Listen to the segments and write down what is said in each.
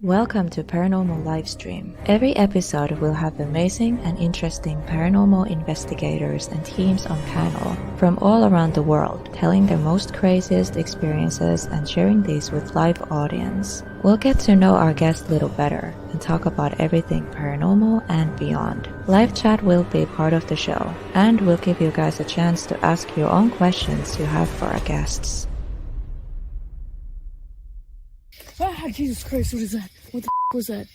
Welcome to Paranormal Livestream. Every episode will have amazing and interesting paranormal investigators and teams on panel from all around the world, telling their most craziest experiences and sharing these with live audience. We'll get to know our guests a little better and talk about everything paranormal and beyond. Live chat will be part of the show, and we'll give you guys a chance to ask your own questions you have for our guests. Ah, Jesus Christ, what is that? What the was that?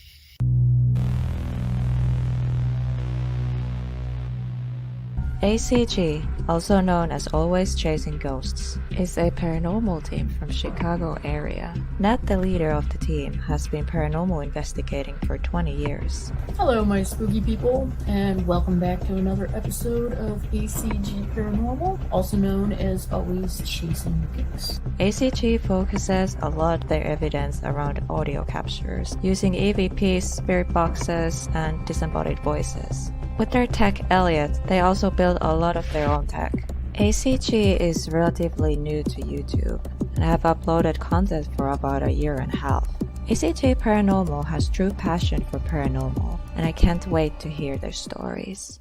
ACG, also known as Always Chasing Ghosts, is a paranormal team from Chicago area. Nat, the leader of the team, has been paranormal investigating for 20 years. Hello, my spooky people, and welcome back to another episode of ACG Paranormal, also known as Always Chasing Ghosts. ACG focuses a lot of their evidence around audio captures, using EVPs, spirit boxes, and disembodied voices. With their tech Elliot, they also build a lot of their own tech. ACG is relatively new to YouTube and have uploaded content for about a year and a half. ACG Paranormal has true passion for paranormal, and I can't wait to hear their stories.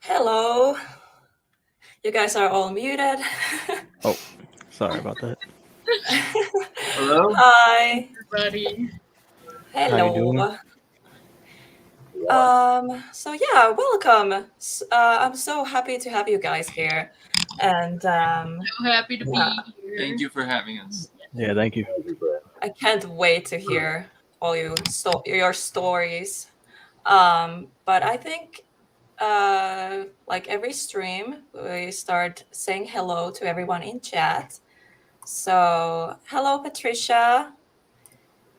Hello. You guys are all muted. Oh, sorry about that. Hello? Hi. Everybody. Hello. How you doing? Welcome. I'm so happy to have you guys here. And So happy to Yeah. be here. Thank you for having us. Yeah, thank you. I can't wait to hear all your stories. But I think like every stream, we start saying hello to everyone in chat. So hello, Patricia.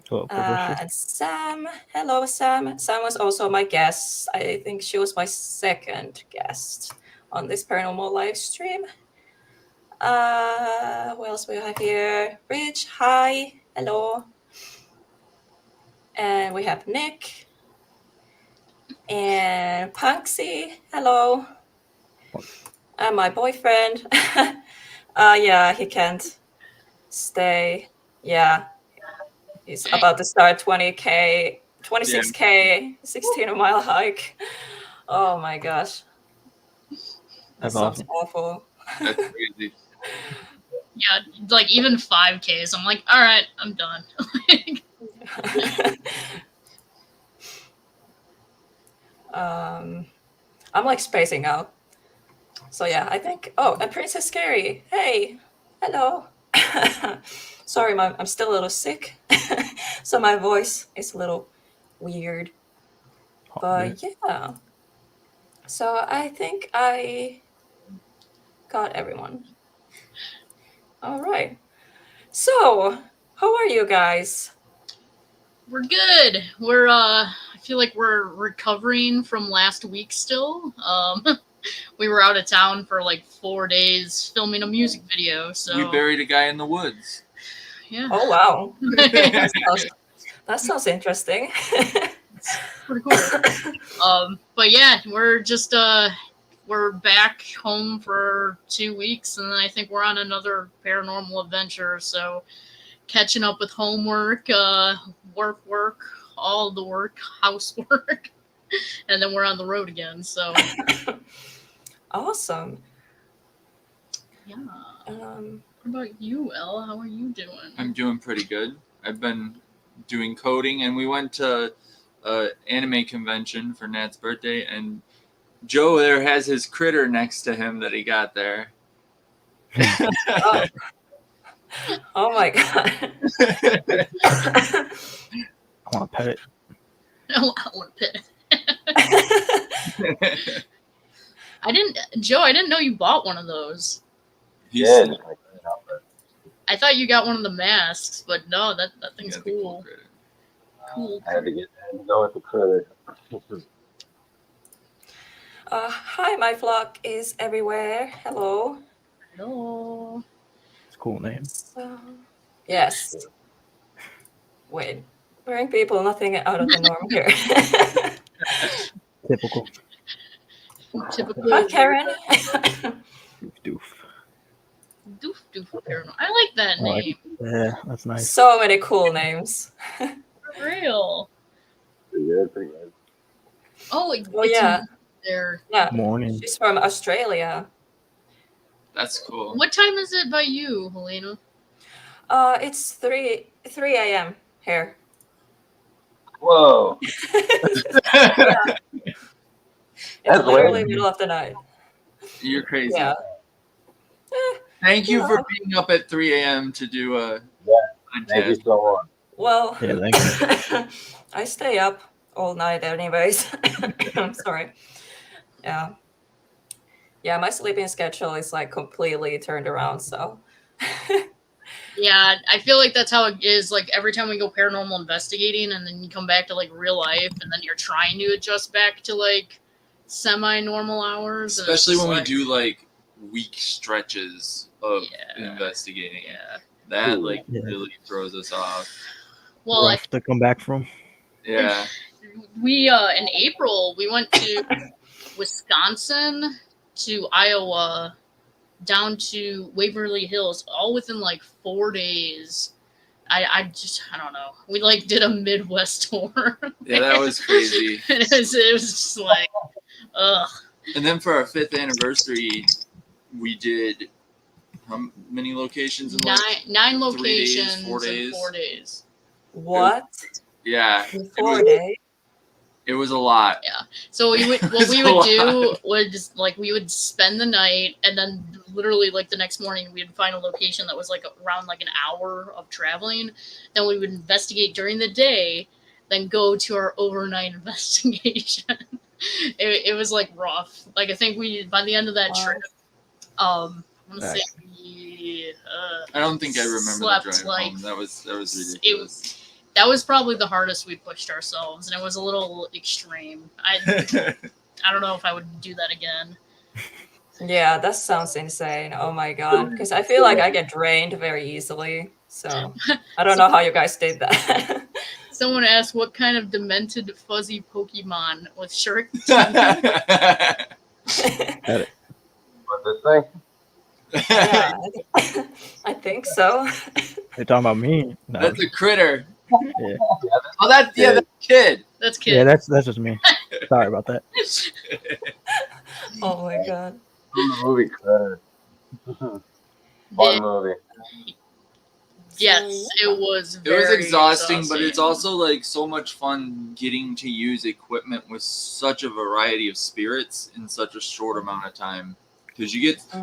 Hello, Patricia. And Sam. Hello, Sam. Sam was also my guest. I think she was my second guest on this paranormal live stream. Who else we have here? Rich, hi. Hello. And we have Nick. And Punksy, hello. And my boyfriend. Yeah, he can't stay. Yeah. He's about to start 20K, 26K, 16-mile hike. Oh my gosh. That That's sounds awesome. awful. That's crazy. Yeah, like even 5Ks, I'm like, all right, I'm done. I'm like spacing out. So yeah, I think, and Princess Scary. Hey, hello. Sorry, I'm still a little sick. So my voice is a little weird. But yeah. So I think I got everyone. All right. So, how are you guys? We're good. We're I feel like we're recovering from last week still. We were out of town for like 4 days filming a music video, so We buried a guy in the woods. yeah. Oh wow. That sounds interesting. Pretty cool. But yeah, we're just we're back home for 2 weeks, and then I think we're on another paranormal adventure. So catching up with homework, work, all the work, housework, and then we're on the road again. So Awesome. yeah. about you, Elle? How are you doing? I'm doing pretty good. I've been doing coding, and we went to an anime convention for Nat's birthday, and Joe there has his critter next to him that he got there. Oh, oh my god. I want to pet it. I want to pit. Joe, I didn't know you bought one of those. He's- I thought you got one of the masks, but no, that he thing's got the cool cool. critter. Cool. I had to go with the critter. Hi, my flock is everywhere. Hello. Hello. It's a cool name. So, yes. Wait, bring people, nothing out of the norm here. Typical. Typical. Hi, Karen. Doof. Doof doof Paranormal. I like that I like name. Yeah, that's nice. So many cool names. For real. Pretty good, pretty good. Oh, Oh, it's yeah. there. Yeah, Morning. she's from Australia. That's cool. What time is it by you, Helena? It's 3 a.m. here. Whoa. It's That's literally late. middle of the night. You're crazy. Yeah. Thank you Yeah. for being up at 3 a.m. to do a Thank you podcast. so much. Well, Yeah, thank I stay up all night anyways. I'm sorry. Yeah. Yeah, my sleeping schedule is like completely turned around, so Yeah, I feel like that's how it is. Like every time we go paranormal investigating, and then you come back to like real life, and then you're trying to adjust back to like semi-normal hours. and it's Especially just when we like- do like week stretches of Yeah. investigating. Yeah. That like Yeah. really throws us off. Well, Rough to come back from. Yeah. we in April we went to Wisconsin, to Iowa, down to Waverly Hills, all within like 4 days. I don't know. We like did a Midwest tour. Yeah, that was crazy. it was just like, ugh. And then for our 5th anniversary, we did how many locations in like Nine 3 days, locations 4 in days? 4 days. what? Yeah, In it 4 was, days? it was a lot. So what we It's a would do was like we would spend the night, and then literally like the next morning we'd find a location that was like around like an hour of traveling. Then we would investigate during the day, then go to our overnight investigation. It was like rough. Like I think we by the end of that Wow. trip, I'm gonna say Nice. we I don't think I remember Slept the drive like- home. That was it ridiculous. was that was probably the hardest we pushed ourselves, and it was a little extreme. I don't know if I would do that again. Yeah, that sounds insane. Oh my god. Because I feel like I get drained very easily. So I don't know how you guys did that. Someone asked what kind of demented fuzzy Pokemon with shark teeth. What's this thing? Yeah, I think so. They're talking about me. No. That's a critter. Yeah. Oh, that's a kid. That's Yeah, kid. that's just me. Sorry about that. Oh my god. From the movie Critter. Fun movie. Yes, it was. It was Very exhausting, but it's also like so much fun getting to use equipment with such a variety of spirits in such a short amount of time. Because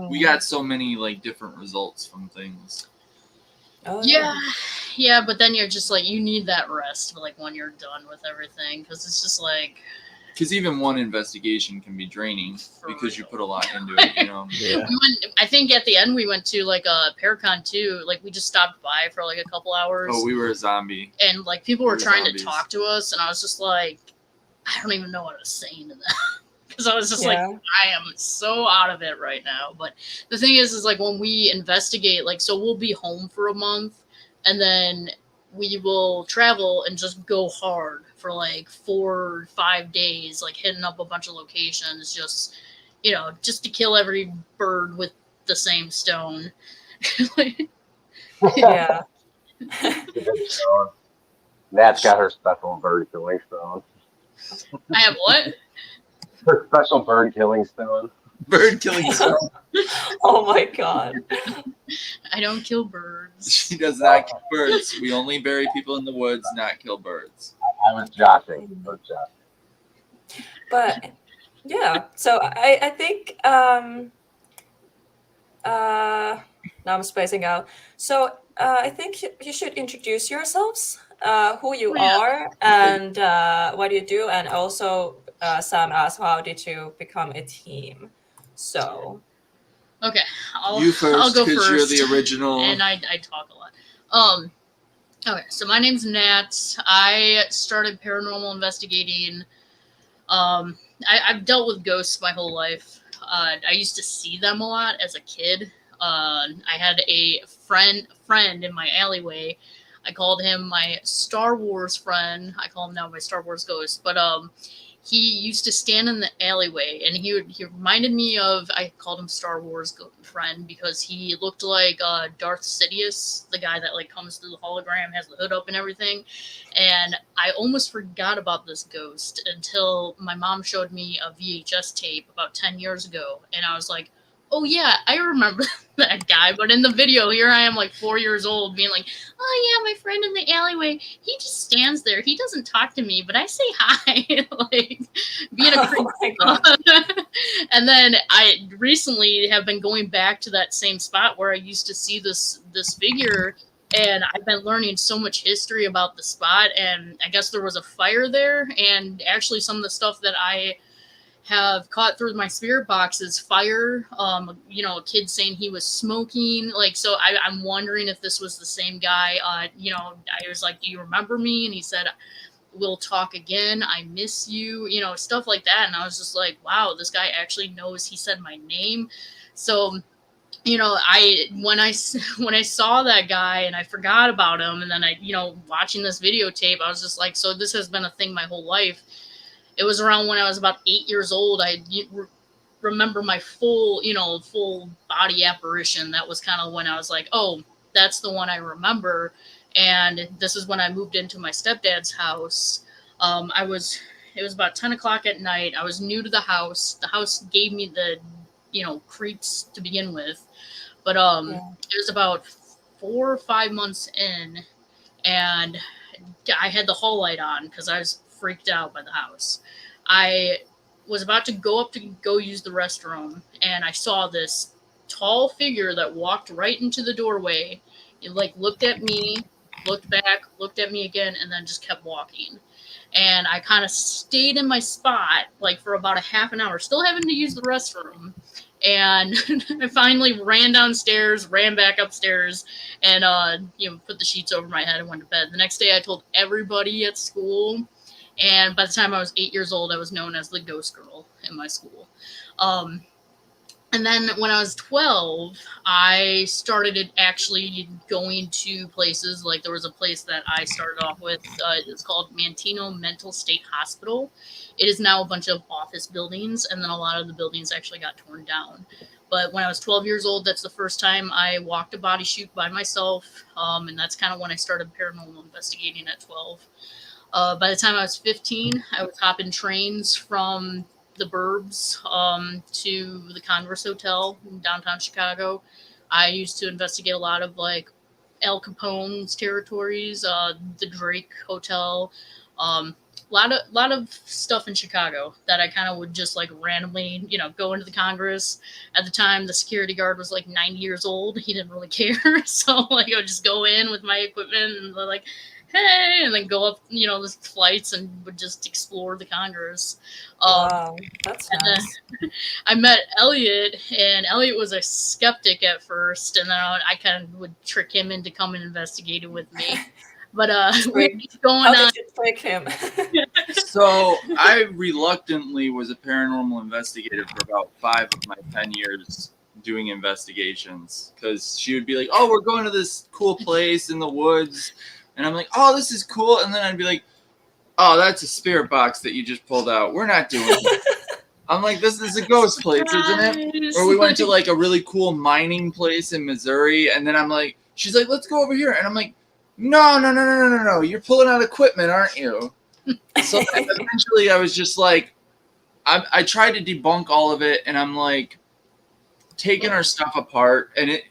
we got so many like different results from things. Oh, Yeah, but then you're just like you need that rest, like when you're done with everything, because it's just like Because even one investigation can be draining For because you real. put a lot into it. You know. Yeah. we went. I think at the end we went to like a Paracon too. Like we just stopped by for like a couple hours. Oh, we were a zombie. And like people were We're trying zombies. to talk to us, and I was just like, I don't even know what I was saying to them because I was just like, Yeah. I am so out of it right now. But the thing is like when we investigate, like, so we'll be home for a month, and then we will travel and just go hard for like 4 or 5 days, like hitting up a bunch of locations, just just to kill every bird with the same stone. Yeah. Nat's got her special bird killing stone. I have what? Her special bird killing stone. Bird killing Stone. Oh my god. I don't kill birds. She does not kill birds. We only bury people in the woods, not kill birds. I was joshing. I was joshing. But yeah, so I think now I'm spacing out. So I think you should introduce yourselves, who you Yeah. are, and what you do, and also Sam asked, how did you become a team? So Okay, I'll You first, go because first. you're the original. And I talk a lot. Okay, so my name's Nat. I started paranormal investigating. I've dealt with ghosts my whole life. I used to see them a lot as a kid. I had a friend in my alleyway. I called him my Star Wars friend. I call him now my Star Wars ghost. But he used to stand in the alleyway, and he reminded me of, I called him Star Wars friend because he looked like Darth Sidious, the guy that like comes through the hologram, has the hood up and everything. And I almost forgot about this ghost until my mom showed me a VHS tape about 10 years ago, and I was like, oh yeah, I remember that guy. But in the video, here I am like 4 years old being like, oh yeah, my friend in the alleyway, he just stands there. He doesn't talk to me, but I say hi. Like being a creep. oh my god. And then I recently have been going back to that same spot where I used to see this figure, and I've been learning so much history about the spot. And I guess there was a fire there, and actually some of the stuff that I have caught through my spirit box is fire. A kid saying he was smoking. Like, so I'm wondering if this was the same guy. I was like, do you remember me? And he said, we'll talk again. I miss you, stuff like that. And I was just like, wow, this guy actually knows. He said my name. So, when I saw that guy and I forgot about him, and then watching this videotape, I was just like, so this has been a thing my whole life. It was around when I was about 8 years old. I remember my full body apparition. That was kind of when I was like, oh, that's the one I remember. And this is when I moved into my stepdad's house. It was about 10 o'clock at night. I was new to the house. The house gave me the, creeps to begin with. But It was about 4 or 5 months in, and I had the hall light on because I was freaked out by the house. I was about to go up to go use the restroom, and I saw this tall figure that walked right into the doorway. It looked at me, looked back, looked at me again, and then just kept walking. And I kind of stayed in my spot for about a half an hour, still having to use the restroom. And I finally ran downstairs, ran back upstairs, and put the sheets over my head and went to bed. The next day I told everybody at school, and by the time I was 8 years old, I was known as the ghost girl in my school. And then when I was 12, I started actually going to places. Like there was a place that I started off with. It's called Mantino Mental State Hospital. It is now a bunch of office buildings, and then a lot of the buildings actually got torn down. But when I was 12 years old, that's the first time I walked a body chute by myself, and that's kind of when I started paranormal investigating at 12. By the time I was 15, I was hopping trains from the burbs to the Converse Hotel in downtown Chicago. I used to investigate a lot of Al Capone's territories, the Drake Hotel, lot of stuff in Chicago that I kind of would just randomly, go into the Congress. At the time, the security guard was 90 years old. He didn't really care. So I would just go in with my equipment and they're like, hey, and then go up, the flights and would just explore the Congress. Wow, that's nice. I met Elliot, and Elliot was a skeptic at first, and then I kind of would trick him into coming and investigating with me. But going How on. did you trick him? So I reluctantly was a paranormal investigator for about 5 of my 10 years doing investigations, because she would be like, oh, we're going to this cool place in the woods. And I'm like, oh, this is cool. And then I'd be like, oh, that's a spirit box that you just pulled out. We're not doing it. I'm like, this is a ghost place, isn't it? Or we went to a really cool mining place in Missouri. And then I'm like, she's like, let's go over here. And I'm like, no. You're pulling out equipment, aren't you? So eventually I was just like, I tried to debunk all of it. And I'm like, taking our stuff apart and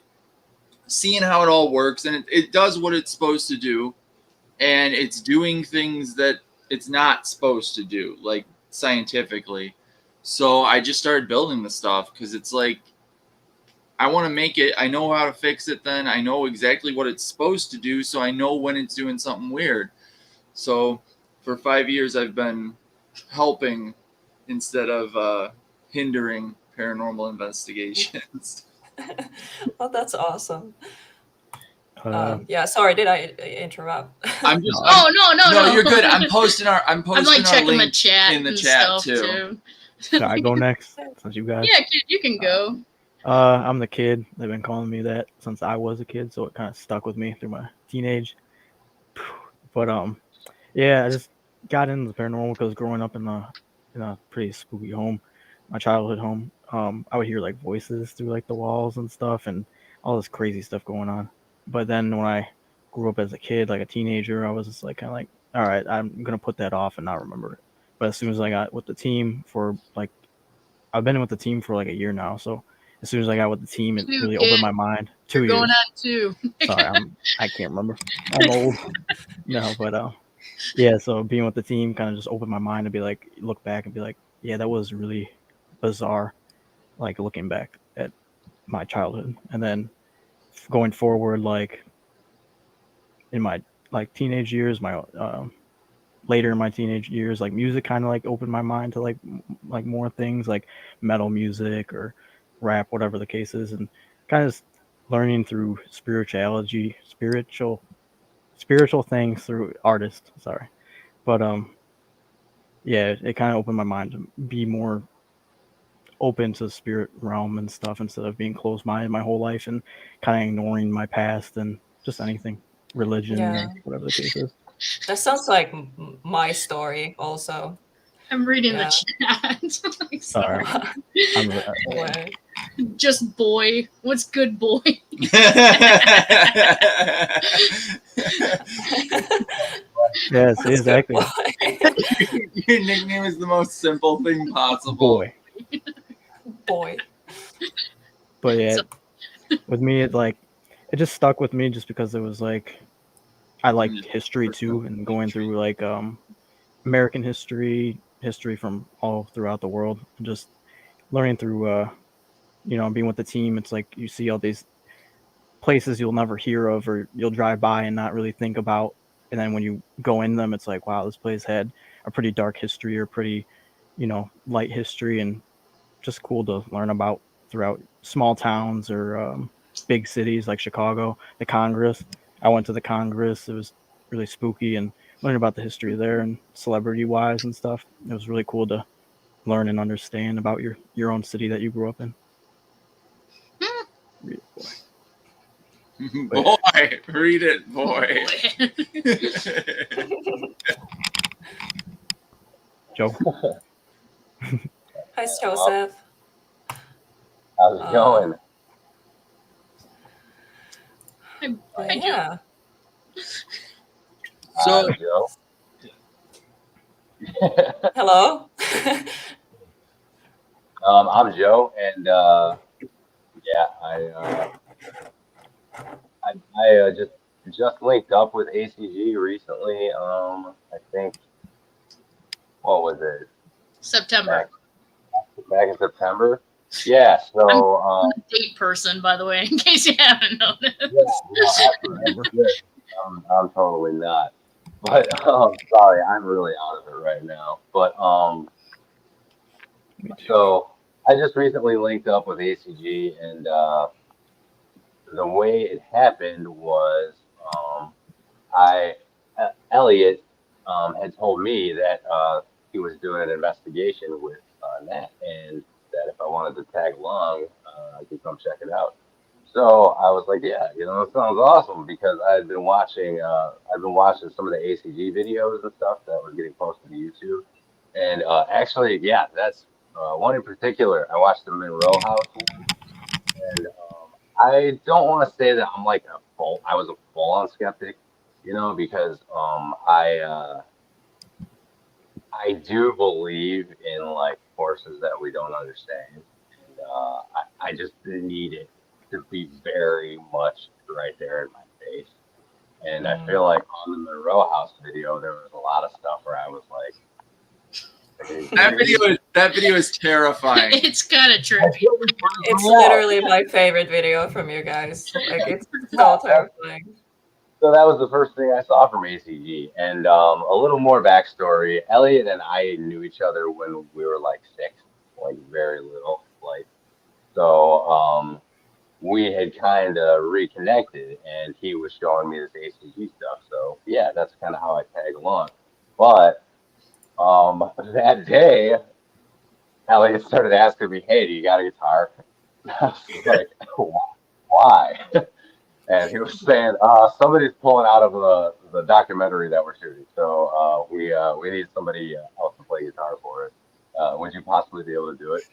seeing how it all works, and it does what it's supposed to do, and it's doing things that it's not supposed to do, like scientifically. So I just started building the stuff because it's like, I want to make it. I know how to fix it. Then I know exactly what it's supposed to do, so I know when it's doing something weird. So for 5 years, I've been helping instead of hindering paranormal investigations. Well, that's awesome. Uh, Yeah, sorry, did I interrupt? I'm just. Oh no! You're good. I'm posting our I'm like our checking the link chat in the and chat stuff too. should I go next since you guys? Yeah, kid, you can go. I'm the kid. They've been calling me that since I was a kid, so it kind of stuck with me through my teenage. But yeah, I just got into the paranormal because growing up in a pretty spooky home, my childhood home, I would hear like voices through like the walls and stuff, and all this crazy stuff going on. But then when I grew up as a kid, like a teenager, I was just like kind of like, all right, I'm gonna put that off and not remember it. But as soon as I got with the team for like, I've been with the team for like a year now, so as soon as I got with the team, it Two, really kid. opened my mind. 2 You're years. going on 2. Sorry, I can't remember. I'm old. No, but yeah. So being with the team kind of just opened my mind to be like, look back and be like, yeah, that was really bizarre. Like looking back at my childhood, and then going forward, like in my like teenage years, my later in my teenage years, like music kind of like opened my mind to like more things like metal music or rap, whatever the case is, and kind of learning through spiritual things through artists. Sorry, but yeah, it kind of opened my mind to be more open to the spirit realm and stuff instead of being closed minded my whole life and kind of ignoring my past and just anything, religion Yeah. or whatever the case is. That sounds like my story also. I'm reading Yeah. the chat. Like, Sorry. Anyway. Just boy. What's good, boy? Yes, exactly. Your nickname is the most simple thing possible. Boy. Boy. But yeah, So- with me, it just stuck with me just because it was like, I liked history too, and going through like American history from all throughout the world, and just learning through being with the team. It's like you see all these places you'll never hear of or you'll drive by and not really think about, and then when you go in them, it's like, wow, this place had a pretty dark history or pretty light history, and just cool to learn about throughout small towns or big cities like Chicago. The Congress, I went to the Congress. It was really spooky, and learning about the history there and celebrity wise and stuff. It was really cool to learn and understand about your own city that you grew up in. Boy, read it, boy. Joe. Hi, Joseph. How's it going? Hi, Joe. Yeah. So, Joe. Hello. I'm Joe, and yeah, I just linked up with ACG recently. I think, what was it? September. Back in September. Yeah. So I'm a date person, by the way, in case you haven't noticed. I'm totally not. But sorry, I'm really out of it right now. But so I just recently linked up with ACG, and the way it happened was Elliot had told me that he was doing an investigation with Nat, and that if I wanted to tag along, I could come check it out. So I was like, yeah, it sounds awesome, because I've been watching some of the ACG videos and stuff that was getting posted to YouTube, and actually, yeah, that's one in particular. I watched the Monroe House one, and I don't want to say that I'm like I was a full-on skeptic, because I do believe in like forces that we don't understand. And I just need it to be very much right there in my face. And I feel like on the Monroe House video, there was a lot of stuff where I was like, That video is terrifying. It's kind of trippy. It's literally my favorite video from you guys. Like, it's so terrifying. So that was the first thing I saw from ACG. And a little more backstory. Elliot and I knew each other when we were like 6, like very little. Like, so we had kind of reconnected, and he was showing me this ACG stuff. So yeah, that's kind of how I tag along. But that day, Elliot started asking me, "Hey, do you got a guitar?" I was like, "Why?" And he was saying, "Somebody's pulling out of the documentary that we're shooting, so we need somebody else to play guitar for it. Would you possibly be able to do it?"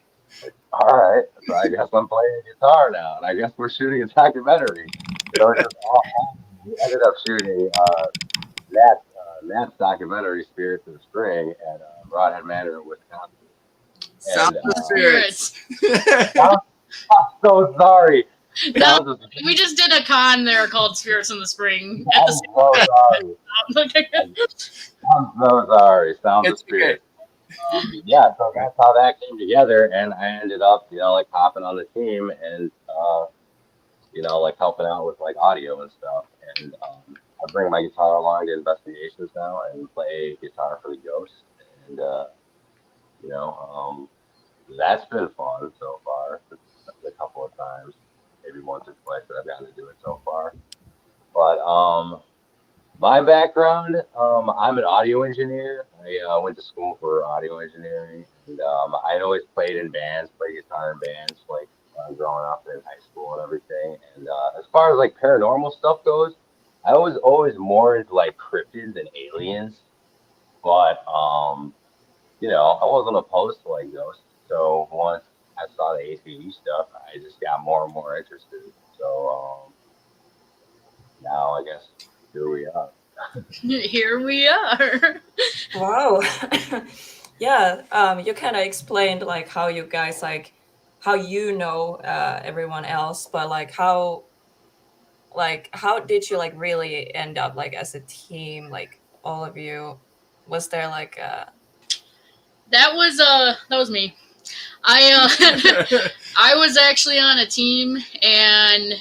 Like, all right, so I guess I'm playing guitar now, and I guess we're shooting a documentary. We ended up shooting Nat's documentary, Spirits of the Spring, at Broadhead Manor in Wisconsin. Sound And, of spirits. I'm so sorry. No, we just did a con there called Spirits in the Spring. At I'm the so sorry. I'm so sorry. Sounds of It's Spirits. Yeah, so that's how that came together, and I ended up, like hopping on the team and, like helping out with like audio and stuff. And I bring my guitar along to investigations now and play guitar for the ghosts. And, that's been fun so far. A couple of times, maybe once or twice that I've gotten to do it so far. But my background, I'm an audio engineer. I went to school for audio engineering, and I'd always played in bands, played guitar in bands, like growing up in high school and everything. And as far as like paranormal stuff goes, I was always more into like cryptids and aliens, but I wasn't opposed to like ghosts. So once I saw the ACG stuff, I just got more and more interested. So now I guess here we are. Here we are. Wow. Yeah, you kind of explained like how you guys like how everyone else, but like how did you like really end up like as a team, like all of you? Was there like That was me. I was actually on a team, and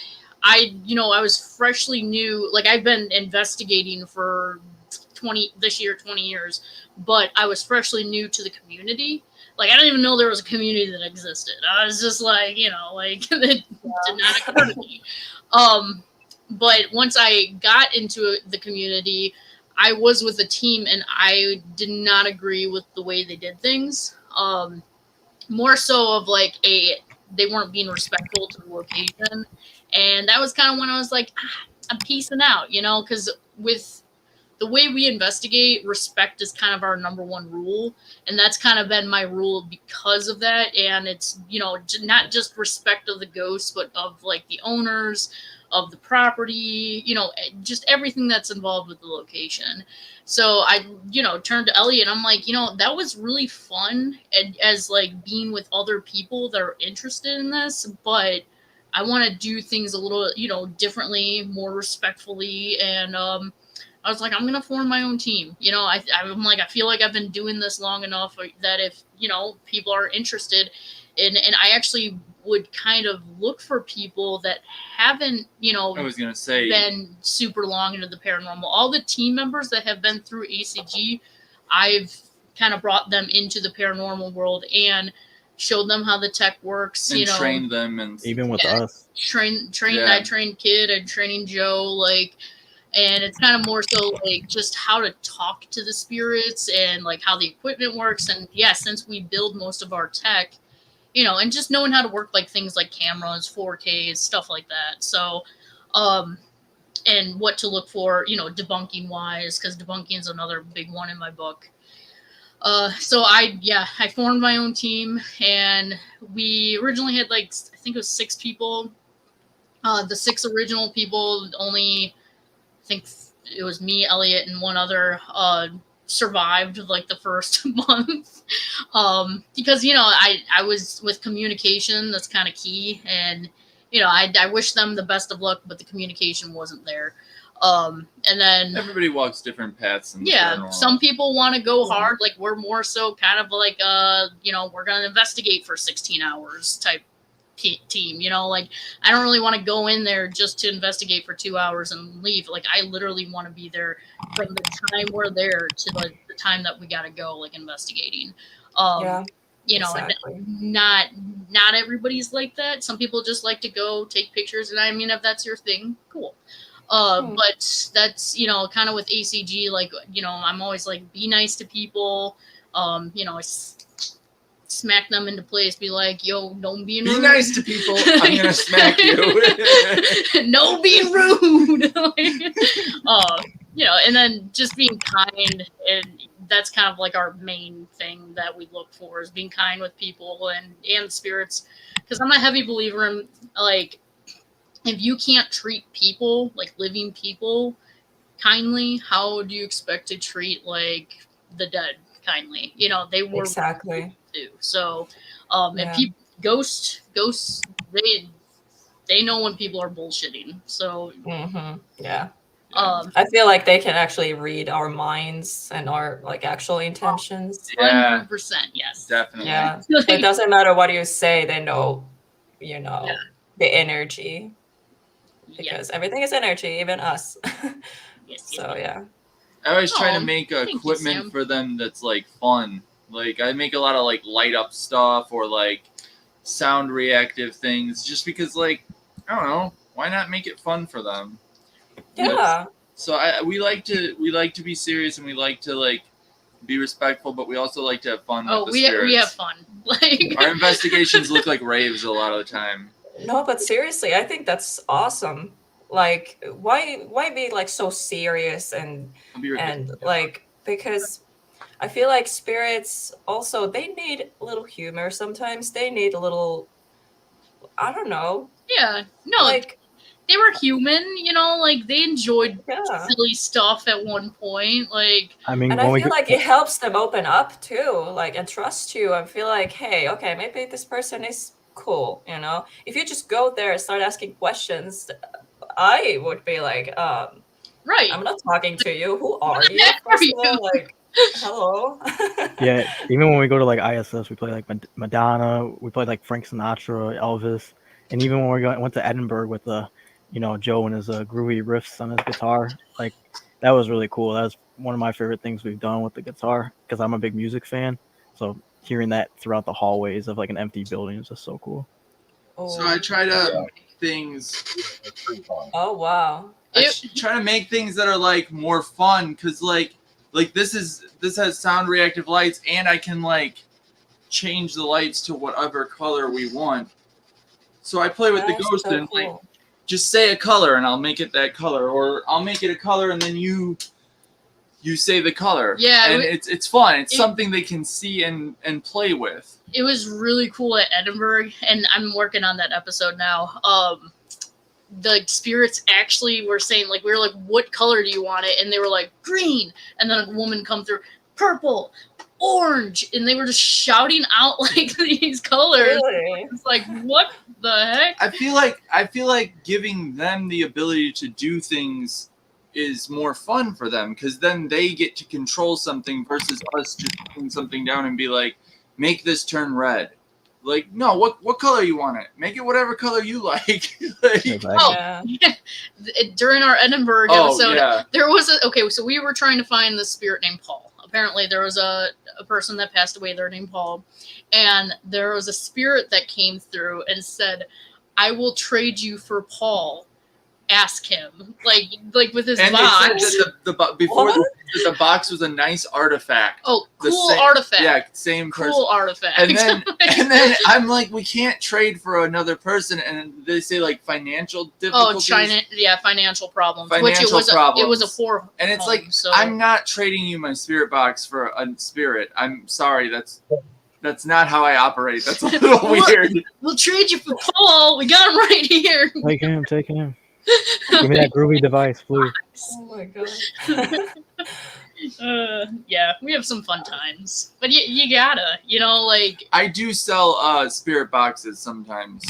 I was freshly new. Like, I've been investigating for 20 years, but I was freshly new to the community. Like, I didn't even know there was a community that existed. I was just like, like it did not occur to me. But once I got into the community, I was with a team, and I did not agree with the way they did things. More so of like they weren't being respectful to the location, and that was kind of when I was like, I'm peacing out, because with the way we investigate, respect is kind of our number one rule, and that's kind of been my rule because of that. And it's not just respect of the ghosts, but of like the owners of the property, just everything that's involved with the location. So I, turned to Elliot, and I'm like, that was really fun, and as like being with other people that are interested in this, but I want to do things a little, differently, more respectfully. And I was like, I'm gonna form my own team. I'm like, I feel like I've been doing this long enough that if people are interested, and I actually would kind of look for people that haven't, I was gonna say, been super long into the paranormal. All the team members that have been through ACG, I've kind of brought them into the paranormal world and showed them how the tech works. and trained them, and Even with us. Trained. Yeah. I trained Kid. I'm training Joe. Like. And it's kind of more so like just how to talk to the spirits and like how the equipment works. And yeah, since we build most of our tech, and just knowing how to work like things like cameras, 4Ks, stuff like that. So, and what to look for, debunking wise, because debunking is another big one in my book. So I formed my own team, and we originally had like, I think it was 6 people. The 6 original people only, I think it was me, Elliot, and one other survived like the first month, because I was with communication. That's kind of key, and I wish them the best of luck, but the communication wasn't there. And then Everybody walks different paths. In some people want to go hard. Like we're more so kind of like we're gonna investigate for 16 hours type team. Like I don't really want to go in there just to investigate for 2 hours and leave. Like I literally want to be there from the time we're there to the time that we gotta go, like investigating. Exactly. Not everybody's like that. Some people just like to go take pictures, and I mean, if that's your thing, cool. But that's kind of with ACG, like I'm always like, be nice to people. Smack them into place. Be like, yo, don't be rude. Be nice to people. I'm gonna smack you. No being rude. And then just being kind, and that's kind of like our main thing that we look for, is being kind with people and spirits. Because I'm a heavy believer in, like, if you can't treat people, like living people, kindly, how do you expect to treat like the dead kindly? They were Exactly. too. So, if people ghosts, they know when people are bullshitting. So, yeah. I feel like they can actually read our minds and our like actual intentions. 100%, yes, definitely. Yeah, it doesn't matter what you say; they know, the energy, because everything is energy, even us. So yeah. I always try to make equipment for them that's like fun. Like I make a lot of like light up stuff or like sound reactive things, just because like I don't know, why not make it fun for them? Yeah. So we like to be serious, and we like to like be respectful, but we also like to have fun with the spirits. We have fun. Like our investigations look like raves a lot of the time. No, but seriously, I think that's awesome. Like, why be like so serious and like, because I feel like spirits also, they need a little humor sometimes. They need a little, I don't know. Yeah, no, like they were human, like they enjoyed silly stuff at one point. Like, I mean, and I feel like it helps them open up too, like, and trust you, and feel like, hey, okay, maybe this person is cool. If you just go there and start asking questions, I would be like, right, I'm not talking to you. Who are you? First of all, like, hello. Yeah, even when we go to like ISS, we play like Madonna. We play like Frank Sinatra, Elvis, and even when we went to Edinburgh with Joe and his groovy riffs on his guitar, like that was really cool. That was one of my favorite things we've done with the guitar, because I'm a big music fan. So hearing that throughout the hallways of like an empty building is just so cool. So I try to make things. Oh wow! I try to make things that are like more fun, because like this has sound reactive lights, and I can like change the lights to whatever color we want. So I play with the ghost and like just say a color and I'll make it that color, or I'll make it a color and then you say the color. Yeah, and it's fun. It's something they can see and play with. It was really cool at Edinburgh, and I'm working on that episode now. The spirits actually were saying, like, we were like, what color do you want it? And they were like, green. And then a woman come through, purple, orange. And they were just shouting out like these colors. Really? It's like, what the heck? I feel like giving them the ability to do things is more fun for them, because then they get to control something versus us just putting something down and be like, make this turn red. Like, no, what color you want it? Make it whatever color you like. During our Edinburgh episode, there was so we were trying to find this spirit named Paul. Apparently there was a person that passed away there named Paul, and there was a spirit that came through and said, I will trade you for Paul. Ask him, like with his box. And said that the box was a nice artifact. Oh, cool artifact. Yeah, same person. Cool artifact. And then I'm like, we can't trade for another person, and they say like financial difficulties. Oh, financial problems. It was a poor. And it's home, like, so. I'm not trading you my spirit box for a spirit. I'm sorry, that's not how I operate. That's a little weird. We'll trade you for Paul. We got him right here. Taking him. Give me that groovy device, please. Oh my god. Yeah, we have some fun times, but you gotta, like. I do sell spirit boxes sometimes,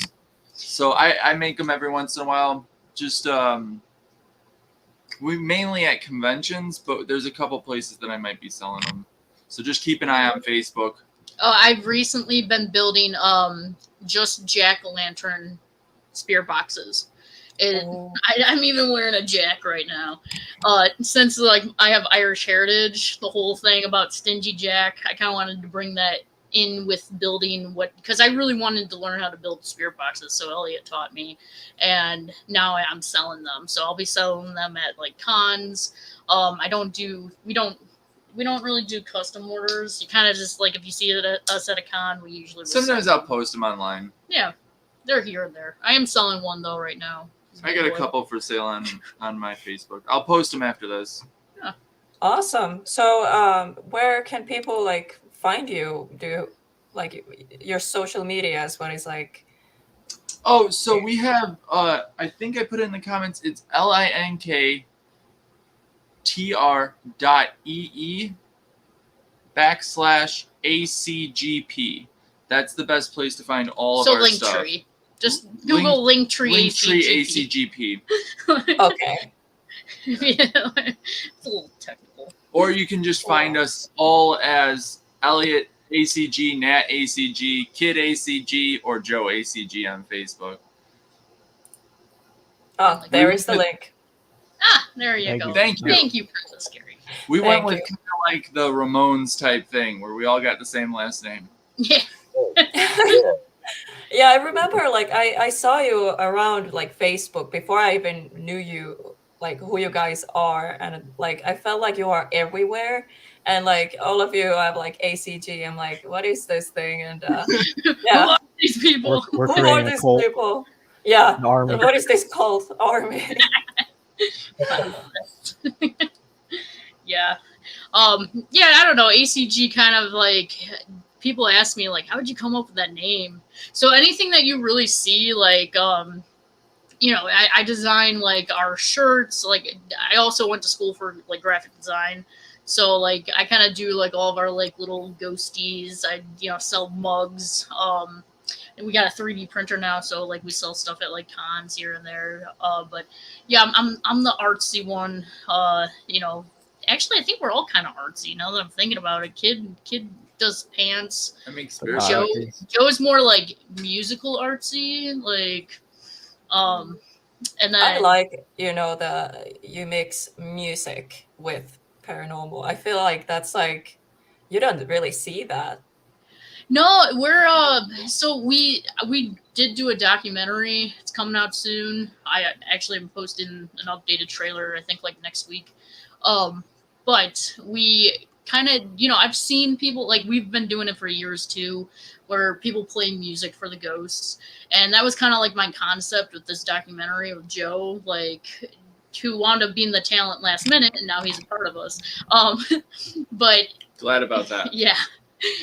so I make them every once in a while. Just we mainly at conventions, but there's a couple places that I might be selling them. So just keep an eye on Facebook. Oh, I've recently been building just jack-o'-lantern spirit boxes. I'm even wearing a jack right now. Since like I have Irish heritage, the whole thing about Stingy Jack, I kind of wanted to bring that in with building because I really wanted to learn how to build spirit boxes. So Elliot taught me, and now I'm selling them. So I'll be selling them at like cons. We don't really do custom orders. You kind of just like if you see it at us at a con, we usually Sometimes I'll post them online. Yeah, they're here and there. I am selling one though right now. I got a couple for sale on my Facebook. I'll post them after this. Yeah. Awesome. So, where can people like find you? Do like your social medias? What is like? Oh, so we have. I think I put it in the comments. It's linktr.ee/ACGP. That's the best place to find all of our stuff. So Linktree. Just Google Linktree ACGP. Okay. Yeah, it's a little technical. Or you can just find us all as Elliot ACG, Nat ACG, Kid ACG, or Joe ACG on Facebook. Oh, there is the link. There you go. Thank you. Thank you, Princess Carrie. We went with kind of like the Ramones type thing, where we all got the same last name. Yeah. Yeah, I remember like I saw you around like Facebook before I even knew you, like who you guys are, and like I felt like you are everywhere, and like all of you have like ACG. I'm like, what is this thing? And yeah, Who are these people? We're who are creating a these cult. people? Yeah, An army. what is this called? Army. Yeah. Yeah, I don't know. ACG kind of like people ask me like, how did you come up with that name? So anything that you really see, like, I design like our shirts. Like, I also went to school for like graphic design, so like I kind of do like all of our like little ghosties. I sell mugs. And we got a 3D printer now, so like we sell stuff at like cons here and there. But yeah, I'm the artsy one. Actually, I think we're all kind of artsy now that I'm thinking about it. Kid does pants. I make Joe's more like musical artsy, like, and then I like you mix music with paranormal. I feel like that's like you don't really see that. No, we're so we did do a documentary. It's coming out soon. I actually am posting an updated trailer, I think like next week. But we kind of, I've seen people, like, we've been doing it for years too, where people play music for the ghosts. And that was kind of like my concept with this documentary with Joe, like, who wound up being the talent last minute, and now he's a part of us. But glad about that. Yeah.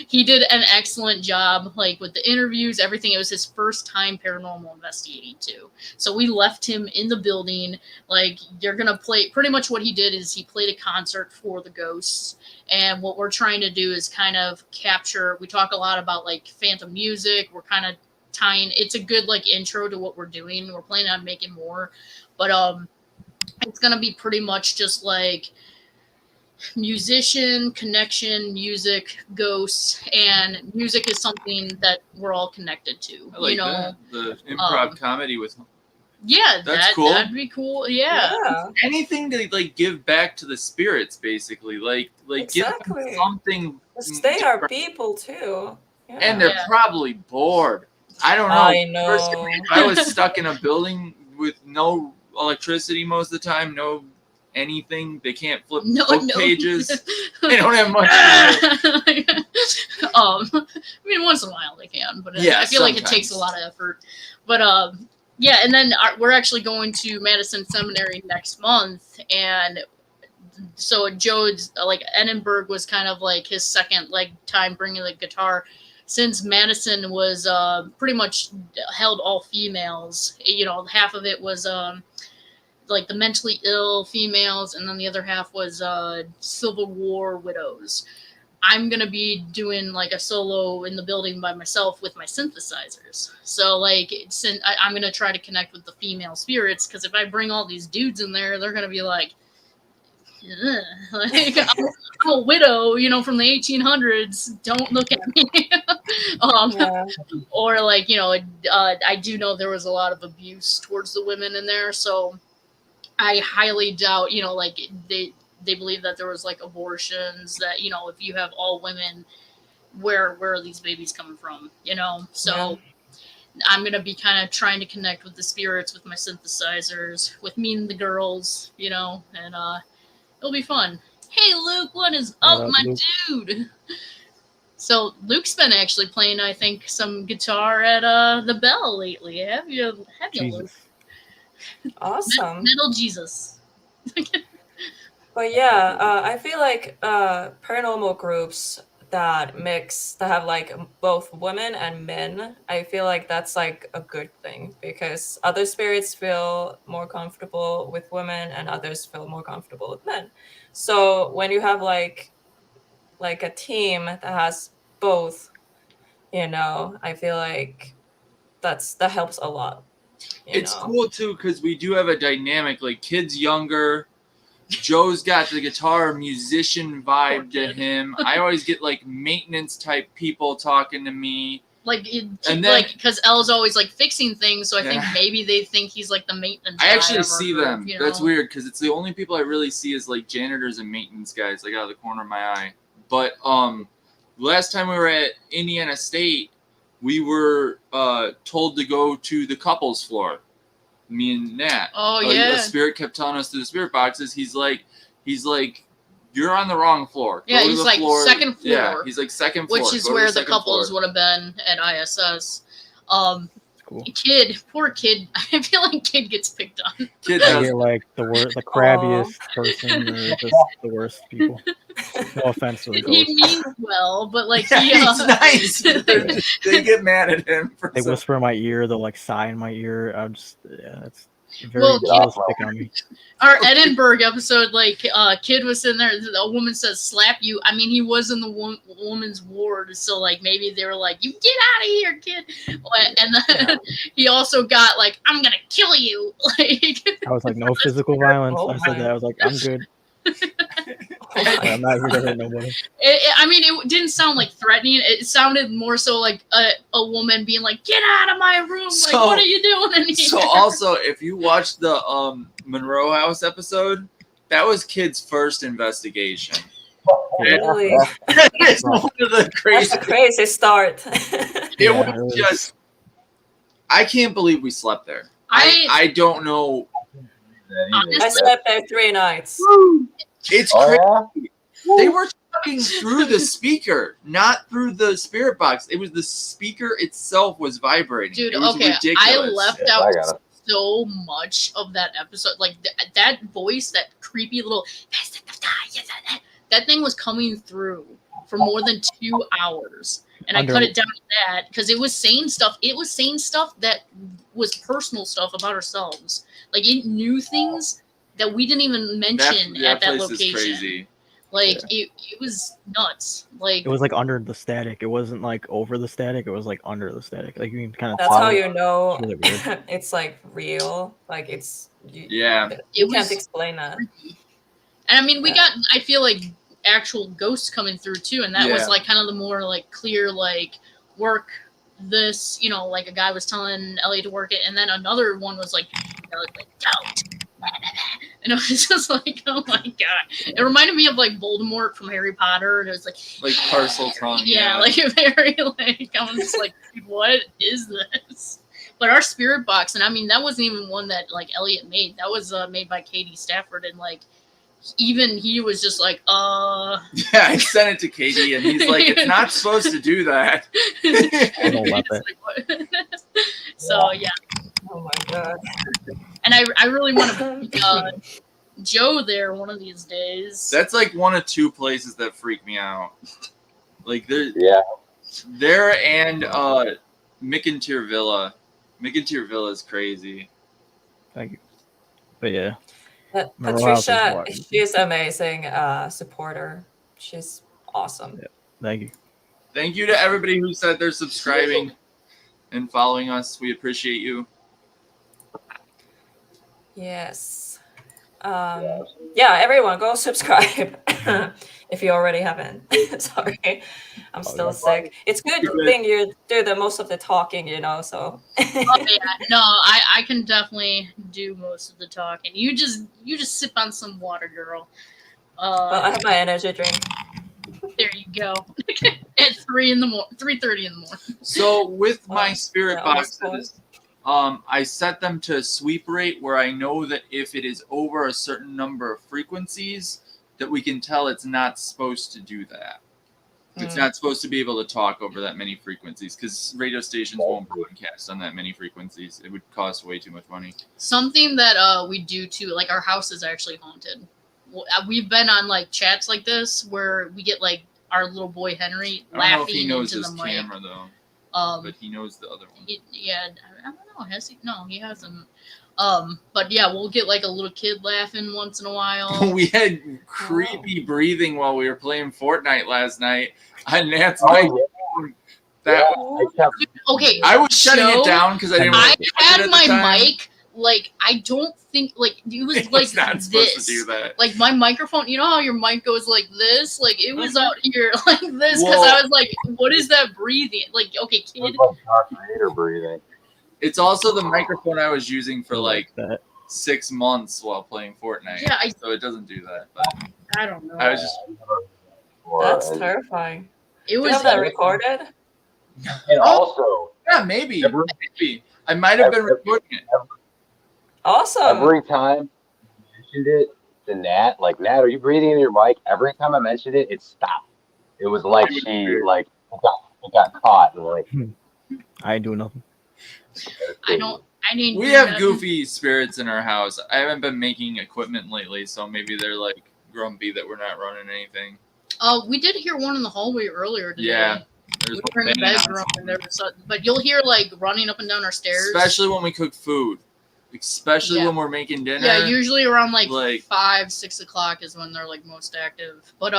He did an excellent job, like with the interviews, everything. It was his first time paranormal investigating too. So we left him in the building. Like, you're going to play, pretty much what he did is he played a concert for the ghosts. And what we're trying to do is kind of capture, we talk a lot about like phantom music. We're kind of tying, it's a good like intro to what we're doing. We're planning on making more, but it's going to be pretty much just like musician connection, music, ghosts, and music is something that we're all connected to. I like that. The improv comedy with. Yeah, that's cool. That'd be cool. Yeah. Anything to like give back to the spirits, basically, like exactly. Give them something. They are people too, and they're probably bored. I don't know. I know. Personally, if I was stuck in a building with no electricity most of the time, no anything, they can't flip book pages. They don't have much. I mean, once in a while they can, but I feel like it takes a lot of effort. But yeah, and then we're actually going to Madison Seminary next month, and so Joe's like Edinburgh was kind of like his second like time bringing the guitar. Since Madison was pretty much held all females, half of it was like the mentally ill females, and then the other half was Civil War widows. I'm gonna be doing like a solo in the building by myself with my synthesizers. So like, I'm gonna try to connect with the female spirits, because if I bring all these dudes in there, they're gonna be like, like I'm a widow, you know, from the 1800s. Don't look at me. Yeah. Or like, you know, I do know there was a lot of abuse towards the women in there, so I highly doubt, you know, like they believe that there was like abortions, that, you know, if you have all women, where are these babies coming from, you know? So I'm going to be kind of trying to connect with the spirits with my synthesizers, with me and the girls, you know, and it'll be fun. Hey, Luke, what is up, my Luke? dude? So Luke's been actually playing, I think, some guitar at the Bell lately. Have you, Luke? Jesus. Awesome. Metal Jesus. But yeah, I feel like paranormal groups that have like both women and men, I feel like that's like a good thing, because other spirits feel more comfortable with women and others feel more comfortable with men. So when you have like a team that has both, you know, I feel like that helps a lot. It's cool too, because we do have a dynamic, like kid's younger. Joe's got the guitar musician vibe to him. I always get like maintenance type people talking to me. Like, because Elle's always like fixing things, so I think maybe they think he's like the maintenance guy. I actually see them. You know? That's weird, because it's the only people I really see as like janitors and maintenance guys, like out of the corner of my eye. But last time we were at Indiana State, we were told to go to the couples floor. Me and Nat. Oh yeah. A spirit kept telling us through the spirit boxes. He's like, you're on the wrong floor. Yeah, he's like second floor. Yeah, he's like second floor. Which is where the couples would have been at ISS. Cool. Poor kid. I feel like kid gets picked on. Kid I get like the crabbiest person, or just the worst people. No offense to the ghost. He means well, but like he's nice. They get mad at him. They whisper in my ear. They'll like sigh in my ear. I'm just it's very Well, pick on me. Our Edinburgh episode, like kid was in there. A woman says slap you. I mean, he was in the woman's ward, so like maybe they were like, you get out of here, kid. And then he also got like, I'm gonna kill you. Like I was like, no physical violence. I said that. I was like, I'm good. I'm not here to hurt nobody. I mean, it didn't sound like threatening. It sounded more so like a woman being like, "Get out of my room! Like, what are you doing in here?" So also, if you watch the Monroe House episode, that was kid's first investigation. Really? It's one of the crazy. That's a crazy start. It was just. I can't believe we slept there. I don't know. I slept there 3 nights. It's crazy. They were talking through the speaker, not through the spirit box. It was the speaker itself was vibrating. Dude, it was ridiculous. I left out so much of that episode. Like that voice, that creepy little that thing was coming through for more than 2 hours. And I cut it down to that because it was saying stuff. It was saying stuff that was personal stuff about ourselves. Like it knew things that we didn't even mention at that location. Is crazy. Like it was nuts. Like it was like under the static. It wasn't like over the static. It was like under the static. Like you can kind of. That's how you know it's like real. Like it's. You can't explain that. And I mean, we got. I feel like actual ghosts coming through too, and that was like kind of the more like clear like work this. You know, like a guy was telling Ellie to work it, and then another one was like don't. And it was just like, oh my god! It reminded me of like Voldemort from Harry Potter, and it was like parcel tongue. Yeah, like very like I'm just like, what is this? But our spirit box, and I mean that wasn't even one that like Elliot made. That was made by Katie Stafford, and like even he was just like, Yeah, I sent it to Katie, and he's like, it's not supposed to do that. I don't love it. So yeah. Oh my god. And I really want to put Joe there one of these days. That's like one of 2 places that freak me out. Like there and McIntyre Villa. McIntyre Villa is crazy. Thank you. But yeah, But my row house is Patricia, wild. she's amazing supporter. She's awesome. Yeah. Thank you. Thank you to everybody who said they're subscribing and following us. We appreciate you. Yes. Yeah, everyone go subscribe if you already haven't. Sorry, I'm still sick. It's good thing you do the most of the talking, so. Oh yeah, no, I can definitely do most of the talking. You just sip on some water, girl. Well, I have my energy drink. There you go. At 3:30 in the morning. So with my Oh, spirit yeah, almost boxes, I set them to a sweep rate where I know that if it is over a certain number of frequencies, that we can tell it's not supposed to do that. It's not supposed to be able to talk over that many frequencies because radio stations won't broadcast on that many frequencies. It would cost way too much money. Something that we do too, like our house is actually haunted. We've been on like chats like this where we get like our little boy Henry I don't know if laughing he knows into his the mic. camera though, but he knows the other one. Yeah, I don't know. Has he? No, he hasn't. But yeah, we'll get like a little kid laughing once in a while. We had creepy breathing while we were playing Fortnite last night on Nat's mic. Okay, I was shutting it down because I didn't want to. I had my mic. Like, I don't think, like, it was like not this. supposed to do that. Like, my microphone, you know how your mic goes like this? Like, it was out here like this because I was like, what is that breathing? Like, okay, kid. breathing. It's also the microphone I was using for like 6 months while playing Fortnite. Yeah, so it doesn't do that. But I don't know. I was just. That's terrifying. It was do you have that recorded. And also, yeah, maybe. I might have been recording it. Awesome. Every time I mentioned it to Nat, like, Nat, are you breathing into your mic? Every time I mentioned it, it stopped. It was like she got caught and like. I ain't doing nothing. We have goofy spirits in our house. I haven't been making equipment lately, so maybe they're like grumpy that we're not running anything. We did hear one in the hallway earlier today. Yeah. We were in the bedroom and there was but you'll hear like running up and down our stairs. Especially when we cook food. Especially when we're making dinner. Yeah, usually around like 5, 6 o'clock is when they're like most active. But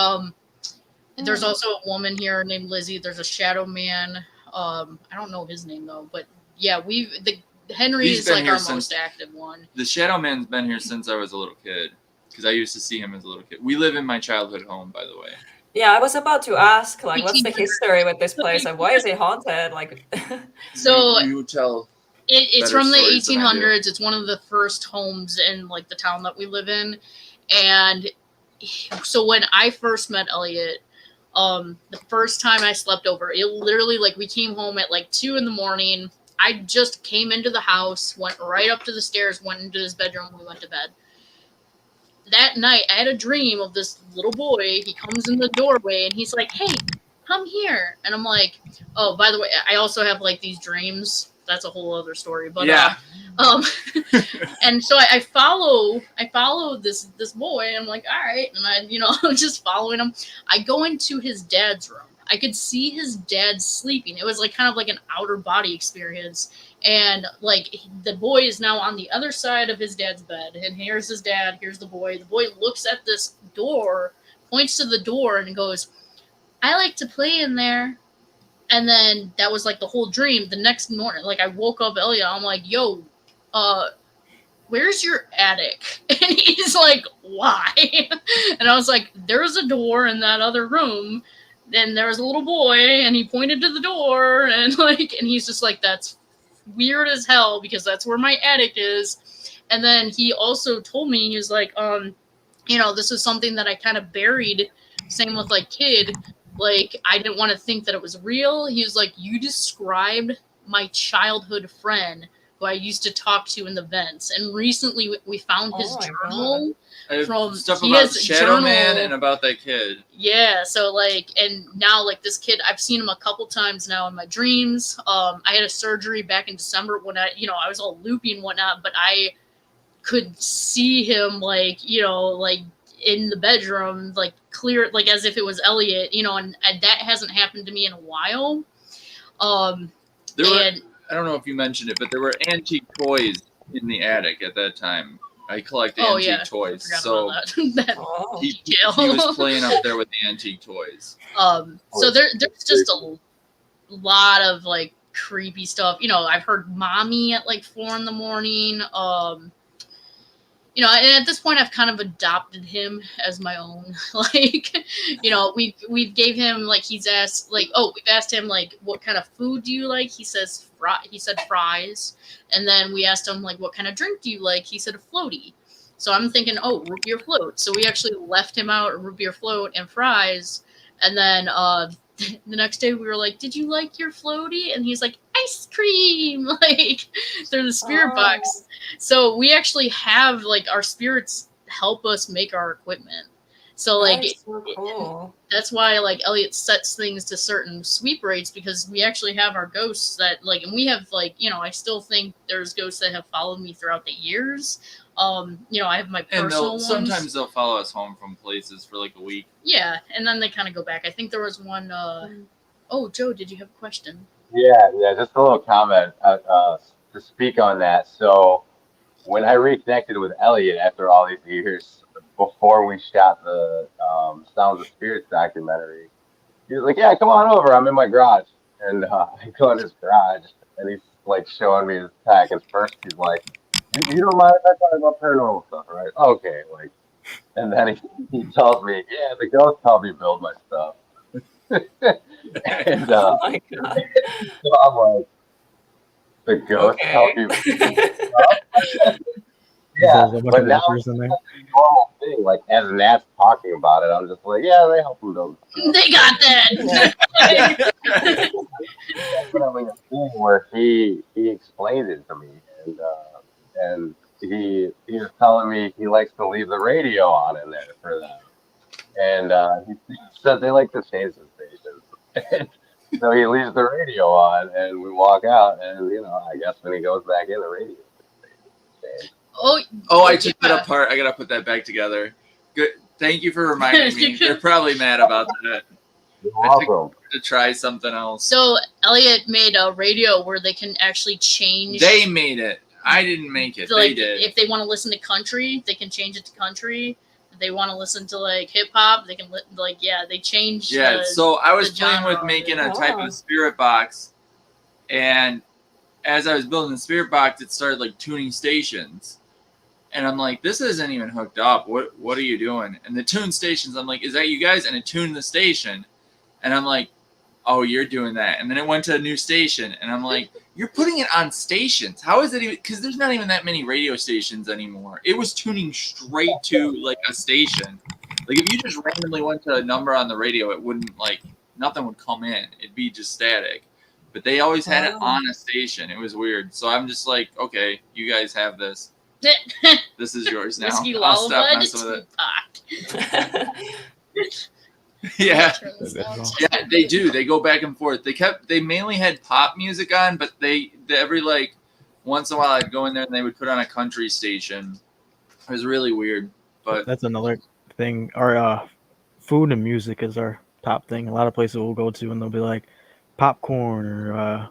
there's also a woman here named Lizzie. There's a shadow man. I don't know his name though, but yeah, Henry is like our most active one. The shadow man's been here since I was a little kid. Because I used to see him as a little kid. We live in my childhood home, by the way. Yeah, I was about to ask, like, what's the history with this place? Like, why is it haunted? Like, so you tell. It's from the 1800s. It's one of the first homes in like the town that we live in, and so when I first met Elliot, the first time I slept over, it literally like we came home at like 2 a.m. I just came into the house, went right up to the stairs, went into his bedroom, we went to bed. That night, I had a dream of this little boy. He comes in the doorway, and he's like, hey, come here. And I'm like, oh, by the way, I also have, like, these dreams. That's a whole other story. But, yeah. And so I follow this boy, and I'm like, all right. And I'm just following him. I go into his dad's room. I could see his dad sleeping. It was, like, kind of like an outer body experience. And, like, the boy is now on the other side of his dad's bed. And here's his dad. Here's the boy. The boy looks at this door, points to the door, and goes, I like to play in there. And then that was, like, the whole dream. The next morning, like, I woke up Elliot. I'm like, yo, where's your attic? And he's like, why? And I was like, there's a door in that other room. Then there was a little boy, and he pointed to the door. And he's just like, that's weird as hell because that's where my attic is. And then he also told me, he was like, this is something that I kind of buried. Same with like kid, like I didn't want to think that it was real. He was like, you described my childhood friend who I used to talk to in the vents, and recently we found his journal. From stuff about Shadow Man and about that kid. Yeah, so like, and now like this kid, I've seen him a couple times now in my dreams. I had a surgery back in December when I was all loopy and whatnot, but I could see him like in the bedroom, like clear, like as if it was Elliot, and that hasn't happened to me in a while. I don't know if you mentioned it, but there were antique toys in the attic at that time. I collect Oh antique yeah, toys. I forgot So about that. that Oh. he detail. was playing up there with the antique toys. So there's just a lot of like creepy stuff. You know, I've heard mommy at like 4 a.m. You know, and at this point, I've kind of adopted him as my own. Like, you know, we've gave him like he's asked like, oh, we've asked him like, what kind of food do you like? He said fries, and then we asked him like, what kind of drink do you like? He said a floaty. So I'm thinking, oh, root beer float. So we actually left him out a root beer float and fries, and then the next day we were like, did you like your floaty? And he's like, ice cream, like through the spirit box. So we actually have like our spirits help us make our equipment. So like That's so cool. that's why like Elliot sets things to certain sweep rates, because we actually have our ghosts that like, and we have like, you know, I still think there's ghosts that have followed me throughout the years. You know, I have my personal ones. Sometimes they'll follow us home from places for like a week. Yeah, and then they kind of go back. I think there was one. Oh, Joe, did you have a question? Yeah, just a little comment to speak on that. So when I reconnected with Elliot after all these years, before we shot the Sounds of Spirits documentary, he was like, "Yeah, come on over. I'm in my garage." And I go in his garage, and he's like showing me his tech. And first he's like, "You don't mind if I talk about paranormal stuff, right?" Okay, like, and then he tells me, "Yeah, the ghosts help me build my stuff." And Oh my god. so I'm like, "The ghosts help you build stuff?" Yeah, There's a bunch but of now workers in there. it's a normal thing. Like as Nat's talking about it, I'm just like, "Yeah, they help him build stuff." They got that. Definitely a thing where he explained it to me, and he was telling me he likes to leave the radio on in there for them, and he said they like to change the stations. So he leaves the radio on, and we walk out, and I guess when he goes back in, the radio changed. Oh, I took that apart. I gotta put that back together. Good. Thank you for reminding me. They're probably mad about that. You're I think welcome. to try something else. So Elliot made a radio where they can actually change. They made it. I didn't make it. Like, They did. if they want to listen to country, they can change it to country. If they want to listen to like hip hop, they can they change. Yeah. So I was the playing genre with of making it. a type of spirit box, and as I was building the spirit box, it started like tuning stations. And I'm like, this isn't even hooked up. What are you doing? And the tune stations, I'm like, is that you guys? And it tuned the station. And I'm like, oh, you're doing that. And then it went to a new station. And I'm like, you're putting it on stations. How is it even? Because there's not even that many radio stations anymore. It was tuning straight to like a station. Like if you just randomly went to a number on the radio, it wouldn't like, nothing would come in. It'd be just static. But they always had it on a station. It was weird. So I'm just like, okay, you guys have this. This is yours now. Whiskey I'll stop lullaby messing with it. Yeah, they do. They go back and forth. They mainly had pop music on, but they every like once in a while I'd go in there and they would put on a country station. It was really weird, but that's another thing. Our food and music is our top thing. A lot of places we'll go to and they'll be like popcorn or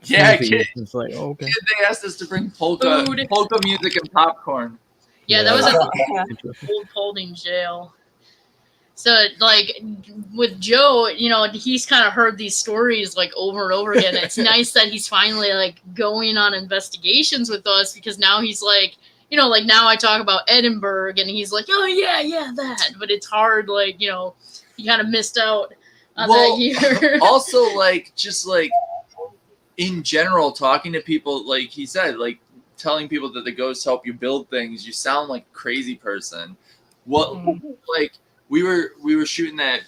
smoothies. It's like, oh, okay. They asked us to bring polka music and popcorn. Yeah, that was a old holding jail. So, like, with Joe, he's kind of heard these stories, like, over and over again. It's nice that he's finally, like, going on investigations with us, because now he's, like, like, now I talk about Edinburgh, and he's like, oh, yeah, that. But it's hard, like, he kind of missed out on that year. Also, like, just, like, in general, talking to people, like he said, like, telling people that the ghosts help you build things, you sound like a crazy person. Like, we were shooting that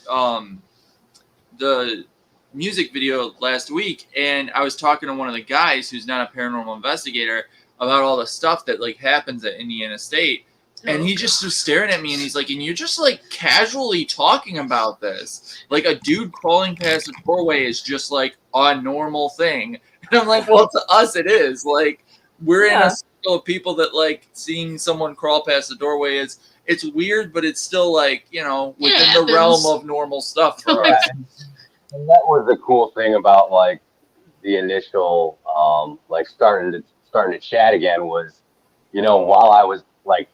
the music video last week, and I was talking to one of the guys who's not a paranormal investigator about all the stuff that like happens at Indiana State, and he just was staring at me, and he's like, and you're just like casually talking about this, like a dude crawling past a doorway is just like a normal thing. And I'm like, well, to us it is. Like, we're in a circle of people that like seeing someone crawl past the doorway it's weird, but it's still like, within the realm of normal stuff for us. And that was the cool thing about like the initial like starting to chat again was, while like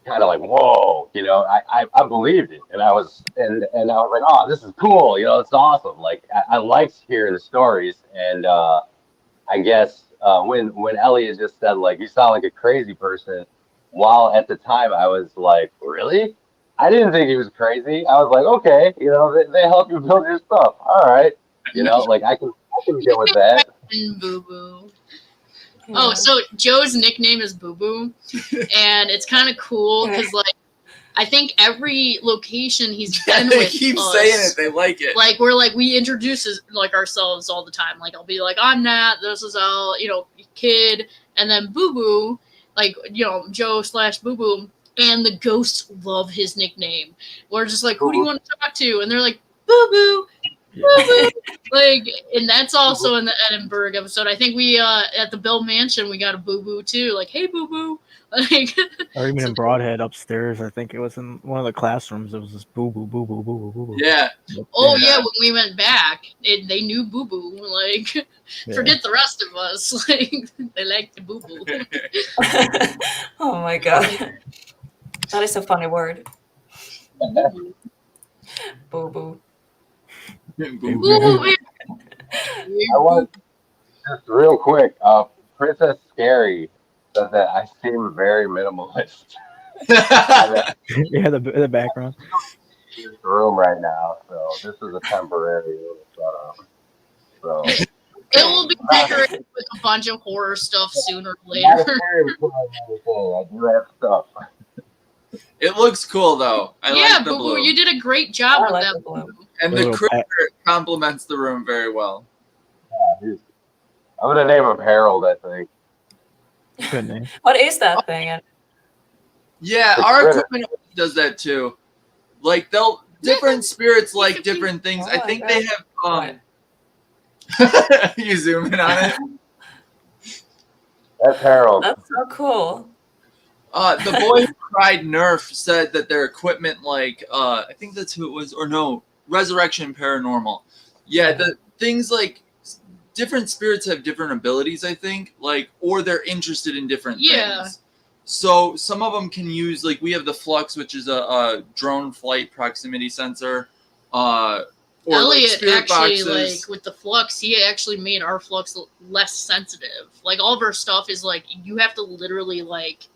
kind of like, whoa, you know, I believed it, and I was like, oh, this is cool, you know, it's awesome. Like I liked hearing the stories, and I guess when Elliot just said like you sound like a crazy person, while at the time I was like, really? I didn't think he was crazy. I was like, okay, you know, they help you build your stuff. All right, you know, like I can get with that. Boo Boo. Yeah. Oh, so Joe's nickname is Boo Boo, and it's kind of cool because like I think every location he's been They with keep us, saying it. They like it. like we introduce like ourselves all the time. Like I'll be like, I'm Nat. This is kid, and then Boo Boo, like Joe / Boo Boo, and the ghosts love his nickname. We're just like, who do you want to talk to? And they're like, Boo Boo. Like, and that's also in the Edinburgh episode. I think we at the Bill Mansion we got a Boo Boo too. Like, hey Boo Boo. Like, or even in Broadhead upstairs, I think it was in one of the classrooms. It was this boo boo boo boo boo boo boo. Yeah. Oh yeah, when we went back, they knew Boo Boo. Like, forget the rest of us. Like, they liked the Boo Boo. Oh my god, that is a funny word. Boo boo. Boo Boo. I want just real quick. Princess Scary said that I seem very minimalist. Yeah, the background. In this room right now, so this is a temporary little setup. So It will be decorated with a bunch of horror stuff sooner or not a later. stereotype or anything. I do have stuff. It looks cool though. I like the Boo blue. Boo, you did a great job I with like that. the blue. And The the little critter complements the room very well. Yeah, I'm gonna name him Harold, I think. Good name. What is that thing? Yeah, The our critter. equipment does that too. Like different spirits like different things. Oh I my think God. they have you zoom in on it. That's Harold. That's so cool. The boy who cried Nerf said that their equipment, like I think that's who it was, or no, Resurrection Paranormal. Yeah, the things like different spirits have different abilities, I think, like, or they're interested in different things. So some of them can use, like, we have the Flux, which is a drone flight proximity sensor. Or Elliot spirit actually, boxes. like with the Flux, he actually made our Flux less sensitive. Like all of our stuff is like you have to literally like.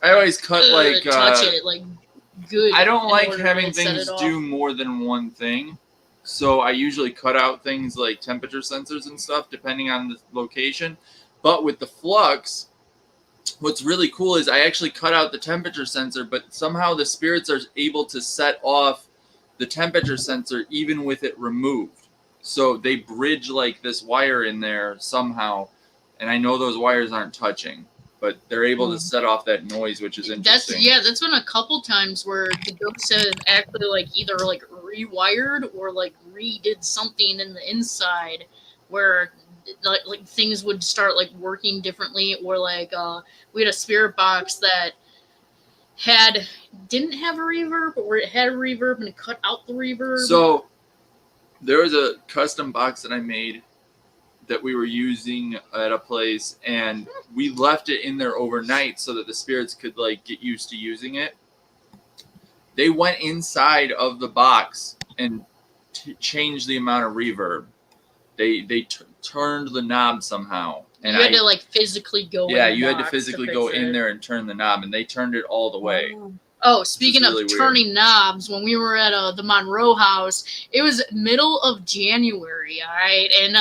I always cut like touch it like good. I don't in like order to, having like, set things it off. do more than one thing. So I usually cut out things like temperature sensors and stuff depending on the location. But with the Flux, what's really cool is I actually cut out the temperature sensor, but somehow the spirits are able to set off the temperature sensor even with it removed. So they bridge like this wire in there somehow, and I know those wires aren't touching, but they're able to set off that noise, which is interesting. That's been a couple times where the ghosts have actually like either like rewired or like redid something in the inside where like things would start like working differently, or like we had a spirit box that didn't have a reverb, or it had a reverb and it cut out the reverb. So there was a custom box that I made that we were using at a place, and we left it in there overnight so that the spirits could like get used to using it. They went inside of the box and changed the amount of reverb. They turned the knob somehow, and you had to like physically go. Yeah, in the you had to box physically fix go it. in there and turn the knob, and they turned it all the way. Oh, speaking really of weird. turning knobs, when we were at the Monroe house, it was middle of January, all right? And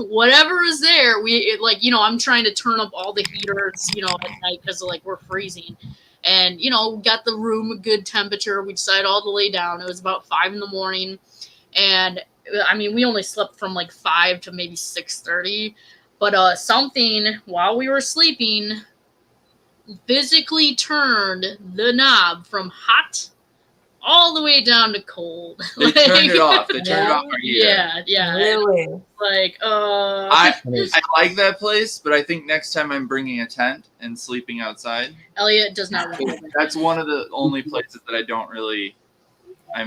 whatever is there, I'm trying to turn up all the heaters, at night because, like, we're freezing. And, got the room a good temperature. We decided all to lay down. It was about 5 in the morning. And, I mean, we only slept from, like, 5 to maybe 6:30. But something, while we were sleeping, physically turned the knob from hot all the way down to cold. They turned it off. They turned it off our heater. Yeah. Really? Like, I like that place, but I think next time I'm bringing a tent and sleeping outside. Elliot does not want to. That's one of the only places that I don't really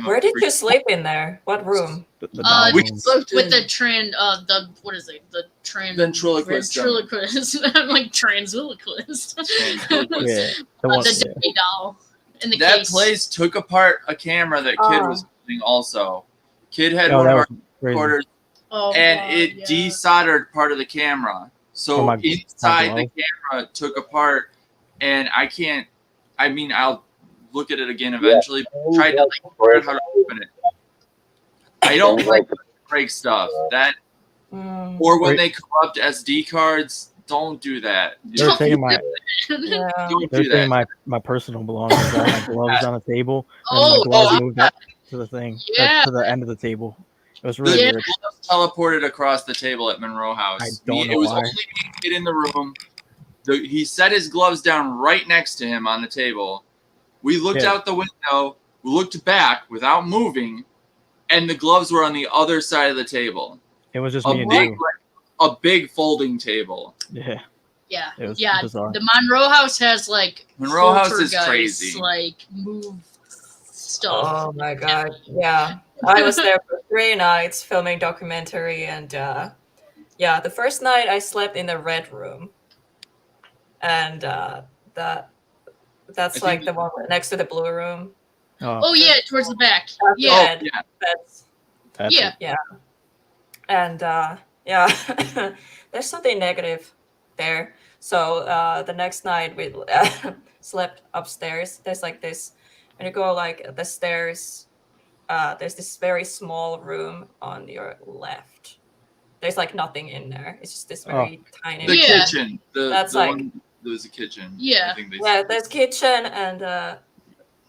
Where did you sleep in there? What room? The down we room. slept With in the what is it? The ventriloquist. ventriloquist. I'm like transviloquist. Yeah, the one. The dummy doll in the That case. place took apart a camera that Kid was using also. Kid had Oh, one that of was our crazy. recorders, Oh, and God, it yeah. desoldered part of the camera. So my inside the glove. camera took apart, and I can't. I mean, I'll look at it again eventually. But I tried to figure out how to open it. I don't like to break stuff. That or when they corrupt SD cards, don't do that. They're taking my Don't they're do taking that. my personal belongings. I had my gloves on the table, and Oh, my gloves yeah. moved up to the thing, Yeah. to the end of the table. It was really The weird. gloves teleported across the table at Monroe House. I don't know It was why. only me and Kid in the room. He set his gloves down right next to him on the table. We looked out the window. We looked back without moving, and the gloves were on the other side of the table. It was just me and you. A big folding table. Yeah. Yeah, It was yeah. bizarre. The Monroe House has like Monroe House is poltergeists, crazy. like move stuff. Oh my god! Yeah, I was there for 3 nights filming documentary, and yeah, the first night I slept in the red room, and that's like the one next to the blue room. Oh yeah, towards the back. Yeah, Yeah, yeah. And yeah, there's something negative there. So the next night we slept upstairs. There's like this, when you go like the stairs, there's this very small room on your left. There's like nothing in there. It's just this very tiny. The kitchen. That's the like one, there's a kitchen. Yeah. I think there's kitchen and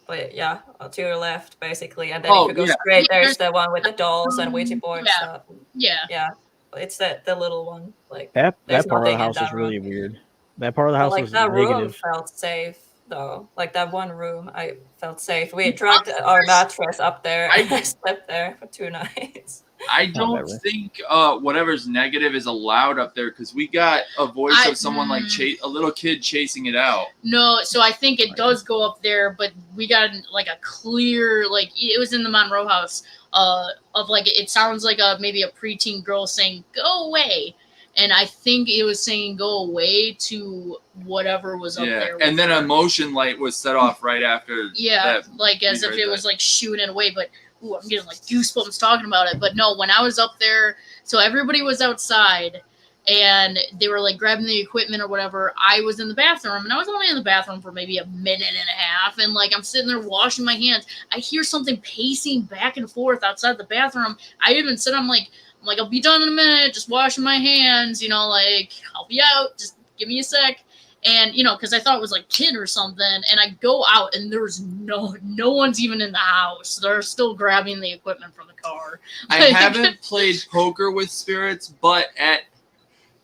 but yeah, to your left basically, and then if you go straight, there's the one with the dolls and Ouija board stuff. Yeah, it's the little one. Like that there's part of the nothing in house that was really room. weird. That part of the house Like was that room negative. felt safe though. Like that one room, I felt safe. We dragged our mattress up there and I slept there for 2 nights. I don't think whatever's negative is allowed up there because we got a voice of someone like a little kid chasing it out. No, so I think it does go up there, but we got like a clear, like it was in the Monroe House, of like it sounds like maybe a preteen girl saying "go away," and I think it was saying "go away" to whatever was up there. And then a motion light was set off right after. Yeah, like as if it was like shooting it away, but. Ooh, I'm getting like goosebumps talking about it. But no, when I was up there, so everybody was outside and they were like grabbing the equipment or whatever. I was in the bathroom and I was only in the bathroom for maybe a minute and a half. And like I'm sitting there washing my hands. I hear something pacing back and forth outside the bathroom. I even said, I'm like, I'll be done in a minute, just washing my hands, you know, like I'll be out, just give me a sec. And, you know, because I thought it was like Kid or something. And I go out and there's no one's even in the house. They're still grabbing the equipment from the car. I haven't played poker with spirits, but at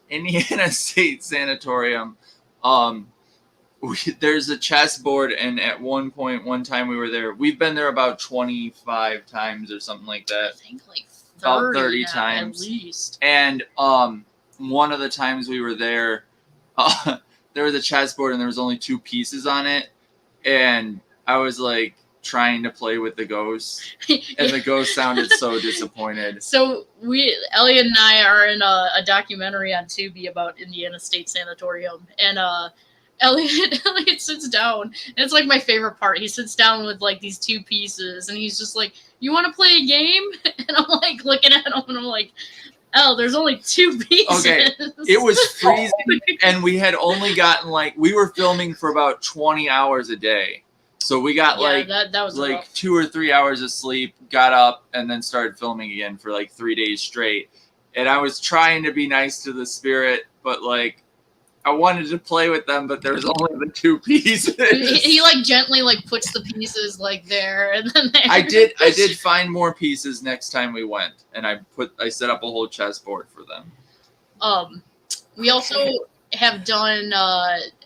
Indiana State Sanatorium, there's a chessboard. And at one time we were there, we've been there about 25 times or something like that. I think like 30, about 30 times. At least. And one of the times we were there, there was a chessboard and there was only 2 pieces on it, and I was like trying to play with the ghost, and the ghost sounded so disappointed. So Elliot and I are in a documentary on Tubi about Indiana State Sanatorium, and Elliot sits down, and it's like my favorite part. He sits down with like these 2 pieces, and he's just like, "You want to play a game?" And I'm like looking at him, and I'm like, "Oh, there's only 2 pieces." Okay, it was freezing, and we had only gotten we were filming for about 20 hours a day, so we got that was like rough. 2 or 3 hours of sleep, got up, and then started filming again for like 3 days straight. And I was trying to be nice to the spirit, but like I wanted to play with them, but there was only the 2 pieces. He like gently like puts the pieces like there, and then there. I did find more pieces next time we went, and I set up a whole chessboard for them. We also have done.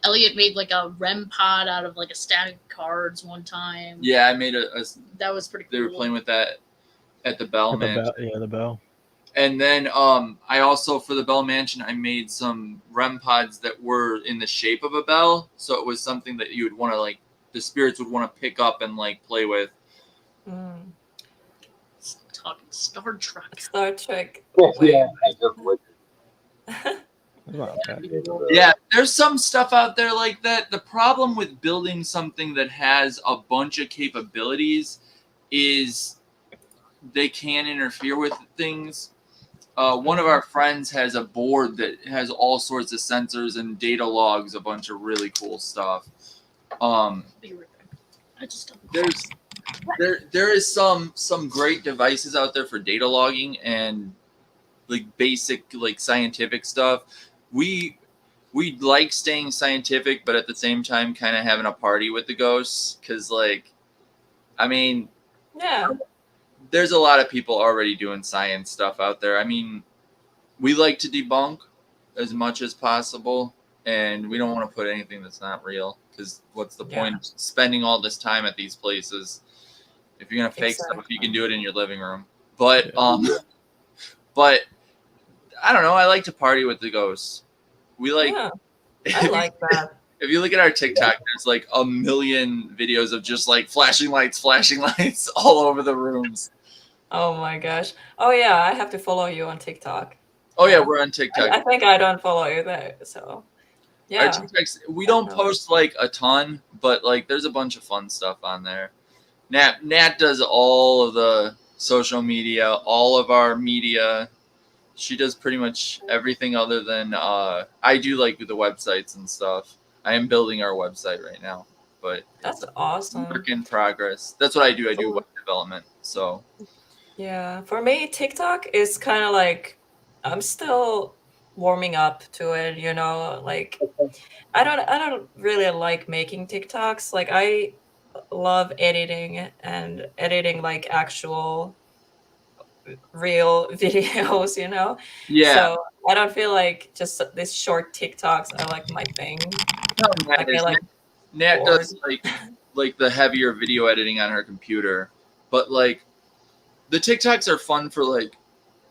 Elliot made like a REM pod out of like a stack of cards one time. Yeah, I made that was pretty cool. They were playing with that at the Bell Mansion. The Bell. And then I also, for the Bell Mansion, I made some REM pods that were in the shape of a bell. So it was something that you would want to the spirits would want to pick up and play with. talking Star Trek. Star Trek. Yeah, I just looked. Well, okay. Yeah, there's some stuff out there like that. The problem with building something that has a bunch of capabilities is they can interfere with things. One of our friends has a board that has all sorts of sensors and data logs, a bunch of really cool stuff. Be right back. I just There is some great devices out there for data logging and like basic like scientific stuff. We like staying scientific, but at the same time kind of having a party with the ghosts, because like, I mean, Yeah. there's a lot of people already doing science stuff out there. I mean, we like to debunk as much as possible, and we don't want to put anything that's not real, because what's the point of spending all this time at these places if you're gonna fake stuff? If you can do it in your living room. But but I don't know. I like to party with the ghosts. We like. Yeah, I like that. If you look at our TikTok, there's like a million videos of just like flashing lights all over the rooms. Oh my gosh. Oh yeah, I have to follow you on TikTok. Oh yeah, we're on TikTok. I think I don't follow you there, so yeah. Our TikToks, we don't post like a ton, but like there's a bunch of fun stuff on there. Nat does all of the social media, all of our media. She does pretty much everything other than I do like the websites and stuff. I am building our website right now, but that's awesome. Work in progress. That's what I do. I do web development. So yeah, for me, TikTok is kind of like I'm still warming up to it. You know, like I don't really like making TikToks. Like I love editing like actual real videos, you know. Yeah. So I don't feel like just these short TikToks are like my thing. Nat does like the heavier video editing on her computer, but like the TikToks are fun for like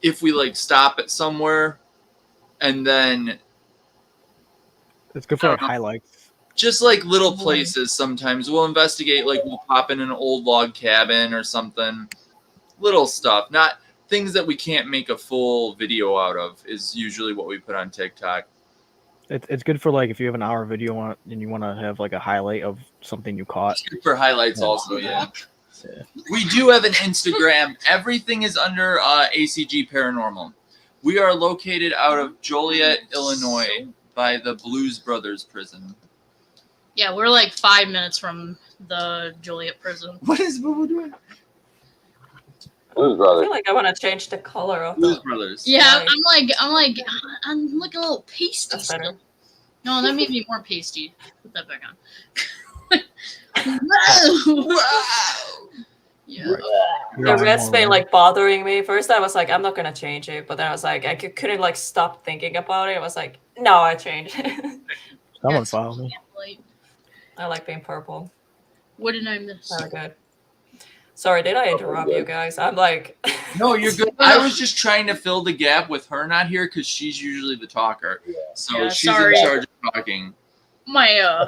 if we like stop at somewhere and then it's good for like highlights. Just like little places. Sometimes we'll investigate, like we'll pop in an old log cabin or something. Little stuff, not things that we can't make a full video out of, is usually what we put on TikTok. It's good for like if you have an hour video and you want to have like a highlight of something you caught. It's good for highlights also, yeah. We do have an Instagram. Everything is under ACG Paranormal. We are located out of Joliet, Illinois, by the Blues Brothers prison. Yeah, we're like 5 minutes from the Joliet prison. What is Boo doing? Blues Brothers. I feel like I want to change the color of Blues Brothers. Yeah, I'm looking a little pasty still. No, that made me more pasty. Put that back on. Wow. Yeah. The red's been like bothering me. First, I was like, I'm not gonna change it, but then I was like, I couldn't like stop thinking about it. I was like, no, I changed it. Someone follow me. I like being purple. What did I miss? Very good. Sorry, did I interrupt you guys? I'm like, no, you're good. I was just trying to fill the gap with her not here because she's usually the talker. So she's in charge of talking. My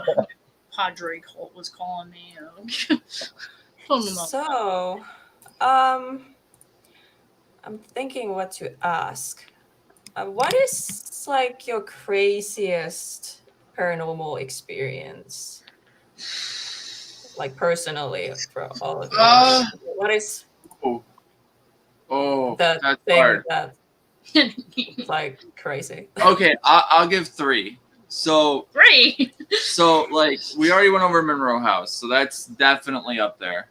Padre was calling me. So, I'm thinking what to ask. What is like your craziest paranormal experience? Like personally, for all of you, what is that's thing hard. That's like crazy? Okay, I'll give 3. So 3. So like we already went over Monroe House, so that's definitely up there.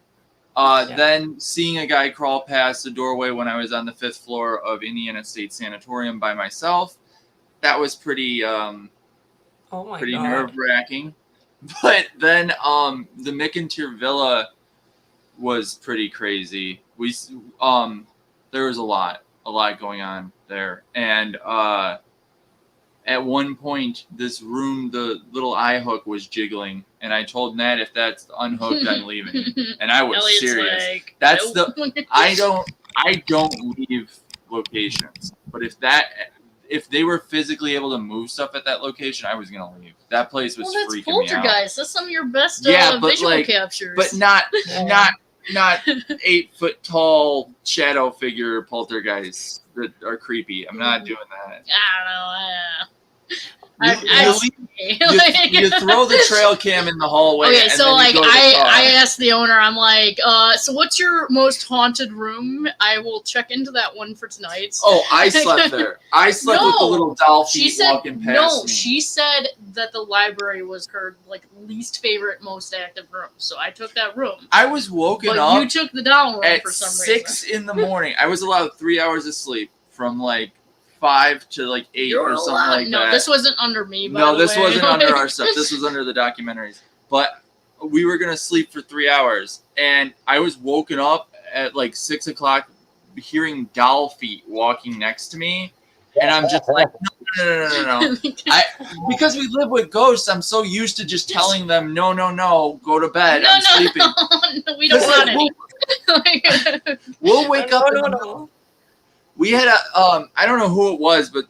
Then seeing a guy crawl past the doorway when I was on the 5th floor of Indiana State Sanatorium by myself, that was pretty nerve-wracking. But then the McIntyre Villa was pretty crazy. There was a lot going on there, and at one point this room, the little eye hook was jiggling, and I told Nat, if that's unhooked, I'm leaving. And I was serious. Like, that's nope. I don't leave locations, but if they were physically able to move stuff at that location, I was gonna leave. That place was freaking me out. Poltergeist. That's some of your best visual captures. But not not 8 foot tall shadow figure poltergeists that are creepy. I'm not doing that. I You throw the trail cam in the hallway. Okay, and so then like you go to the car. I asked the owner, I'm like, so what's your most haunted room? I will check into that one for tonight. Oh, I slept there. I slept with the little doll feet walking past me. She said that the library was her like least favorite, most active room. So I took that room. I was woken but up. You took the doll room at for some 6 reason. in the morning. I was allowed 3 hours of sleep from like 5 to like 8 or something like that. No, this wasn't under me. No, this wasn't under our stuff. This was under the documentaries. But we were gonna sleep for 3 hours, and I was woken up at like 6 o'clock, hearing doll feet walking next to me, and I'm just like, no. Because we live with ghosts, I'm so used to just telling them, no, go to bed. I'm sleeping. No, we don't want any. We'll wake up. No. We had I don't know who it was, but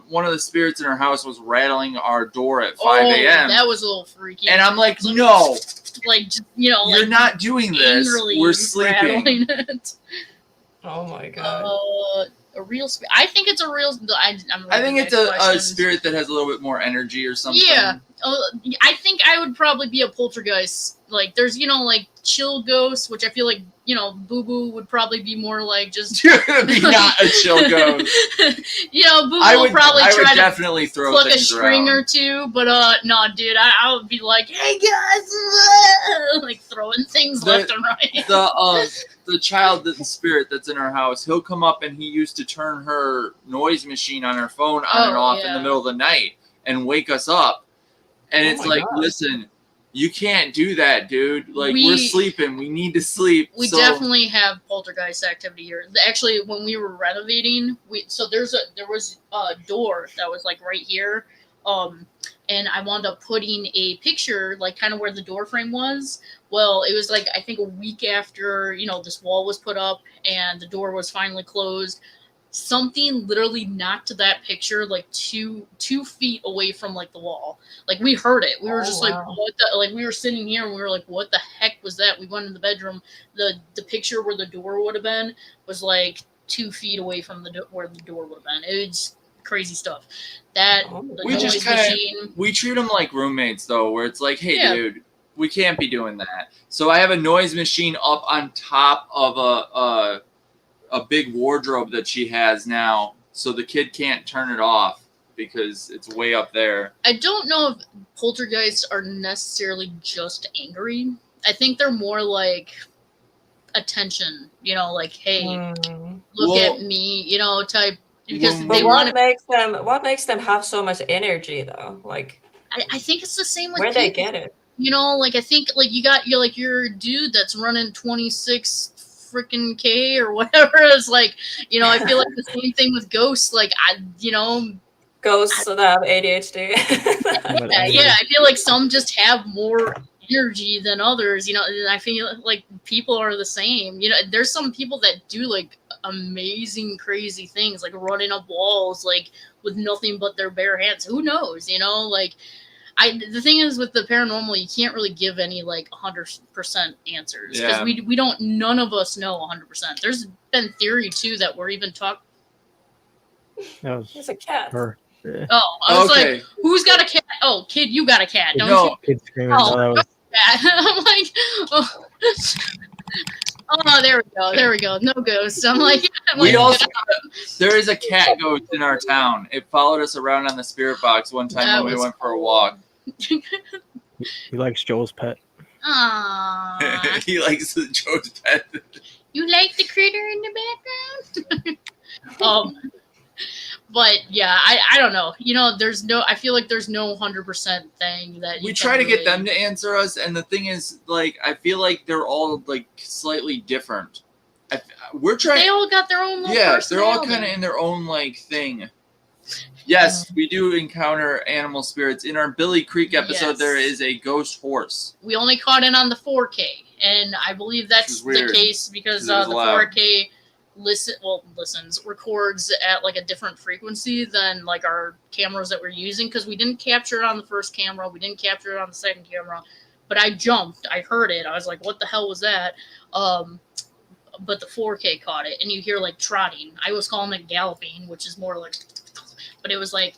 one of the spirits in our house was rattling our door at 5 a.m. That was a little freaky. And I'm like, no. Like, you're like, not doing this. We're sleeping. Oh my god. A real spirit. I think it's a real. I think it's a spirit that has a little bit more energy or something. Yeah. I think I would probably be a poltergeist. Like, there's, like, chill ghosts, which I feel like, Boo Boo would probably be more like just. You're gonna be not a chill ghost. Boo Boo would probably try to definitely throw pluck a string around. Or two, but no, dude, I would be like, hey guys, like throwing things left and right. The child, the spirit that's in our house, he'll come up and he used to turn her noise machine on her phone on and off in the middle of the night and wake us up. And it's like, God. Listen, you can't do that, dude. Like, we're sleeping. We need to sleep. We definitely have poltergeist activity here. Actually, when we were renovating, there was a door that was like right here. And I wound up putting a picture, like kind of where the door frame was. Well, it was like, I think a week after, this wall was put up and the door was finally closed. Something literally knocked that picture like 2 feet away from like the wall. Like, we heard it. We were just like, what the, like, we were sitting here and we were like, what the heck was that? We went in the bedroom. The picture where the door would have been was like 2 feet away from where the door would have been. It's crazy stuff. We treat them like roommates though, where it's like, hey, dude, we can't be doing that. So I have a noise machine up on top of a big wardrobe that she has now, so the kid can't turn it off because it's way up there. I don't know if poltergeists are necessarily just angry. I think they're more like attention, like, hey, look at me, type. Because but what makes them have so much energy though? Like, I think it's the same with where they get it. Like, I think like you're a dude that's running 26 freaking K or whatever. It's like, I feel like the same thing with ghosts. Like, ghosts that have ADHD. yeah, I feel like some just have more energy than others. And I feel like people are the same. There's some people that do like amazing, crazy things, like running up walls, like with nothing but their bare hands. Who knows? Like. The thing is with the paranormal, you can't really give any like 100% answers because we don't. None of us know 100%. There's been theory too that we're even talking. There's a cat. Her. Yeah. Oh, I was like, who's got a cat? Oh, kid, you got a cat, don't you? Kid screaming. I'm like, oh, there we go. No ghosts. I'm like, there is a cat ghost in our town. It followed us around on the spirit box one time when we went for a walk. He likes Joel's pet. Aww. He likes Joe's pet. You like the critter in the background? But yeah, I don't know. I feel like there's no 100% thing that we try to get them to answer us, and the thing is, like, I feel like they're all like slightly different. We're trying. They all got their own. They're all kind of in their own like thing. Yes, we do encounter animal spirits. In our Billy Creek episode, there is a ghost horse. We only caught in on the 4K, and I believe that's the case because the 4K records at like a different frequency than like our cameras that we're using, because we didn't capture it on the first camera, we didn't capture it on the second camera, but I jumped. I heard it. I was like, "What the hell was that?" But the 4K caught it, and you hear like trotting. I was calling it galloping, which is more like, but it was like,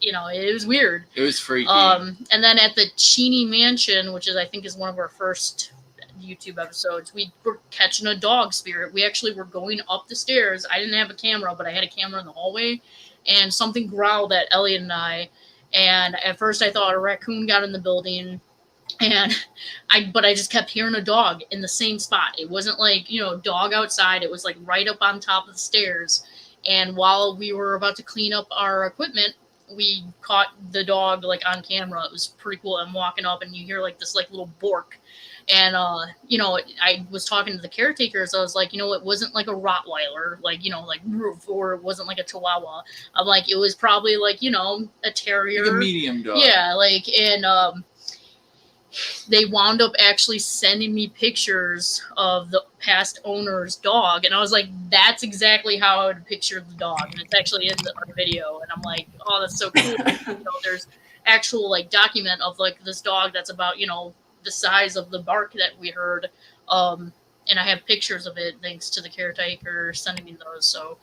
it was weird. It was freaky. And then at the Cheney Mansion, which I think is one of our first YouTube episodes, we were catching a dog spirit. We actually were going up the stairs. I didn't have a camera, but I had a camera in the hallway, and something growled at Elliot and I. And at first I thought a raccoon got in the building, but I just kept hearing a dog in the same spot. It wasn't like, dog outside. It was like right up on top of the stairs. And while we were about to clean up our equipment, we caught the dog like on camera. It was pretty cool. I'm walking up and you hear like this like little bork. And, I was talking to the caretakers. I was like, it wasn't like a Rottweiler, like, like roof, or it wasn't like a Chihuahua. I'm like, it was probably like, a terrier. Like a medium dog. Yeah. Like, and, they wound up actually sending me pictures of the past owner's dog. And I was like, that's exactly how I would picture the dog. And it's actually in our video. And I'm like, oh, that's so cool. There's actual like document of like this dog that's about, the size of the bark that we heard. And I have pictures of it thanks to the caretaker sending me those. So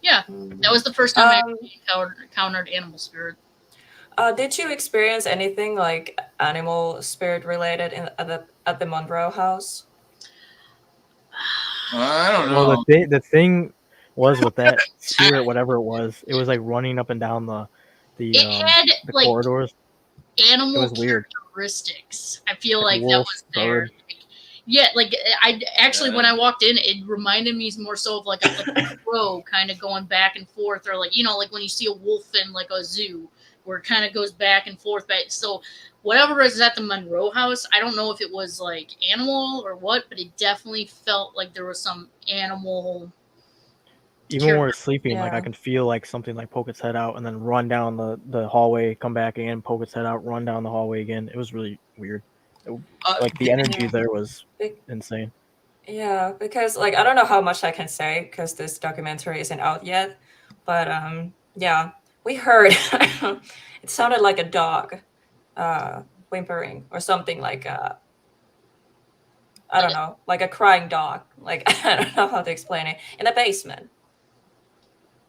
yeah, that was the first time I encountered animal spirit. Did you experience anything like animal spirit related at the Monroe house? I don't know. Well, the thing was with that spirit, whatever it was like running up and down the like, corridors. Animal it was weird. Characteristics. I feel like that was there. Like I actually, when I walked in, it reminded me more so of like a crow kind of going back and forth, or like like when you see a wolf in like a zoo, where it kind of goes back and forth. So whatever is at the Monroe house, I don't know if it was like animal or what, but it definitely felt like there was some animal. Even when we're sleeping, like I can feel like something like poke its head out and then run down the hallway, come back again, poke its head out, run down the hallway again. It was really weird. Like the energy there was insane. Yeah, because like I don't know how much I can say because this documentary isn't out yet, but yeah, we heard it sounded like a dog whimpering or something like I don't know, like a crying dog. Like I don't know how to explain it in the basement.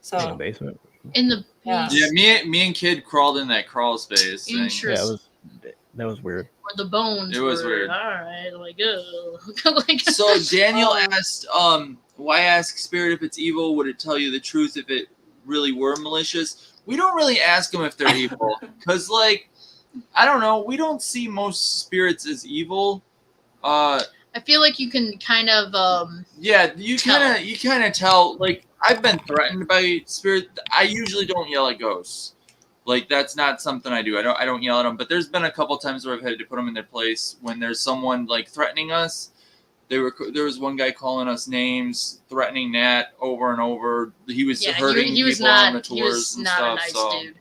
So in the basement. Me and Kid crawled in that crawl space. Interesting. Yeah, that was weird. Or the bones. It was weird. All right, like, So Daniel asked, why ask spirit if it's evil? Would it tell you the truth if it really were malicious? We don't really ask them if they're evil, because like, I don't know, we don't see most spirits as evil. I feel like you can kind of you kind of tell. Like, I've been threatened by spirit. I usually don't yell at ghosts. Like, that's not something I do. I don't yell at them. But there's been a couple times where I've had to put them in their place when there's someone like threatening us. There was one guy calling us names, threatening Nat over and over. He was hurting people on the tours he was and not stuff. A nice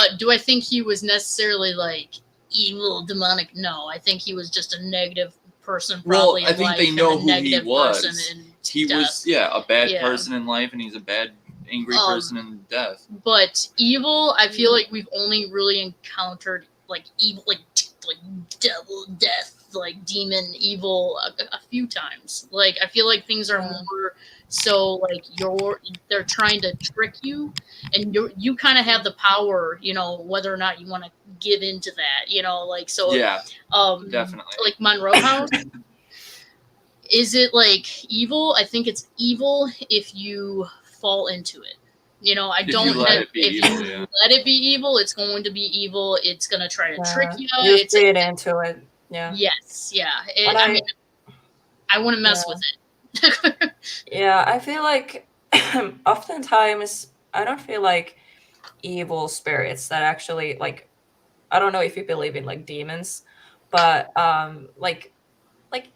dude. Do I think he was necessarily like evil, demonic? No, I think he was just a negative person. Probably. Well, I think they know who he was. He death. Was a bad person in life, and he's a bad, angry person in death. But evil, I feel like we've only really encountered like evil, like devil, death, like demon, evil a few times. Like I feel like things are more so like they're trying to trick you, and you kind of have the power, whether or not you want to give into that, like so. Yeah, definitely. Like Monroe House. Is it like evil? I think it's evil if you fall into it. If you let it be evil, it's going to be evil. It's going to try to trick you. You feed into it. Yeah. Yes. Yeah. I wouldn't mess with it. Yeah. I feel like oftentimes I don't feel like evil spirits that actually like, I don't know if you believe in like demons, but like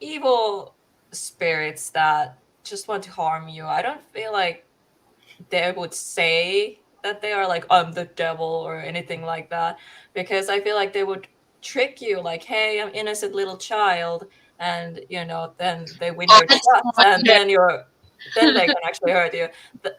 evil spirits that just want to harm you. I don't feel like they would say that they are like, I'm the devil or anything like that, because I feel like they would trick you like, hey, I'm innocent little child, and then they win your trust, and then they can actually hurt you.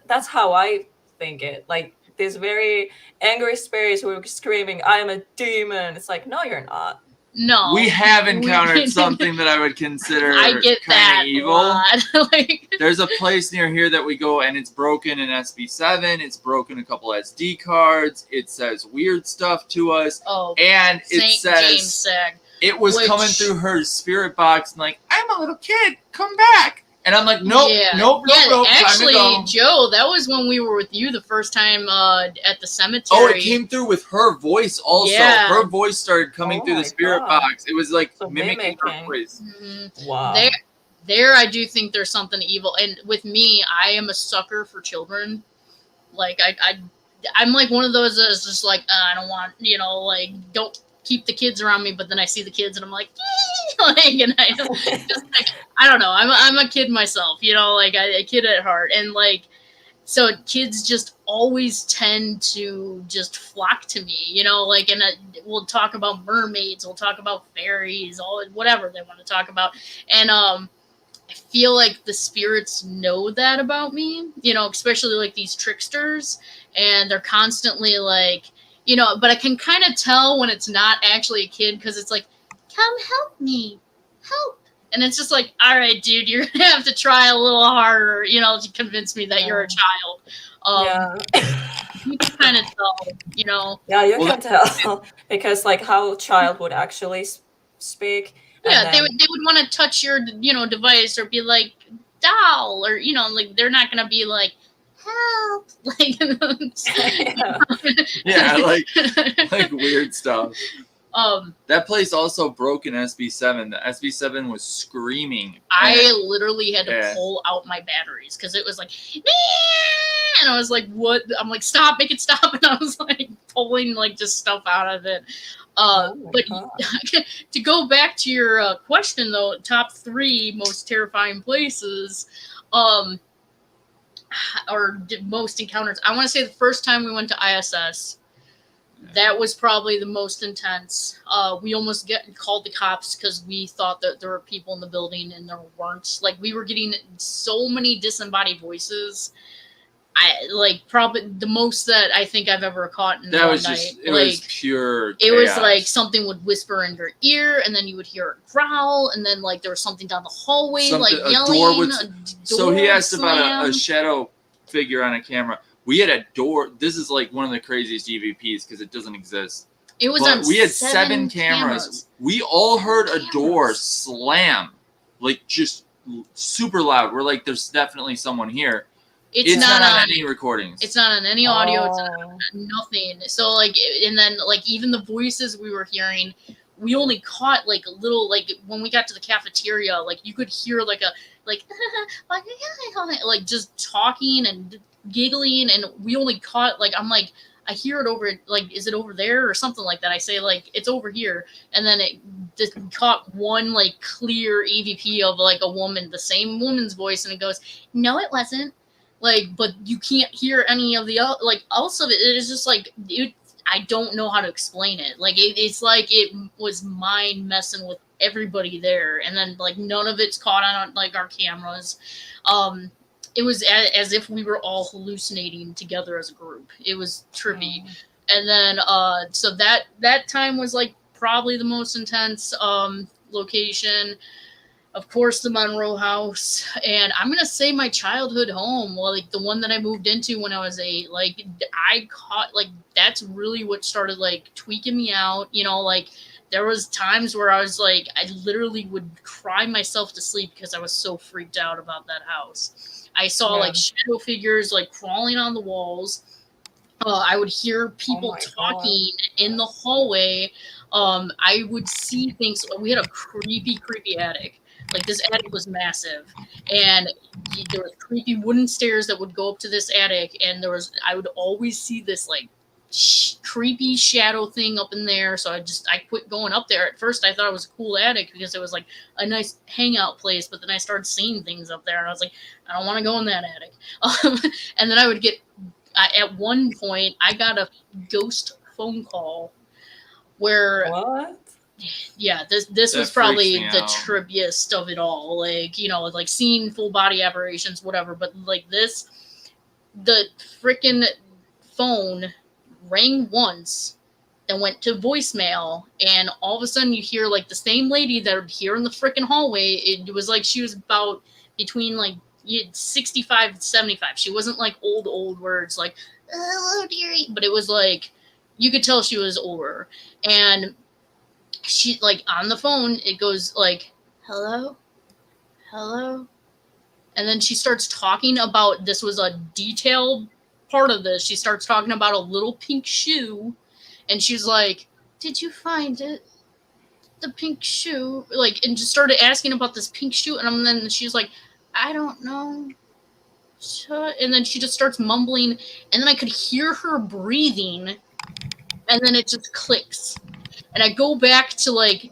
That's how I think it. Like these very angry spirits who are screaming, I'm a demon. It's like, no, you're not. No, we have encountered something that I would consider I get that evil. a lot. Like, there's a place near here that we go, and it's broken in SB7. It's broken a couple SD cards. It says weird stuff to us, and it St. says James Sag, it was coming through her spirit box, and like, I'm a little kid, come back. And I'm like, nope, nope. Actually, time to go. Joe, that was when we were with you the first time at the cemetery. Oh, it came through with her voice also. Yeah. Her voice started coming through the spirit box. It was like mimicking her voice. Mm-hmm. Wow. There, I do think there's something evil. And with me, I am a sucker for children. Like, I'm like one of those that's just like, I don't want, like, don't keep the kids around me, but then I see the kids and I'm like, and I just like, I don't know. I'm a kid myself, like a kid at heart, and like, so kids just always tend to just flock to me, like, and we'll talk about mermaids, we'll talk about fairies, whatever they want to talk about, and I feel like the spirits know that about me, especially like these tricksters, and they're constantly like. But I can kind of tell when it's not actually a kid because it's like, come help me, help. And it's just like, all right, dude, you're going to have to try a little harder, to convince me that you're a child. You can kind of tell, Yeah, you can tell because like how a child would actually speak. Yeah, they would want to touch your, device or be like, doll, or, like they're not going to be like, help, like like weird stuff. That place also broke in SB7. The SB7 was screaming. I literally had to pull out my batteries because it was like, and I was like, what? I'm like, stop, make it stop, and I was like pulling like just stuff out of it. But to go back to your question though, top 3 most terrifying places, or most encounters. I want to say the first time we went to ISS, that was probably the most intense. We almost called the cops because we thought that there were people in the building and there weren't. Like, we were getting so many disembodied voices. Probably the most that I think I've ever caught in one night. It was pure chaos. It was like something would whisper in your ear, and then you would hear it growl, and then like there was something down the hallway, like yelling. So he asked about a shadow figure on a camera. We had a door. This is like one of the craziest EVPs because it doesn't exist. It was on. We had 7 cameras. We all heard a door slam, like just super loud. We're like, there's definitely someone here. It's not on any recordings. It's not on any audio. It's not on nothing. So like, and then like even the voices we were hearing, we only caught like a little, like when we got to the cafeteria, like you could hear like like just talking and giggling, and we only caught like, I'm like, I hear it over, like, is it over there or something like that? I say like, it's over here, and then it just caught one like clear EVP of like a woman, the same woman's voice, and it goes, no, it wasn't. Like, but you can't hear any of the like else of it. It is just like I don't know how to explain it. Like it's like it was mind messing with everybody there, and then like none of it's caught on like our cameras. It was as if we were all hallucinating together as a group. It was trippy, and then so that time was like probably the most intense location. Of course, the Monroe house, and I'm gonna say my childhood home, like the one that I moved into when I was 8. Like I caught, like that's really what started like tweaking me out. Like there was times where I was like, I literally would cry myself to sleep because I was so freaked out about that house. I saw like shadow figures like crawling on the walls. I would hear people talking in the hallway. I would see things. We had a creepy attic. Like this attic was massive, and there was creepy wooden stairs that would go up to this attic, and I would always see this like creepy shadow thing up in there. So I quit going up there. At first I thought it was a cool attic because it was like a nice hangout place, but then I started seeing things up there, and I was like, I don't want to go in that attic. And then I would get, at one point I got a ghost phone call where what? Yeah, this was probably the trippiest of it all. Like, like seeing full body apparitions, whatever. But like the freaking phone rang once, then went to voicemail, and all of a sudden you hear like the same lady that would hear in the freaking hallway. It was like she was about between like 65 and 75. She wasn't like old words like hello dearie, but it was like you could tell she was older. And she like on the phone it goes like hello, and then she starts talking about, this was a detailed part of this, she starts talking about a little pink shoe, and she's like, did you find it, the pink shoe, like, and just started asking about this pink shoe, and then she's like, I don't know, and then she just starts mumbling, and then I could hear her breathing, and then it just clicks. And I go back to like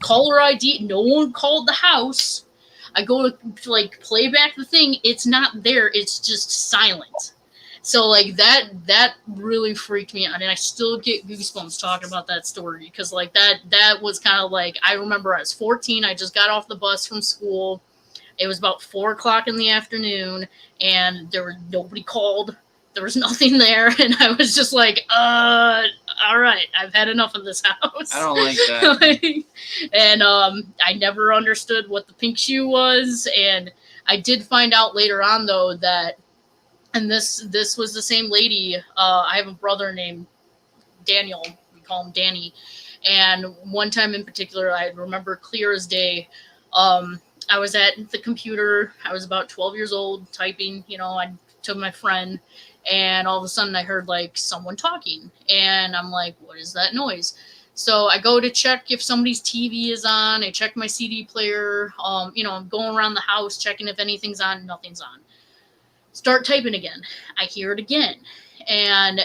caller ID. No one called the house. I go to like play back the thing. It's not there. It's just silent. So like that really freaked me out, and I still get goosebumps talking about that story, because like that was kind of like, I remember I was 14. I just got off the bus from school. It was about 4:00 in the afternoon, and there was nobody called. There was nothing there, and I was just like, all right, I've had enough of this house. I don't like that. And I never understood what the pink shoe was, and I did find out later on though that, and this was the same lady. I have a brother named Daniel. We call him Danny. And one time in particular, I remember clear as day. I was at the computer. I was about 12 years old, typing. I took my friend. And all of a sudden I heard like someone talking, and I'm like, what is that noise? So I go to check if somebody's TV is on. I check my CD player. I'm going around the house checking if anything's on. Nothing's on. Start typing again. I hear it again. And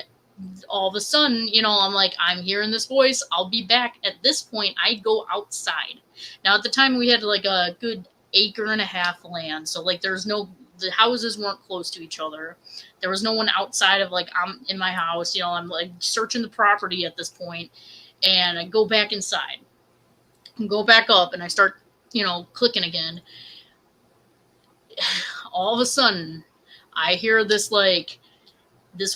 all of a sudden, I'm like, I'm hearing this voice. I'll be back. At this point, I go outside. Now, at the time, we had like a good 1.5 acres land. So like the houses weren't close to each other. There was no one outside of like, I'm in my house, I'm like searching the property at this point, and I go back inside and go back up, and I start, clicking again. All of a sudden I hear this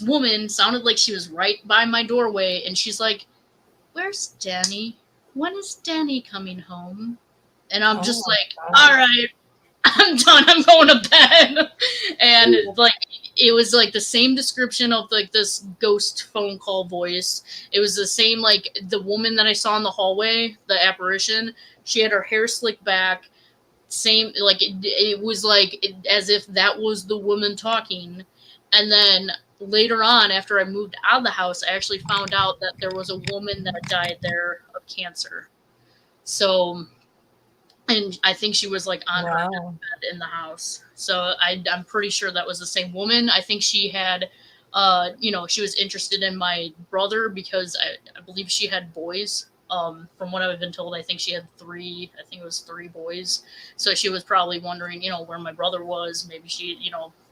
woman, sounded like she was right by my doorway, and she's like, where's Danny? When is Danny coming home? And I'm just like, all right, I'm done. I'm going to bed. And like, it was like the same description of like this ghost phone call voice. It was the same, like the woman that I saw in the hallway, the apparition. She had her hair slicked back. Same, like it was like as if that was the woman talking. And then later on, after I moved out of the house, I actually found out that there was a woman that died there of cancer. So, and I think she was like on her bed in the house. So I'm pretty sure that was the same woman. I think she had, she was interested in my brother because I believe she had boys. From what I've been told, I think she had 3. I think it was 3 boys. So she was probably wondering, where my brother was. Maybe she,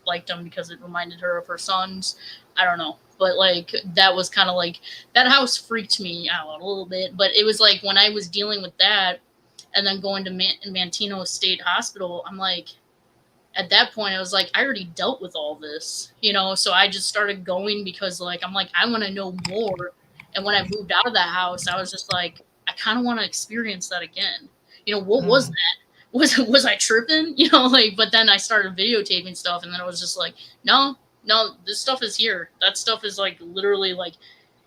liked him because it reminded her of her sons. I don't know. But like, that was kind of like, that house freaked me out a little bit. But it was like, when I was dealing with that, and then going to Manteno State Hospital, I'm like, at that point, I was like, I already dealt with all this, so I just started going because, like, I'm like, I want to know more. And when I moved out of that house, I was just like, I kind of want to experience that again. What was that? Was I tripping? But then I started videotaping stuff, and then I was just like, no, this stuff is here. That stuff is, like, literally, like,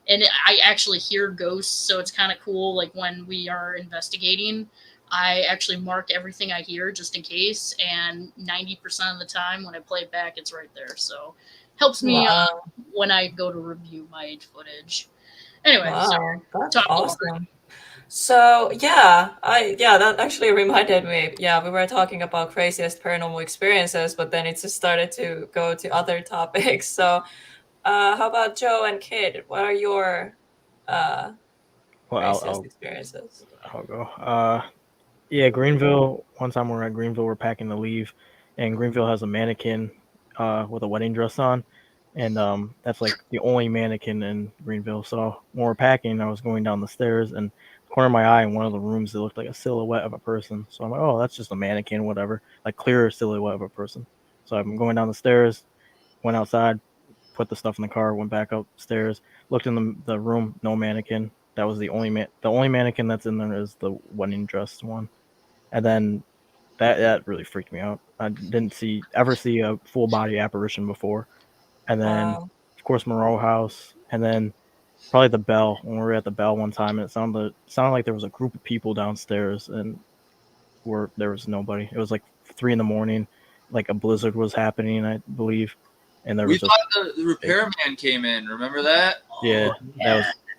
and I actually hear ghosts, so it's kind of cool. Like, when we are investigating, I actually mark everything I hear just in case, and 90% of the time when I play it back, it's right there. So helps me when I go to review my footage. Anyway, that's awesome. So that actually reminded me. Yeah, we were talking about craziest paranormal experiences, but then it just started to go to other topics. So, how about Joe and Kid? What are your craziest experiences? I'll go. Yeah, Greenville. One time we were at Greenville, we're packing to leave, and Greenville has a mannequin with a wedding dress on, and that's like the only mannequin in Greenville. So when we're packing, I was going down the stairs, and the corner of my eye in one of the rooms, it looked like a silhouette of a person. So I'm like, oh, that's just a mannequin, whatever, like clear silhouette of a person. So I'm going down the stairs, went outside, put the stuff in the car, went back upstairs, looked in the room, no mannequin. That was the only mannequin that's in there is the wedding dress one, and then that really freaked me out. I didn't ever see a full body apparition before, and then Wow. of course Moreau House, and then probably the Bell when we were at the Bell one time, and it sounded like there was a group of people downstairs, and there was nobody. It was like 3 in the morning, like a blizzard was happening, I believe, and there We was just thought the repairman came in. Remember that? yeah,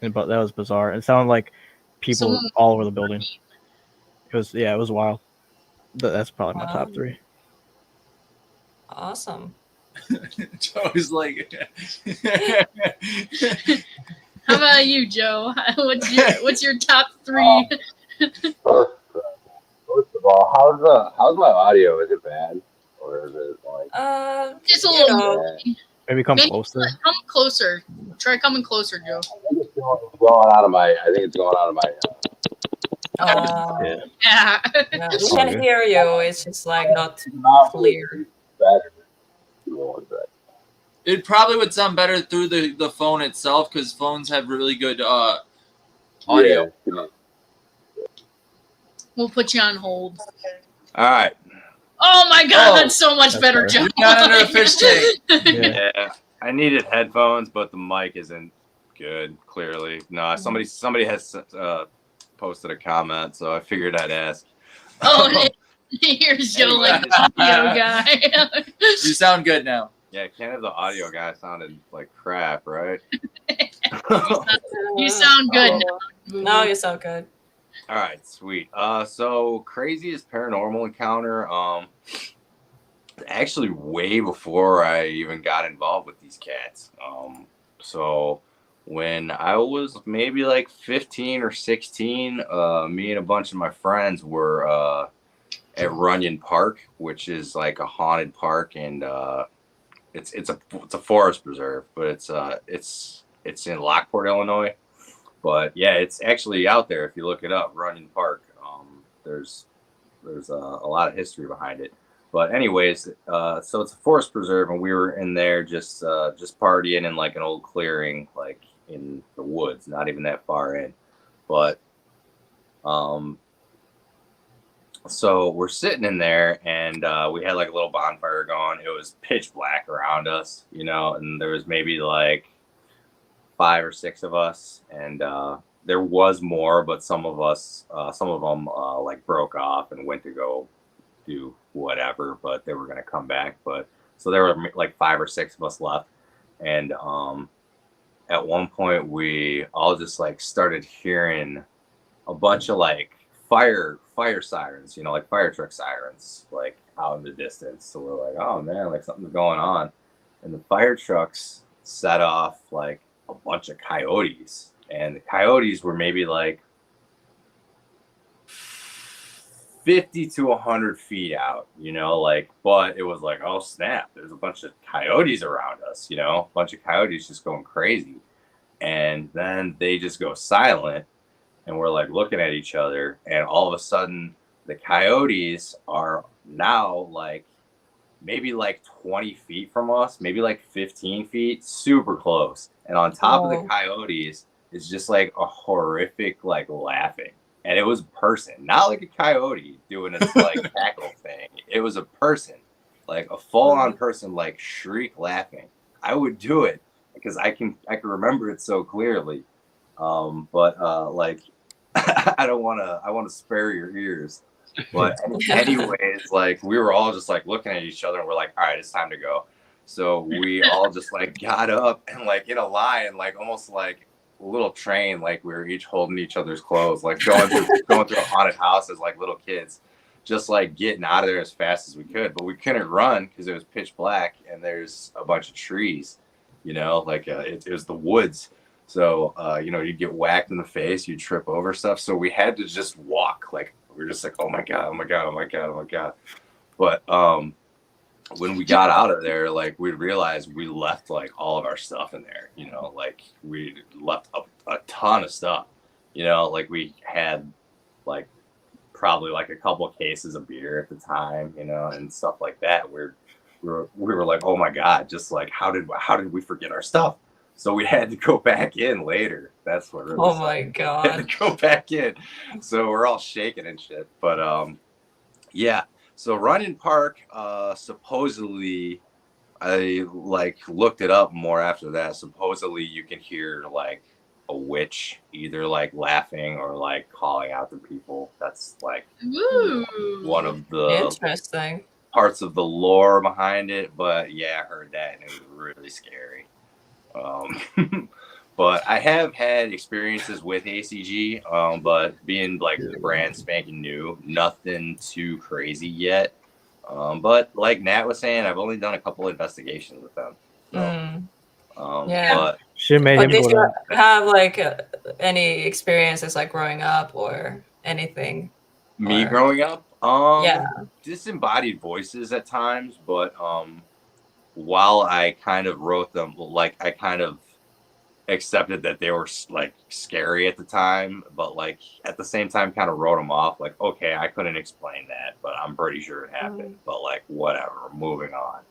that was bizarre. It sounded like people Someone- all over the building. It was wild. That's probably my top Wow. 3. Awesome. Joe's like, How about you, Joe? What's your top 3? First of all, how's my audio? Is it bad, or is it like? Just a You little. know, Maybe come Maybe closer. Come closer. Try coming closer, Joe. I think it's going out of my. I think it's going out of my. Yeah. Yeah. yeah, we can hear you. It's just like not clear. Better. One sec. it probably would sound better through the phone itself because phones have really good audio. Yeah. We'll put you on hold. All right. Oh my god, Oh, that's so much that's better, better. Joe. You're not under a fish tank. Yeah. Yeah, I needed headphones, but the mic isn't good. Clearly, no. Somebody has posted a comment, so I figured I'd ask. Oh, here's Joe like the audio guy. You sound good now. Yeah, can't have the audio guy sounded like crap, right? You sound good now. No, you sound good. All right, sweet. So craziest paranormal encounter. Actually, way before I even got involved with these cats. So when I was maybe like 15 or 16, me and a bunch of my friends were at Runyon Park, which is like a haunted park, and it's a forest preserve, but it's in Lockport, Illinois. But yeah, it's actually out there if you look it up, Runyon Park. There's a lot of history behind it. But anyways, so it's a forest preserve, and we were in there just partying in like an old clearing, like in the woods, not even that far in. But so we're sitting in there, and we had like a little bonfire going. It was pitch black around us, and there was maybe like 5 or 6 of us, and there was more, but some of them like broke off and went to go do whatever, but they were going to come back. But so there were like 5 or 6 of us left, and at one point we all just like started hearing a bunch of like fire sirens, like fire truck sirens, like out in the distance. So we're like, oh man, like something's going on, and the fire trucks set off like a bunch of coyotes, and the coyotes were maybe like 50 to 100 feet out, but it was like, oh snap, there's a bunch of coyotes around us, a bunch of coyotes just going crazy. And then they just go silent, and we're like looking at each other, and all of a sudden the coyotes are now like maybe like 20 feet from us, maybe like 15 feet, super close. And on top of the coyotes is just like a horrific like laughing. And it was a person, not like a coyote doing this like cackle thing. It was a person, like a full-on person, like shriek laughing. I would do it because I can remember it so clearly. But like I want to spare your ears. But anyways, like we were all just like looking at each other, and we're like, all right, it's time to go. So we all just like got up and like in a line, like almost like a little train, like we were each holding each other's clothes, like going through a haunted house as like little kids, just like getting out of there as fast as we could. But we couldn't run because it was pitch black and there's a bunch of trees, like it was the woods. So you'd get whacked in the face, you'd trip over stuff. So we had to just walk. Like we were just like, oh my god, oh my god, oh my god, oh my god. But when we got out of there, like we realized we left like all of our stuff in there, like we left a ton of stuff, like we had like probably like a couple of cases of beer at the time, and stuff like that. We were like, oh my god, just like how did we forget our stuff? So we had to go back in later. That's what really Oh sucked. my Had god. to go back in. So we're all shaking and shit. But yeah. So Runyon Park, supposedly, I like looked it up more after that. Supposedly you can hear like a witch either like laughing or like calling out to people. That's like Woo. one of the Interesting. parts of the lore behind it. But yeah, I heard that and it was really scary. But I have had experiences with ACG, but being like brand spanking new, nothing too crazy yet. But like Nat was saying, I've only done a couple investigations with them. So, Yeah. but Shit made But him did go you to. have like any experiences like growing up or anything? me Or growing up, yeah. disembodied voices at times, but while I kind of wrote them, like I kind of accepted that they were like scary at the time, but like at the same time kind of wrote them off like, okay, I couldn't explain that, but I'm pretty sure it happened, but like whatever, moving on,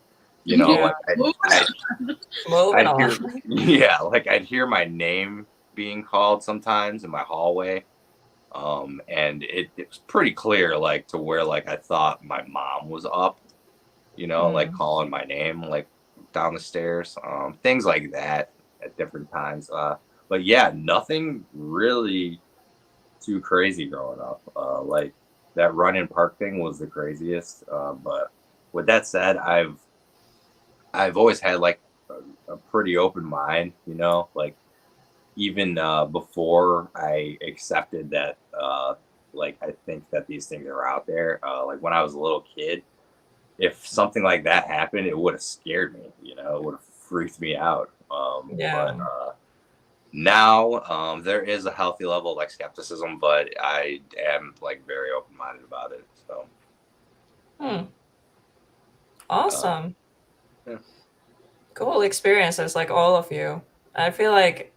you know. Yeah. Like Moving I'd hear, on. yeah, like I'd hear my name being called sometimes in my hallway, and it was pretty clear like to where like I thought my mom was up, you know, like calling my name like down the stairs, things like that at different times. But yeah, nothing really too crazy growing up. Like that run in park thing was the craziest. But with that said, I've always had like a pretty open mind, you know, like even before I accepted that, like I think that these things are out there. Like when I was a little kid, if something like that happened, it would have scared me. You know, it would have freaked me out. Yeah. But now there is a healthy level of like skepticism, but I am like very open minded about it. So. Awesome. Yeah. Cool experiences, like all of you. I feel like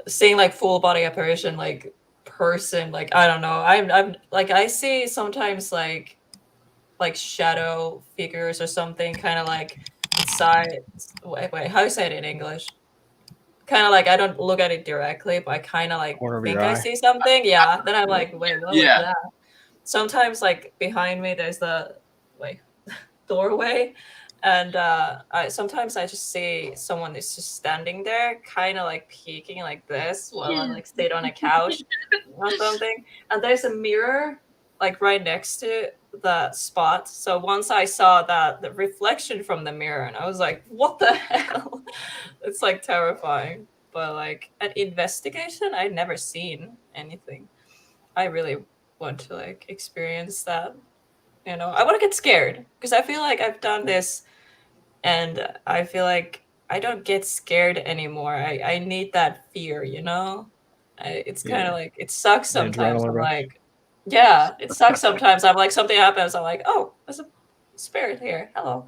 seeing like full body apparition, like person, like I don't know. I'm like I see sometimes like shadow figures or something, kind of like side. Wait, how you say it in English? Kind of like I don't look at it directly, but I kind of like Corner of think your I eye. see something. Yeah. Then I'm like, wait, what was Yeah. that? Sometimes like behind me, there's the like doorway, and sometimes I just see someone is just standing there, kind of like peeking like this while I like sit on a couch or something. And there's a mirror like right next to the spot. So once I saw that the reflection from the mirror, and I was like, "What the hell?" It's like terrifying. But like at investigation, I'd never seen anything. I really want to like experience that. You know, I want to get scared because I feel like I've done this and I feel like I don't get scared anymore. I need that fear, you know? It's kind of like, it sucks The sometimes. adrenaline I'm rush. like, yeah, it sucks sometimes. I'm like, something happens. I'm like, oh, there's a spirit here. Hello.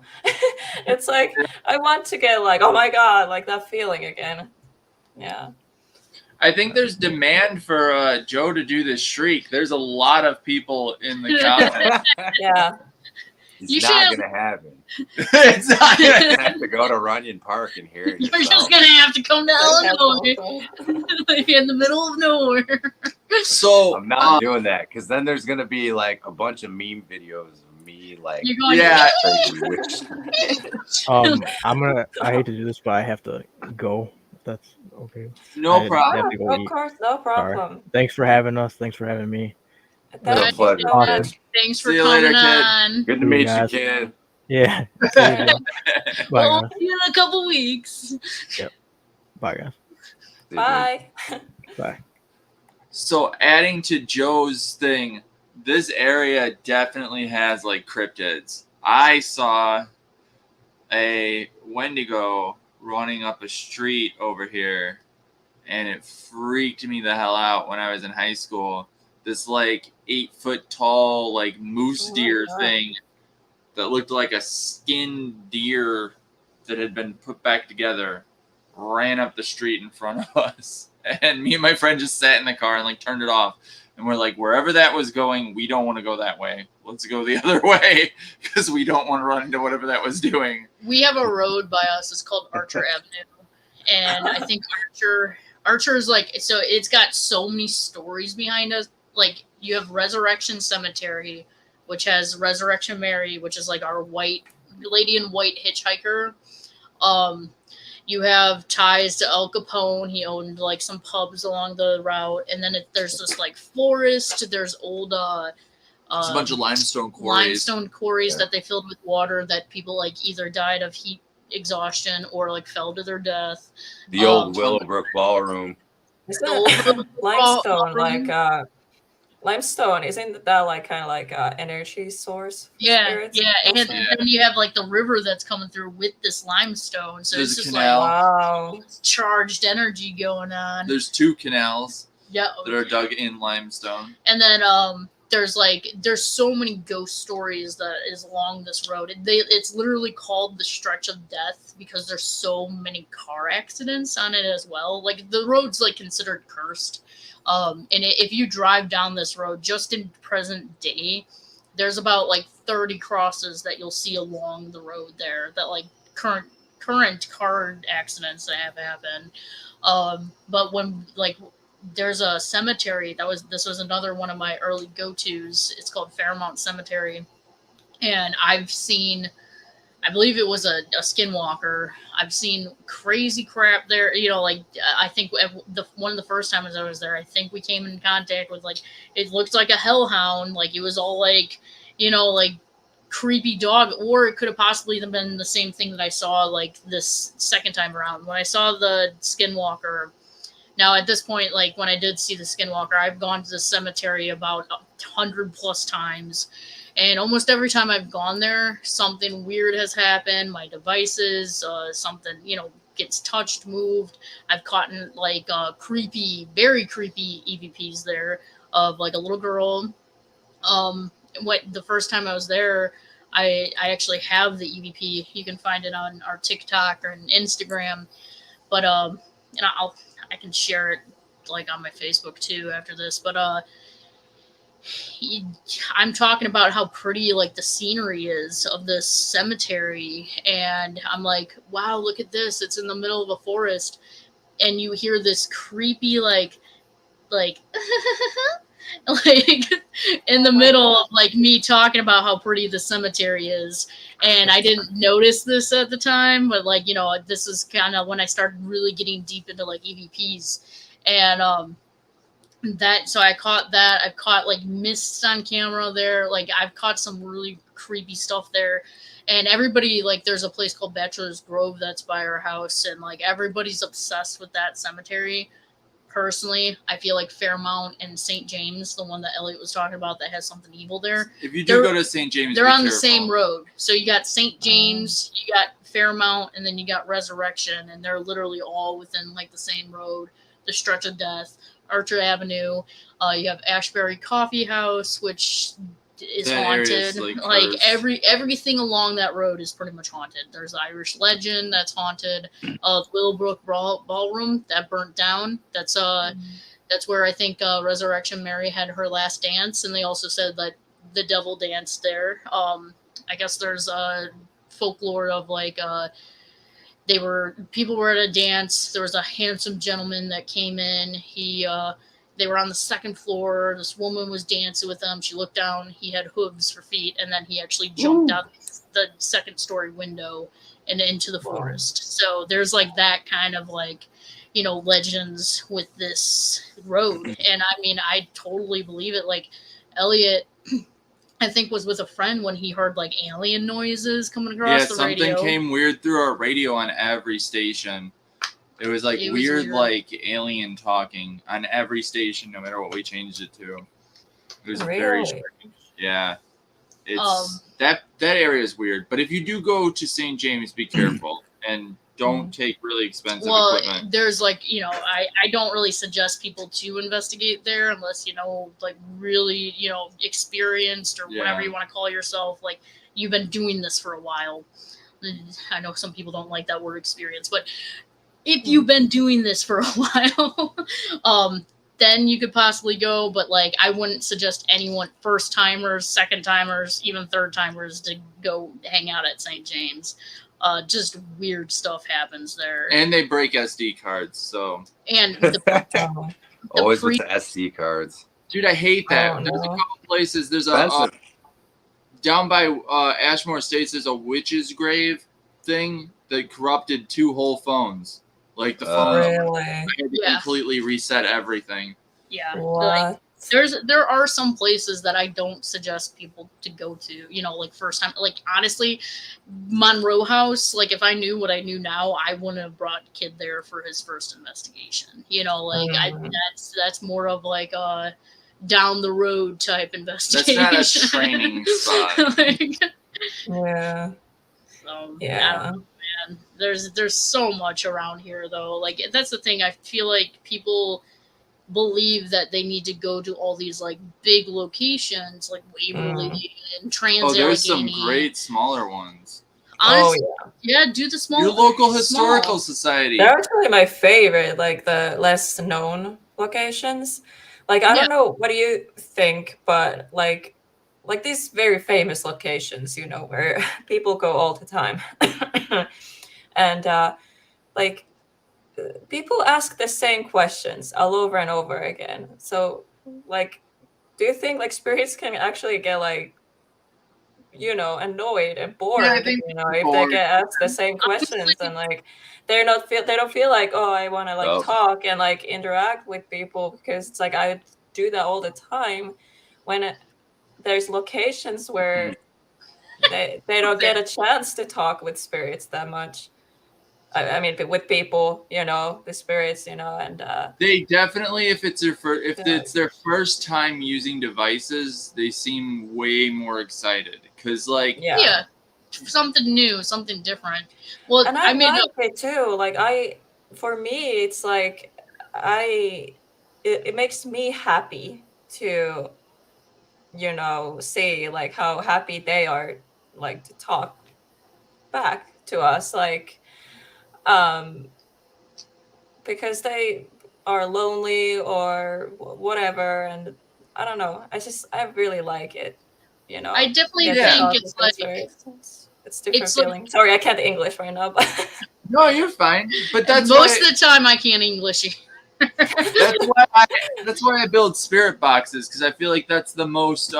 It's like, I want to get like, oh my God, like that feeling again. Yeah. I think there's demand for Joe to do this shriek. There's a lot of people in the comments. Yeah. It's You not should gonna happen. It's not You gonna- have to go to Runyon Park and hear it You're yourself. just gonna have to come to Illinois, like in the middle of nowhere. So I'm not doing that because then there's gonna be like a bunch of meme videos of me like You're going, yeah. crazy witch. I hate to do this, but I have to go. If that's okay. No I problem. have to go Of eat. course, no problem. Thanks for having us. Thanks for having me. Thank a you pleasure. so Awesome. much. Thanks for See you coming later, kid. on. Good to See you meet you, guys. kid. Yeah. See you again. Bye, We'll guys. see you in a couple weeks. Bye, guys. Bye. Bye. So adding to Joe's thing, this area definitely has like cryptids. I saw a Wendigo running up a street over here, and it freaked me the hell out when I was in high school. This like 8-foot tall like moose Oh my deer God. thing that looked like a skinned deer that had been put back together ran up the street in front of us. And me and my friend just sat in the car and like turned it off. And we're like, wherever that was going, we don't want to go that way. Let's go the other way because we don't want to run into whatever that was doing. We have a road by us. It's called Archer Avenue. And I think Archer is like, so it's got so many stories behind us. Like, you have Resurrection Cemetery, which has Resurrection Mary, which is like our white lady in white hitchhiker. You have ties to Al Capone. He owned like some pubs along the route, and then there's this like forest. There's old It's a bunch of limestone quarries. That they filled with water that people like either died of heat exhaustion or like fell to their death. The old Willowbrook Ballroom. Isn't limestone like limestone? Isn't that like kind of like energy source? Yeah, and then you have like the river that's coming through with this limestone, so There's it's a just canal. like Wow. charged energy going on. There's 2 canals Yeah, that are dug in limestone. and then there's so many ghost stories that is along this road. It's literally called the Stretch of Death because there's so many car accidents on it as well. Like the road's like considered cursed. And if you drive down this road just in present day, there's about like 30 crosses that you'll see along the road there that like current car accidents that have happened. But when like there's a cemetery this was another one of my early go-tos. It's called Fairmount Cemetery, and I've seen, I believe it was a skinwalker. I've seen crazy crap there. You know, like I think one of the first times I was there, I think we came in contact with like, it looked like a hellhound. Like it was all like, you know, like creepy dog, or it could have possibly been the same thing that I saw like this second time around when I saw the skinwalker. Now, at this point, like when I did see the skinwalker, I've gone to the cemetery about 100+ times. And almost every time I've gone there, something weird has happened. My devices, something, you know, gets touched, moved. I've caught like very creepy EVPs there of like a little girl. The first time I was there, I actually have the EVP. You can find it on our TikTok or on Instagram. But and I can share it like on my Facebook too after this. But I'm talking about how pretty like the scenery is of this cemetery, and I'm like, wow, look at this. It's in the middle of a forest, and you hear this creepy like like in the middle of like me talking about how pretty the cemetery is. And I didn't notice this at the time, but like, you know, this is kind of when I started really getting deep into like EVPs. And so I caught that. I've caught like mists on camera there. Like I've caught some really creepy stuff there. And everybody, like, there's a place called Bachelor's Grove that's by our house, and like everybody's obsessed with that cemetery. Personally, I feel like Fairmount and St. James, the one that Elliot was talking about that has something evil there. If you do go to St. James, they're on the same road. So you got St. James, you got Fairmount, and then you got Resurrection, and they're literally all within like the same road, the Stretch of Death, Archer Avenue. You have Ashbury Coffee House, which is that haunted. Like everything along that road is pretty much haunted. There's Irish Legend that's haunted. Willowbrook Ballroom that burnt down. That's where I think Resurrection Mary had her last dance, and they also said that the devil danced there. I guess there's folklore of like people were at a dance. There was a handsome gentleman that came in. They were on the second floor. This woman was dancing with them. She looked down. He had hooves for feet, and then he actually jumped out the second story window and into the forest. So there's like that kind of like, you know, legends with this road. And I mean, I totally believe it. Like Elliot, I think, was with a friend when he heard like alien noises coming across the radio. Yeah, something came weird through our radio on every station. It was like weird, like alien talking on every station, no matter what we changed it to. It was very strange. Yeah, it's that area is weird. But if you do go to St. James, be careful and don't take really expensive equipment. There's like, you know, I don't really suggest people to investigate there unless, you know, like really, you know, experienced or whatever you want to call yourself. Like you've been doing this for a while. I know some people don't like that word experience, but if you've been doing this for a while, then you could possibly go, but like I wouldn't suggest anyone, first timers, second timers, even third timers, to go hang out at St. James. Just weird stuff happens there. And they break SD cards, so. And the always with the SD cards. Dude, I hate that. Oh, There's a no. couple places. There's Expensive. down by Ashmore Estates. There's a witch's grave thing that corrupted 2 whole phones. Like the phone, Really? I had to Yeah. completely reset everything. yeah, What? like there are some places that I don't suggest people to go to, you know, like first time. Like honestly, Monroe House, like if I knew what I knew now, I wouldn't have brought kid there for his first investigation. You know, like that's more of like a down the road type investigation. That's not a training spot. Like, Yeah. so, I don't Yeah. know, man. There's so much around here though. Like that's the thing. I feel like people believe that they need to go to all these like big locations like Waverly and Trans Oh, there's some Allegheny. great smaller ones. Honestly, Oh, yeah, do the small. Your local small. historical society. They're actually my favorite, like the less known locations. Like I Yeah. don't know what do you think, but like these very famous locations, you know, where people go all the time. And like people ask the same questions all over and over again. So like do you think like spirits can actually get like, you know, annoyed and bored, Yeah, I think you know, if bored. they get asked the same questions and like they don't feel like, oh, I want to like Oh. talk and like interact with people, because it's like I do that all the time when there's locations where they don't get a chance to talk with spirits that much. I mean, with people, you know, the spirits, you know, and They definitely, if it's their Yeah. it's their first time using devices, they seem way more excited because, like, Yeah, something new, something different. Well, And I I mean, like it too. Like for me, it's like it makes me happy to, you know, see like how happy they are, like to talk back to us, like, because they are lonely or whatever, and I don't know. I really like it. You know, I definitely get to think talk it's with like spirits. It's different it's like- feeling. Sorry, I can't English right now, but. no, you're fine. But that's most why, of the time I can't English. that's why I build spirit boxes, because I feel like that's the most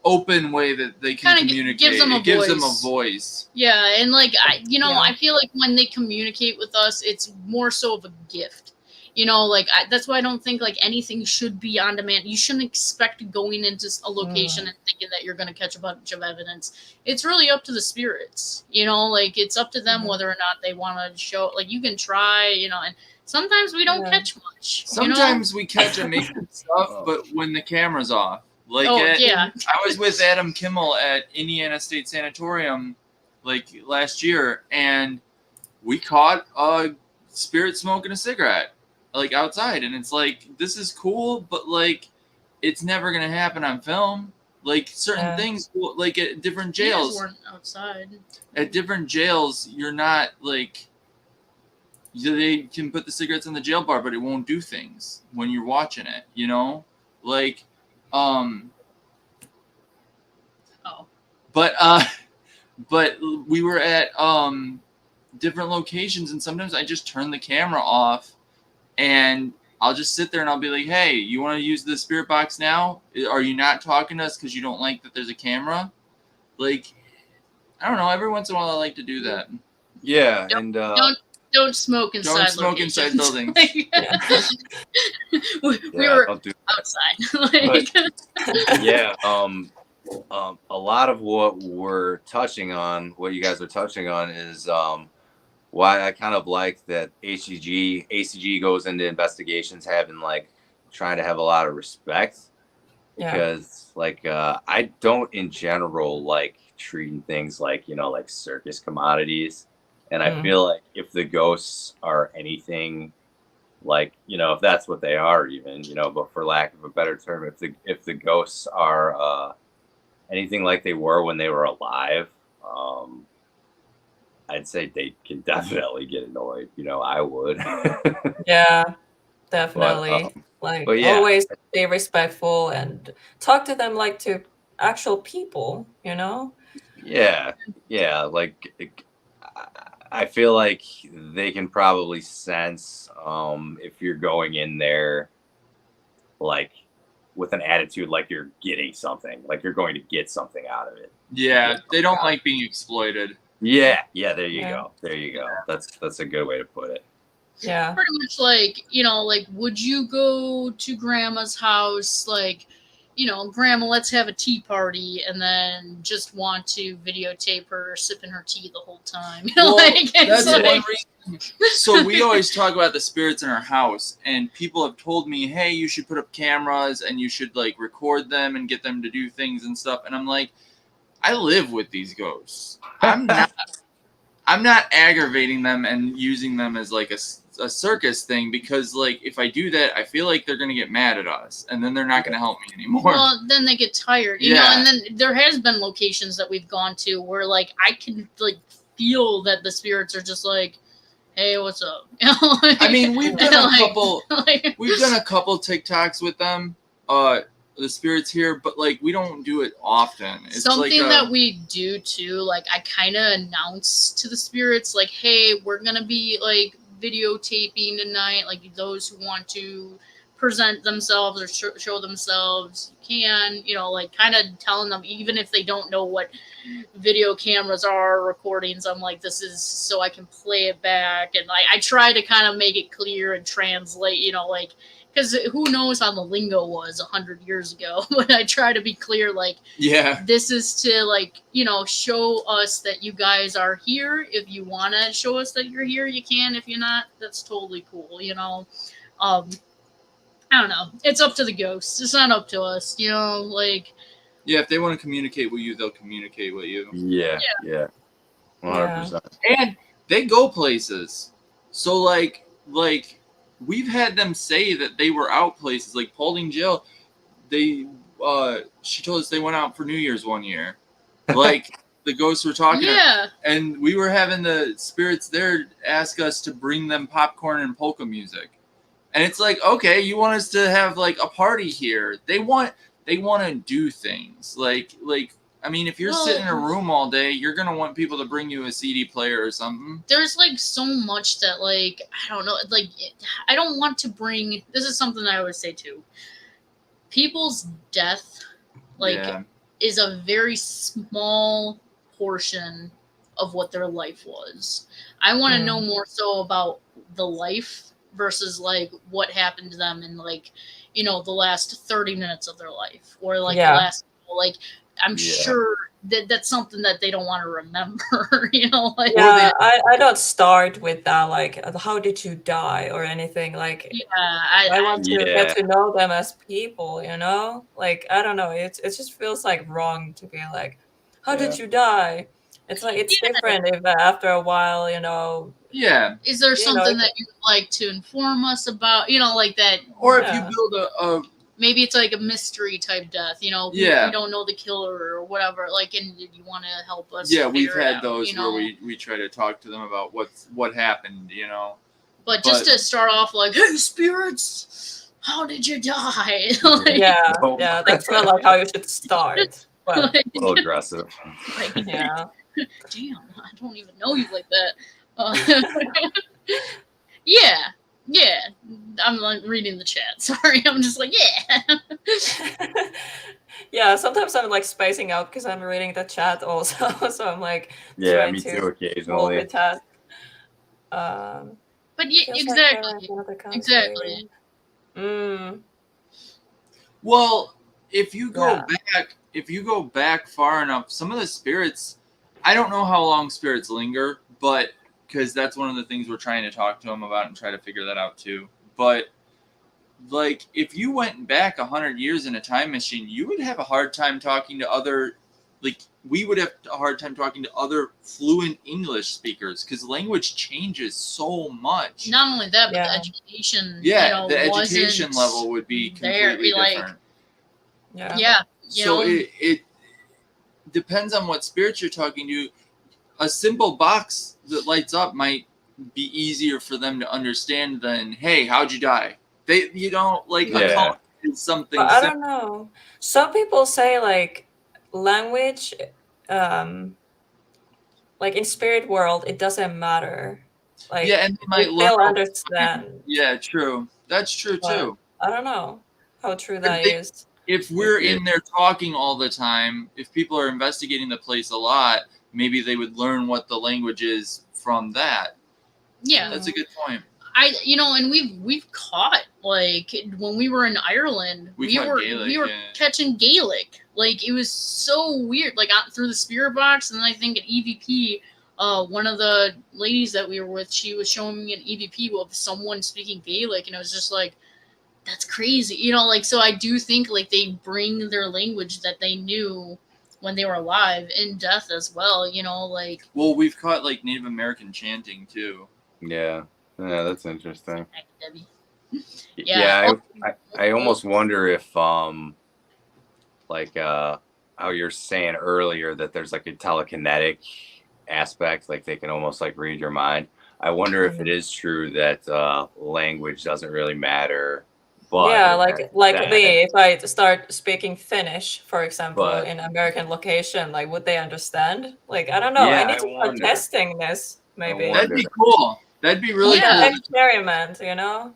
open way that they can Kinda communicate. gives them a It gives them a voice. voice. Yeah, and like Yeah. I feel like when they communicate with us, it's more so of a gift. You know, like that's why I don't think like anything should be on demand. You shouldn't expect going into a location and thinking that you're going to catch a bunch of evidence. It's really up to the spirits. You know, like it's up to them whether or not they want to show. Like you can try, you know, and sometimes we don't Yeah. catch much. Sometimes we catch amazing stuff, but when the camera's off. Like yeah. I was with Adam Kimmel at Indiana State Sanatorium like last year, and we caught a spirit smoking a cigarette like outside, and it's like, this is cool, but like it's never gonna happen on film. Like certain things, like at different You guys jails. weren't outside. At different jails, you're not like, they can put the cigarettes in the jail bar, but it won't do things when you're watching it. You know, like. But we were at different locations, and sometimes I just turn the camera off, and I'll just sit there and I'll be like, "Hey, you want to use the spirit box now? Are you not talking to us because you don't like that there's a camera?" Like, I don't know. Every once in a while, I like to do that. Yeah, Don't- and Don't smoke inside. Don't smoke inside locations. buildings. we were I'll do outside. Like, yeah, a lot of what we're touching on, what you guys are touching on, is why I kind of like that ACG goes into investigations having like trying to have a lot of respect, because like I don't in general like treating things like, you know, like circus commodities, and I feel like if the ghosts are anything like, you know, if that's what they are, even, you know, but for lack of a better term, if the ghosts are anything like they were when they were alive, I'd say they can definitely get annoyed. You know, I would. Yeah, definitely. Like but yeah. always be respectful and talk to them like to actual people, you know? Yeah, like I feel like they can probably sense if you're going in there like with an attitude like you're getting something, like you're going to get something out of it. Yeah, they don't like being exploited. Yeah, there you Yeah. go. There you go. That's a good way to put it. Yeah. Pretty much like, you know, like, would you go to grandma's house, like, you know, grandma, let's have a tea party, and then just want to videotape her sipping her tea the whole time? You know, Well, like, it's that's like, one reason. So we always talk about the spirits in our house, and people have told me, hey, you should put up cameras and you should like record them and get them to do things and stuff. And I'm like, I live with these ghosts. I'm not aggravating them and using them as like a circus thing, because like if I do that, I feel like they're gonna get mad at us, and then they're not gonna help me anymore. well, then they get tired, you know. Yeah. And then there has been locations that we've gone to where like I can like feel that the spirits are just like, hey, what's up? You know, like, I mean, we've done a like- couple. like- We've done a couple TikToks with them, the spirits here, but like we don't do it often. It's something like that we do too, like I kind of announce to the spirits, like, hey, we're gonna be like videotaping tonight, like those who want to present themselves or show themselves, you can, you know, like kind of telling them, even if they don't know what video cameras are, recordings, I'm like, this is so I can play it back, and I try to kind of make it clear and translate, you know, like, because who knows how the lingo was 100 years ago. But I try to be clear, like, yeah, this is to, like, you know, show us that you guys are here. If you want to show us that you're here, you can. If you're not, that's totally cool, you know. I don't know. It's up to the ghosts. It's not up to us, you know, like. yeah. If they want to communicate with you, they'll communicate with you. Yeah. 100%. And they go places. So like we've had them say that they were out places, like Paulding Jail. They she told us they went out for New Year's one year. Like the ghosts were talking Yeah. and we were having the spirits there ask us to bring them popcorn and polka music. And it's like, okay, you want us to have like a party here. They want to do things. Like I mean, if you're sitting in a room all day, you're going to want people to bring you a CD player or something. There's like so much that, like, I don't know, like, I don't want to bring, this is something I always say too. People's death, like, is a very small portion of what their life was. I want to know more so about the life versus like what happened to them in, like, you know, the last 30 minutes of their life, or like the last, like, I'm sure that that's something that they don't want to remember, you know, like. Yeah, I don't start with that, like, how did you die or anything, like. Yeah, I want to get to know them as people, you know, like, I don't know, it just feels like wrong to be like, how did you die? It's like, it's different if after a while, you know. Yeah. Is there something that you would like to inform us about, you know, like that? Or if you build a maybe it's like a mystery type death, you know. We don't know the killer or whatever, like, and did you want to help us? Yeah, we've had out, those, you know? where we try to talk to them about what happened, you know. But just to start off, like, hey, spirits, how did you die? Like, yeah, that's not like how you should start. Well, like, a little aggressive. Like, yeah. Damn, I don't even know you like that. Yeah. I'm like reading the chat. Sorry, I'm just like, yeah. Yeah, sometimes I'm like spacing out because I'm reading the chat also. So I'm like, yeah, me too, occasionally. Multitask. But yeah, exactly. Well, if you go back far enough, some of the spirits, I don't know how long spirits linger, but because that's one of the things we're trying to talk to them about and try to figure that out too. But like, if you went back 100 years in a time machine, you would have a hard time talking to other, like, we would have a hard time talking to other fluent English speakers because language changes so much. Not only that, but the education, the education level would be completely different. So it depends on what spirits you're talking to. A simple box that lights up might be easier for them to understand than, hey, how'd you die? you don't like Yeah. a cult is something. But I don't know. Some people say like language, like in spirit world, it doesn't matter. Like Yeah, and they might they'll look. understand. Yeah, true. That's true But too. I don't know how true If that they- is. If we're Yeah. in there talking all the time, if people are investigating the place a lot, maybe they would learn what the language is from that. Yeah, That's a good point. and we've caught, like, when we were in Ireland, We caught were Gaelic, yeah. catching Gaelic. Like, it was so weird. Like, out through the spirit box, and then I think at EVP, one of the ladies that we were with, she was showing me an EVP of someone speaking Gaelic, and I was just like, that's crazy, like, so I do think, like, they bring their language that they knew when they were alive in death as well, like. Well, we've caught like Native American chanting too. Yeah, that's interesting. Debbie. Yeah, I almost wonder if like how you're saying earlier that there's like a telekinetic aspect, like they can almost like read your mind. I wonder if it is true that language doesn't really matter. But Yeah, like that- me, if I start speaking Finnish, for example, But- in American location, like would they understand? Like I don't know. Yeah, I need I to start wonder. testing this. Maybe. wonder. That'd be cool. That'd be really Yeah. cool. Experiment.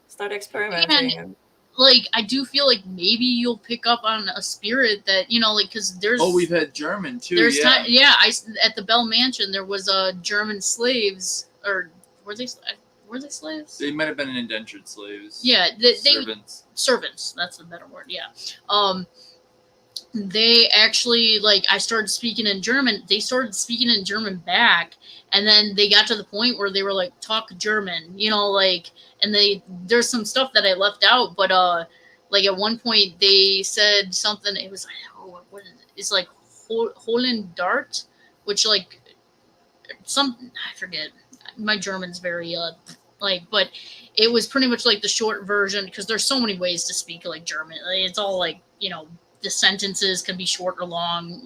Start experimenting. Like, I do feel like maybe you'll pick up on a spirit that, like, because there's. Oh, we've had German too. There's Yeah. time. At the Bell Mansion there was German slaves, or were they slaves? They might have been indentured slaves. Yeah, they servants. That's the better word. Yeah. They actually, like, I started speaking in German. They started speaking in German back, and then they got to the point where they were like, talk German, like, and there's some stuff that I left out, but like at one point they said something. It was like, what is it? It's like Holland Dart, which, like, I forget. My German's very but it was pretty much like the short version, because there's so many ways to speak like German. It's all like, the sentences can be short or long,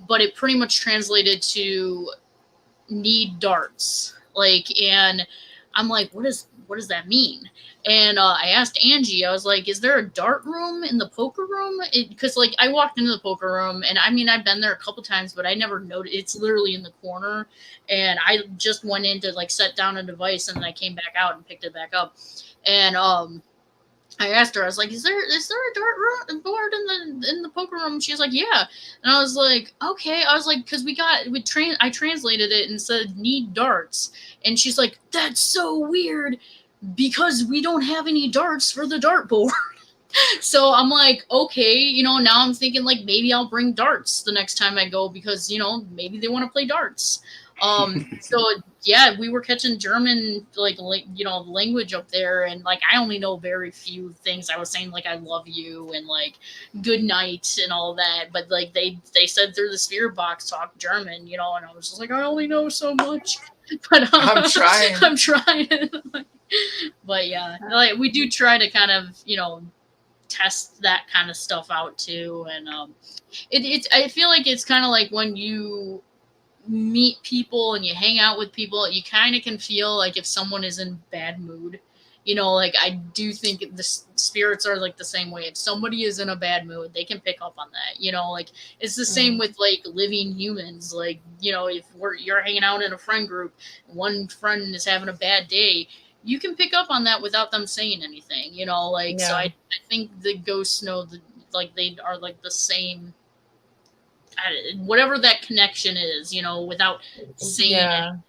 but it pretty much translated to need darts. Like, and I'm like, what does that mean? And I asked Angie, I was like, is there a dart room in the poker room? Because, like, I walked into the poker room, and I mean, I've been there a couple times, but I never noticed. It's literally in the corner. And I just went in to, like, set down a device, and then I came back out and picked it back up. And I asked her, I was like, is there a dart room board in the poker room? She was like, yeah. And I was like, okay. I was like, because I translated it and said need darts. And she's like, that's so weird, because we don't have any darts for the dartboard. So I'm like, okay, now I'm thinking, like, maybe I'll bring darts the next time I go, because, maybe they want to play darts. So yeah, we were catching German, like, language up there, and, like, I only know very few things. I was saying, like, I love you and, like, good night and all that, but, like, they said through the spirit box talk German, and I was just like, I only know so much. But I'm trying. I'm trying. But yeah, like, we do try to kind of, test that kind of stuff out too, and I feel like it's kind of like when you meet people and you hang out with people, you kind of can feel like if someone is in bad mood. Like, I do think the spirits are like the same way. If somebody is in a bad mood, they can pick up on that. Like, it's the same with, like, living humans. Like, if you're hanging out in a friend group, and one friend is having a bad day, you can pick up on that without them saying anything. Like, Yeah. so I think the ghosts know that, like, they are like the same. Whatever that connection is, without saying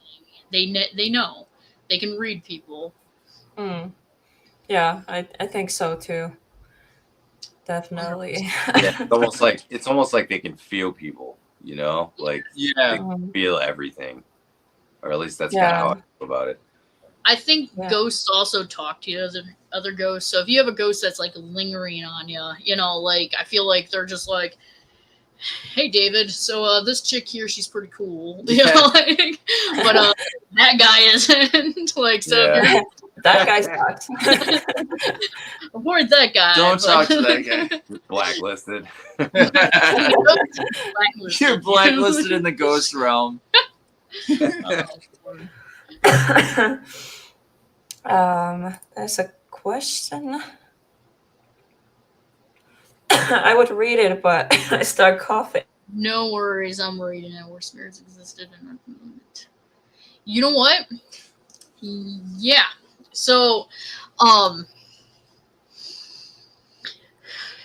anything, they know. They can read people. Yeah, I think so too. Definitely. Yeah, it's almost like they can feel people, like Yeah. they can feel everything, or at least that's kind of how I feel about it. I think Yeah. ghosts also talk to you, other ghosts. So if you have a ghost that's, like, lingering on you, like, I feel like they're just like, hey, David, so this chick here, she's pretty cool. Like, but that guy isn't. Like, so if you're, That guy sucks. avoid that guy. Don't talk to that guy. You're blacklisted. You're blacklisted in the ghost realm. There's a question. I would read it, but I start coughing. No worries, I'm reading it. Where spirits existed and you know what? Yeah. So,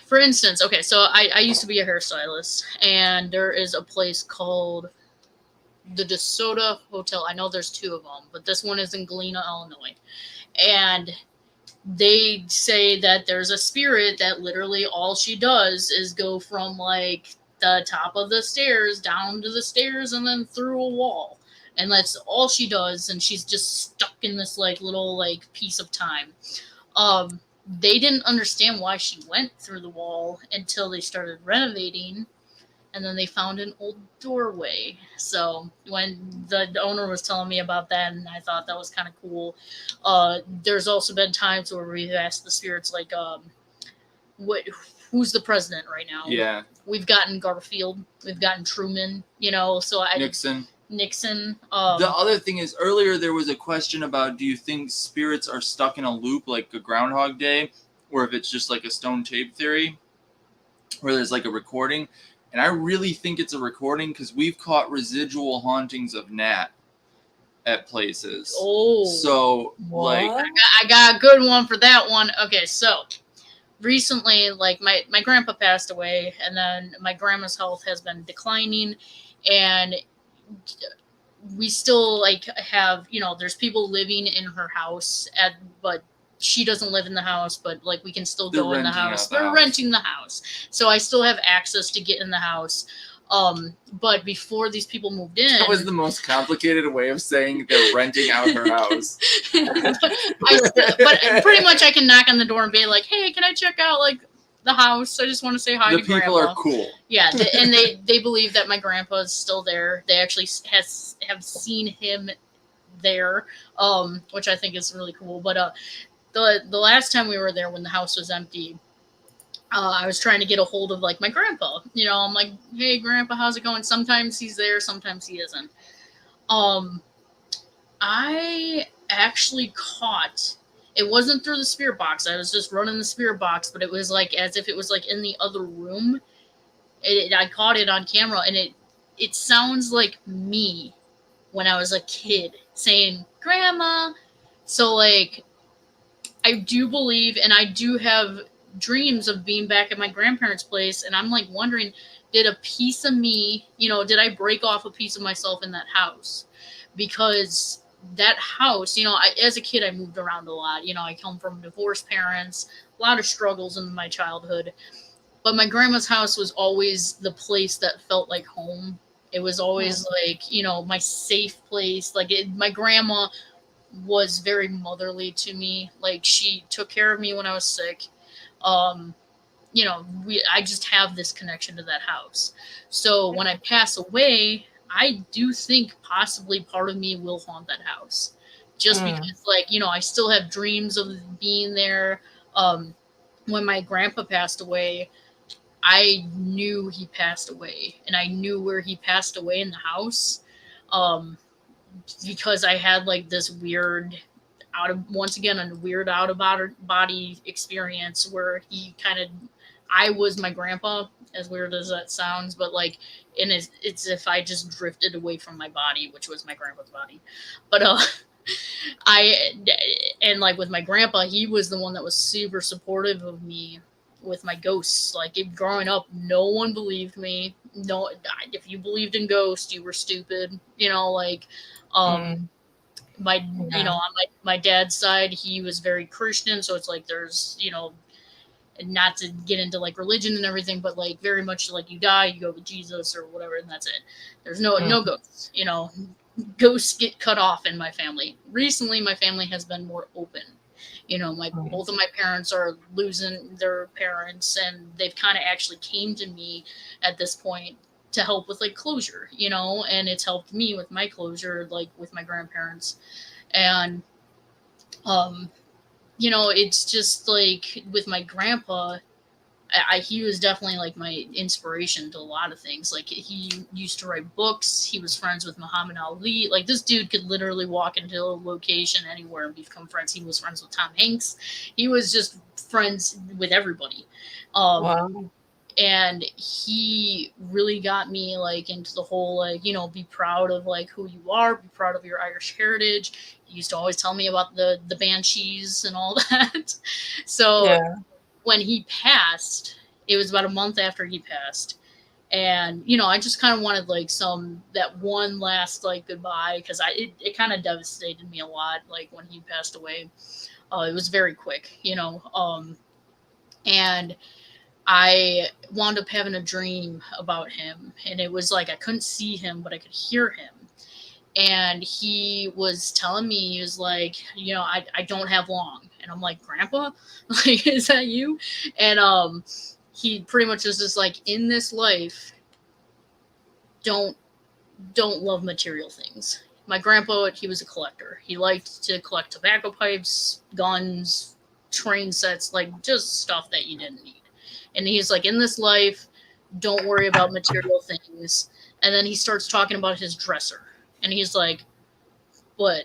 for instance, okay, so I used to be a hairstylist, and there is a place called the DeSoto Hotel. I know there's two of them, but this one is in Galena, Illinois. And they say that there's a spirit that literally all she does is go from like the top of the stairs down to the stairs and then through a wall. And that's all she does, and she's just stuck in this like little like piece of time. They didn't understand why she went through the wall until they started renovating, and then they found an old doorway. So when the owner was telling me about that, and I thought that was kind of cool. There's also been times where we've asked the spirits like, who's the president right now? Yeah. We've gotten Garfield, we've gotten Truman, so Nixon. The other thing is, earlier there was a question about, do you think spirits are stuck in a loop like a Groundhog Day, or if it's just like a stone tape theory, where there's like a recording? And I really think it's a recording, because we've caught residual hauntings of Nat at places. Oh. So, What? like... I got a good one for that one. Okay, so recently, like, my grandpa passed away, and then my grandma's health has been declining, and we still, like, have, there's people living in her house, but she doesn't live in the house, but like we can still go in the house. They're renting the house, so I still have access to get in the house. But before these people moved in, that was the most complicated way of saying they're renting out her house. but pretty much I can knock on the door and be like, "Hey, can I check out like the house? I just want to say hi to Grandpa." The people are cool. Yeah, and they believe that my grandpa is still there. They actually have seen him there, which I think is really cool. But the last time we were there, when the house was empty, I was trying to get a hold of like my grandpa. I'm like, "Hey, Grandpa, how's it going?" Sometimes he's there, sometimes he isn't. I actually caught. It wasn't through the spirit box. I was just running the spirit box, but it was like as if it was like in the other room. I caught it on camera, and it sounds like me when I was a kid saying, "Grandma." So like, I do believe, and I do have dreams of being back at my grandparents' place, and I'm like wondering, did a piece of me, did I break off a piece of myself in that house? Because that house, as a kid, I moved around a lot. I come from divorced parents, a lot of struggles in my childhood. But my grandma's house was always the place that felt like home. It was always like, my safe place. Like my grandma was very motherly to me. Like she took care of me when I was sick. I just have this connection to that house. So when I pass away, I do think possibly part of me will haunt that house. Just because, like, I still have dreams of being there. When my grandpa passed away, I knew he passed away, and I knew where he passed away in the house. Because I had like this weird out of body experience where I was my grandpa, as weird as that sounds, but like it's if I just drifted away from my body, which was my grandpa's body. But and like with my grandpa, he was the one that was super supportive of me with my ghosts. Like growing up, no one believed me. No, if you believed in ghosts, you were stupid. My dad's side, he was very Christian, so it's like there's not to get into like religion and everything, but like very much like you die, you go with Jesus or whatever, and that's it. There's no ghosts. Ghosts get cut off in my family. Recently, my family has been more open. Both of my parents are losing their parents, and they've kind of actually came to me at this point to help with like closure, and it's helped me with my closure, like with my grandparents. And it's just like with my grandpa, he was definitely like my inspiration to a lot of things. Like he used to write books. He was friends with Muhammad Ali. Like this dude could literally walk into a location anywhere and become friends. He was friends with Tom Hanks. He was just friends with everybody. Wow. And he really got me like into the whole like, you know, be proud of like who you are, be proud of your Irish heritage. He used to always tell me about the banshees and all that. So Yeah. when he passed, it was about a month after he passed. And, you know, I just kind of wanted like that one last like goodbye, because it kind of devastated me a lot. Like when he passed away, it was very quick, you know. And I wound up having a dream about him, and it was like I couldn't see him, but I could hear him. And he was telling me, he was like, you know, I don't have long. And I'm like, Grandpa, like, is that you? And he pretty much was just like, in this life, don't love material things. My grandpa, he was a collector. He liked to collect tobacco pipes, guns, train sets, like just stuff that you didn't need. And he's like, in this life, don't worry about material things. And then he starts talking about his dresser. And he's like, but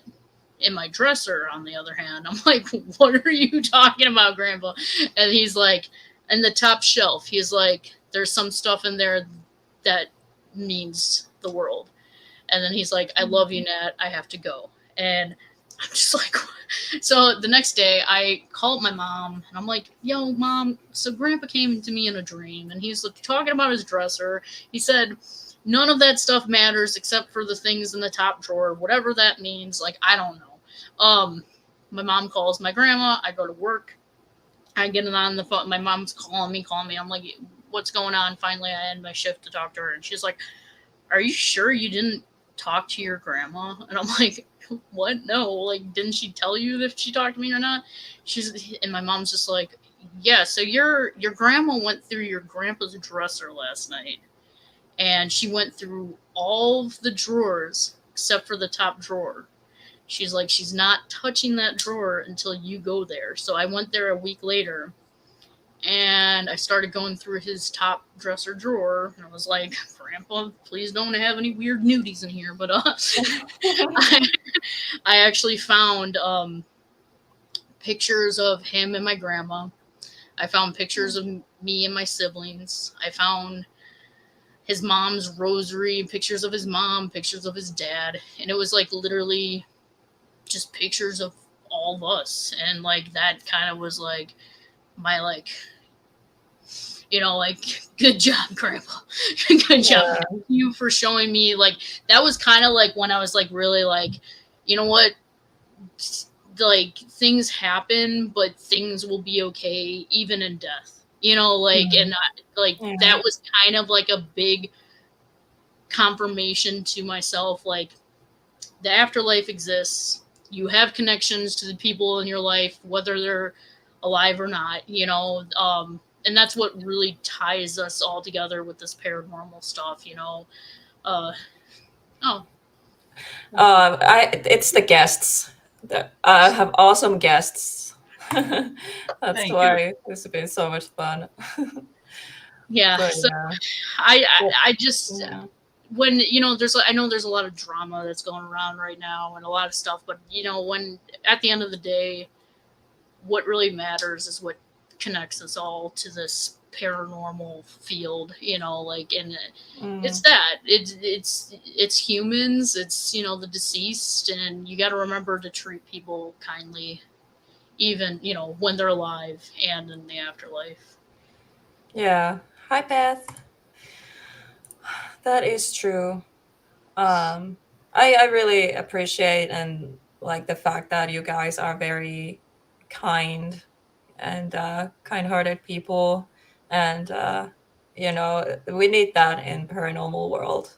in my dresser, on the other hand, I'm like, what are you talking about, Grandpa? And he's like, in the top shelf, he's like, there's some stuff in there that means the world. And then he's like, I love you, Nat. I have to go. And I'm just like, so the next day I called my mom and I'm like, yo, Mom, so Grandpa came to me in a dream and he's like, talking about his dresser. He said, none of that stuff matters except for the things in the top drawer, whatever that means. Like, I don't know. My mom calls my grandma. I go to work. I get on the phone. My mom's calling me. I'm like, what's going on? Finally, I end my shift to talk to her. And she's like, are you sure you didn't talk to your grandma? And I'm like, what? No, like, didn't she tell you if she talked to me or not? And my mom's just like, yeah, so your grandma went through your grandpa's dresser last night, and she went through all of the drawers except for the top drawer. She's like, she's not touching that drawer until you go there. So I went there a week later, and I started going through his top dresser drawer, and I was like, Grandpa, please don't have any weird nudies in here. But I actually found pictures of him and my grandma. I found pictures of me and my siblings. I found his mom's rosary, pictures of his mom, pictures of his dad. And it was like literally just pictures of all of us. And like that kind of was like my like, you know, like, good job, Grandpa. Good job. Thank you for showing me. Like, that was kind of like when I was like really like, you know what? Like, things happen, but things will be okay, even in death. You know, like, and that was kind of like a big confirmation to myself. Like, the afterlife exists. You have connections to the people in your life, whether they're alive or not, you know. And that's what really ties us all together with this paranormal stuff, you know. It's the guests. I have awesome guests. That's why this has been so much fun. Yeah. But, so I just when, you know, I know there's a lot of drama that's going around right now and a lot of stuff, but you know, when at the end of the day, what really matters is what connects us all to this paranormal field, you know, like, and it's that it's humans, it's, you know, the deceased, and you got to remember to treat people kindly, even, you know, when they're alive and in the afterlife. Yeah. Hi, Beth. That is true. I really appreciate and like the fact that you guys are very kind and kind-hearted people, and you know, we need that in paranormal world,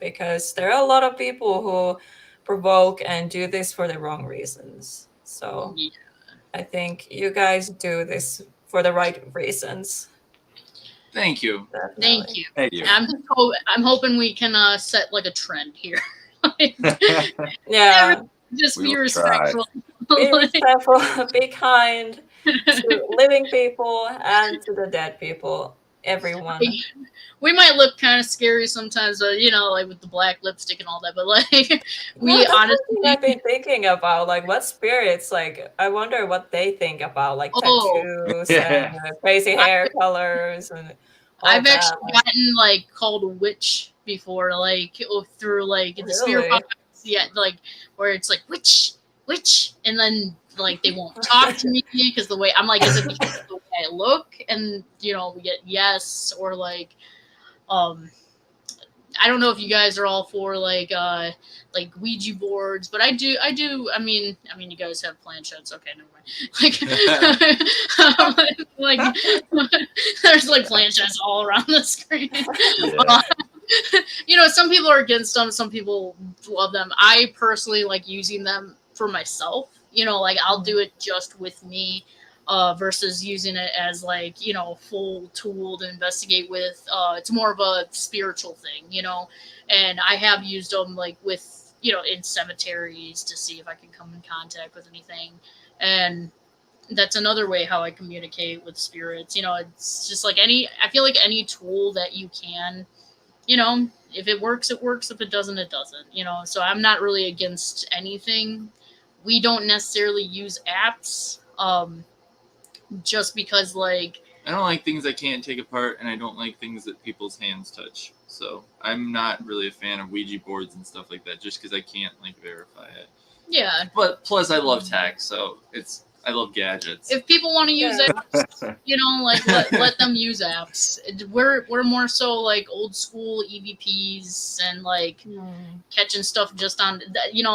because there are a lot of people who provoke and do this for the wrong reasons. So I think you guys do this for the right reasons. Thank you. Thank you. I'm hoping we can set like a trend here. Yeah. Just be respectful. Be respectful, be kind. to living people and to the dead people, everyone. We might look kind of scary sometimes, but like with the black lipstick and all that. But like, we That's honestly, something I've been thinking about. Like, what spirits? Like, I wonder what they think about like tattoos and crazy hair colors and all I've that. actually gotten like called a witch before, like through like the spirit box, like where it's like witch, and then like they won't talk to me because the way I'm like, is it because of the way I look? And we get yes or like, I don't know if you guys are all for like Ouija boards, but I do. I mean, you guys have planchettes. Okay, never mind. Like there's like planchettes all around the screen. Some people are against them. Some people love them. I personally like using them for myself. Like I'll do it just with me. Versus using it as like full tool to investigate with. It's more of a spiritual thing, and I have used them like with in cemeteries to see if I can come in contact with anything, and that's another way how I communicate with spirits. It's just like I feel like any tool that you can, if it works, it works. If it doesn't, it doesn't. So I'm not really against anything. We don't necessarily use apps. Just because like I don't like things I can't take apart, and I don't like things that people's hands touch. So I'm not really a fan of Ouija boards and stuff like that, just because I can't like verify it. Yeah. But plus, I love tech, so I love gadgets. If people want to use apps, like let them use apps. We're more so like old school EVPs and like catching stuff just on.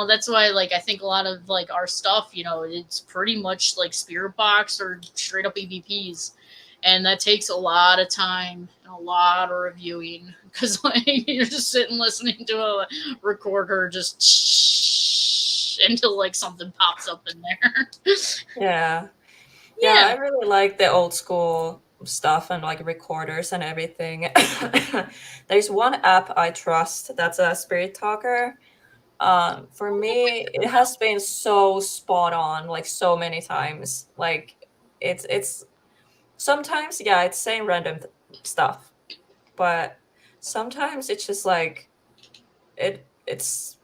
That's why like I think a lot of like our stuff, it's pretty much like spirit box or straight up EVPs, and that takes a lot of time and a lot of reviewing because like you're just sitting listening to a recorder just until like something pops up in there. Yeah, I really like the old school stuff and like recorders and everything. There's one app I trust that's a spirit talker. For me, it has been so spot on, like so many times. Like it's sometimes it's saying random stuff, but sometimes it's just like it's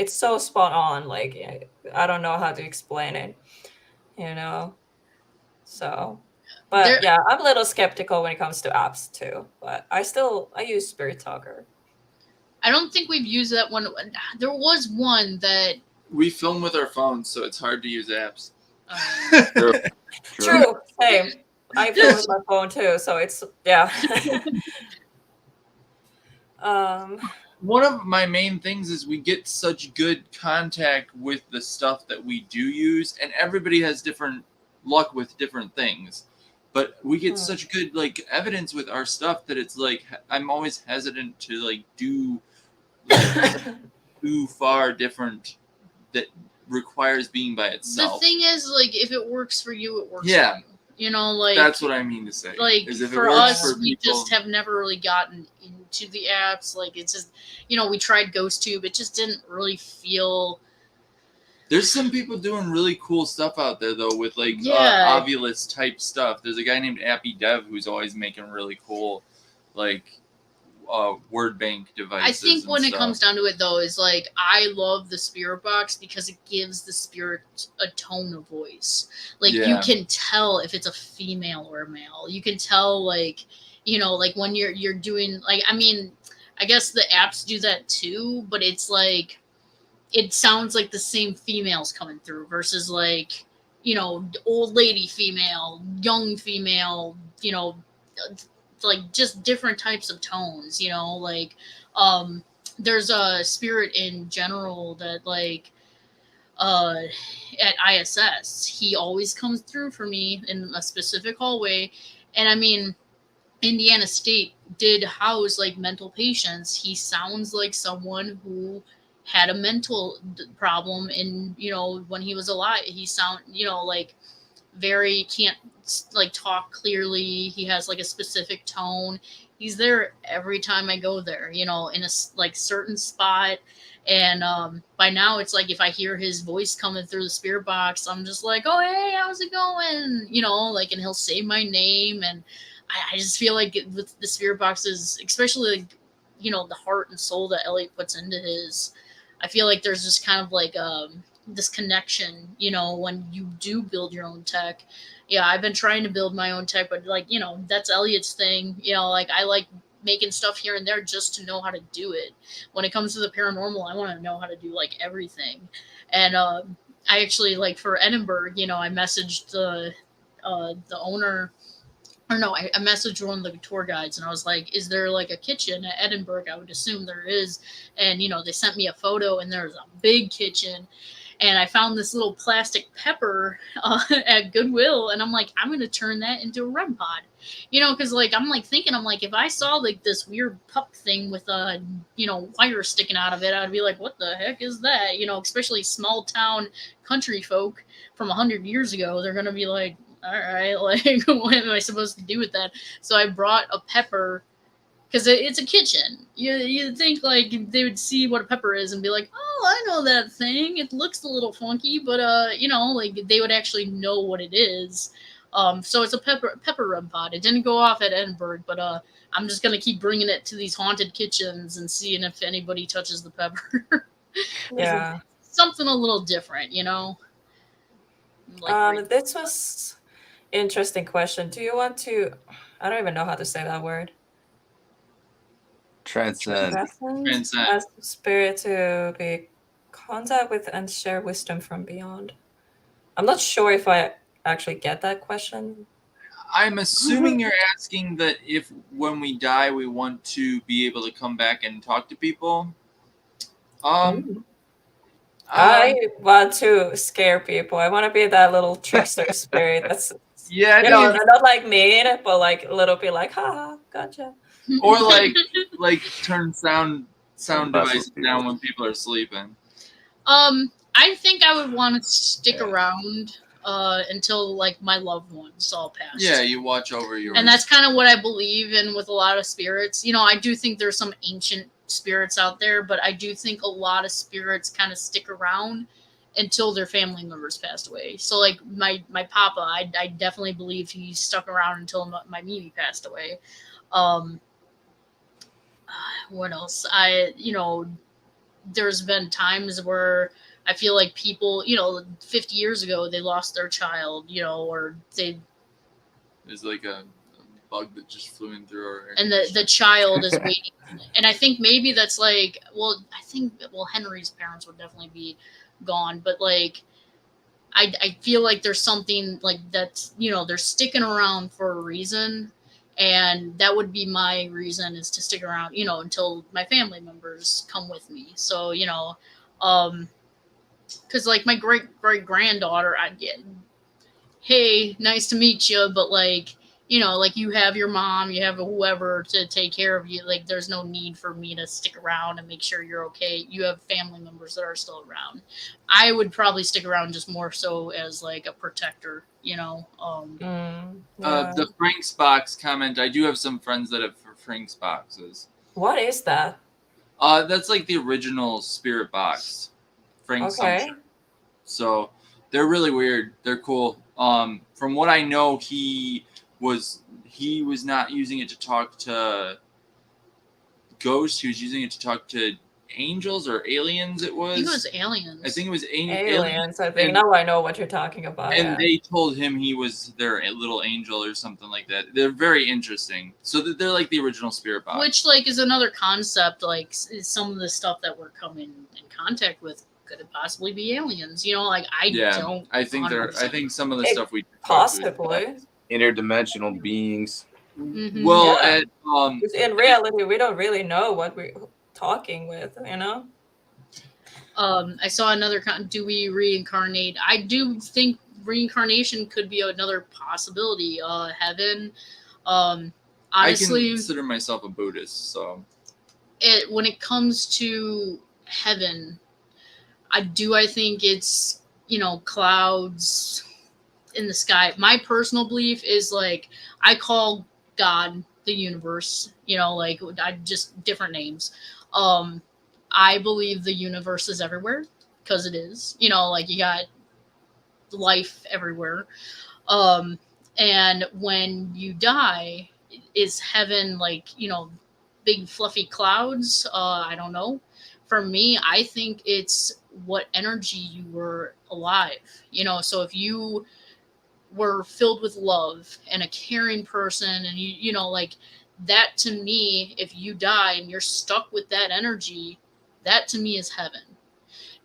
so spot on. Like I don't know how to explain it, So, but I'm a little skeptical when it comes to apps too. But I use Spirit Talker. I don't think we've used that one. There was one that we film with our phones, so it's hard to use apps. True. Same. I film with my phone too, so it's One of my main things is we get such good contact with the stuff that we do use, and everybody has different luck with different things. But we get such good like evidence with our stuff that it's like I'm always hesitant to like do too far different that requires being by itself. The thing is, like, if it works for you, it works for you. Like that's what I mean to say. Like is if for it works us, for we people, just have never really gotten into the apps. Like it's just we tried GhostTube, it just didn't really feel. There's some people doing really cool stuff out there though with like Ovilus type stuff. There's a guy named Appy Dev who's always making really cool like word bank devices. I think when it comes down to it though is like I love the spirit box because it gives the spirit a tone of voice. Like you can tell if it's a female or a male. You can tell like like when you're doing like I guess the apps do that too, but it's like it sounds like the same females coming through versus like old lady female, young female, like just different types of tones, like there's a spirit in general that like at ISS he always comes through for me in a specific hallway, and Indiana State did house like mental patients. He sounds like someone who had a mental problem in when he was alive. He sound like very can't like talk clearly. He has like a specific tone. he's there every time I go there, you know, in a like certain spot. And by now it's like if I hear his voice coming through the spirit box, I'm just like, oh hey, how's it going, you know, like, and he'll say my name. And I just feel like with the spirit boxes, especially like, you know, the heart and soul that Elliot puts into his, I feel like there's just kind of like this connection, you know, when you do build your own tech. Yeah, I've been trying to build my own tech, but like, you know, that's Elliot's thing. You know, like I like making stuff here and there just to know how to do it. When it comes to the paranormal, I want to know how to do like everything. And I actually, like, for Edinburgh, you know, I messaged the owner, or no, I messaged one of the tour guides and I was like, is there like a kitchen at Edinburgh? I would assume there is. And, you know, they sent me a photo and there's a big kitchen. And I found this little plastic pepper at Goodwill. And I'm like, I'm going to turn that into a REM pod. You know, because like, I'm like thinking, I'm like, if I saw like this weird pup thing with a, you know, wire sticking out of it, I'd be like, what the heck is that? You know, especially small town country folk from 100 years ago. They're going to be like, all right, like, what am I supposed to do with that? So I brought a pepper, because it's a kitchen. You think like they would see what a pepper is and be like, oh, I know that thing. It looks a little funky, but you know, like they would actually know what it is. So it's a pepper REM pod. It didn't go off at Edinburgh, but I'm just gonna keep bringing it to these haunted kitchens and seeing if anybody touches the pepper. Yeah. Something a little different, you know. Like, this was interesting question. Do you want to? I don't even know how to say that word. Transcend. Ask spirit to be contact with and share wisdom from beyond. I'm not sure if I actually get that question. I'm assuming you're asking that if when we die we want to be able to come back and talk to people. I want to scare people. I want to be that little trickster spirit. That's, yeah, you know, not like mean, but like a little bit like, haha, gotcha. Or like turn sound devices down when people are sleeping. I think I would want to stick around until like my loved ones all passed. Yeah, you watch over your. And that's kind of what I believe in with a lot of spirits. You know, I do think there's some ancient spirits out there, but I do think a lot of spirits kind of stick around until their family members passed away. So like my papa, I definitely believe he stuck around until my Mimi passed away. What else? You know, there's been times where I feel like people, you know, 50 years ago, they lost their child, you know, or they. There's like a bug that just flew in through our. And the child is waiting. And I think maybe that's like, well, Henry's parents would definitely be gone. But like, I feel like there's something like that's, you know, they're sticking around for a reason. And that would be my reason, is to stick around, you know, until my family members come with me. So, you know, because like my great granddaughter, I'd get, hey, nice to meet you, but like, you know, like you have your mom, you have whoever to take care of you. Like, there's no need for me to stick around and make sure you're okay. You have family members that are still around. I would probably stick around just more so as like a protector, you know. The Frank's box comment. I do have some friends that have Frank's boxes. What is that? That's like the original spirit box. Frank's. Okay. So they're really weird. They're cool. From what I know, he was not using it to talk to ghosts. He was using it to talk to angels or aliens. It was. I think it was aliens. I think it was aliens. I think now I know what you're talking about. And they told him he was their little angel or something like that. They're very interesting. So they're like the original spirit box. Which like is another concept. Like some of the stuff that we're coming in contact with. Could it possibly be aliens? You know, like I don't. I think I think some of the stuff we possibly interdimensional beings. Mm-hmm. Well, in reality, we don't really know what we're talking with. You know. I saw another. Do we reincarnate? I do think reincarnation could be another possibility. Heaven. Honestly, I consider myself a Buddhist, so. When it comes to heaven. I think it's, you know, clouds in the sky. My personal belief is like, I call God the universe, like just different names. I believe the universe is everywhere because it is, like you got life everywhere. And when you die, is heaven like, big fluffy clouds? I don't know. For me, I think it's what energy you were alive. So if you were filled with love and a caring person, and like that, to me, if you die and you're stuck with that energy, that to me is heaven.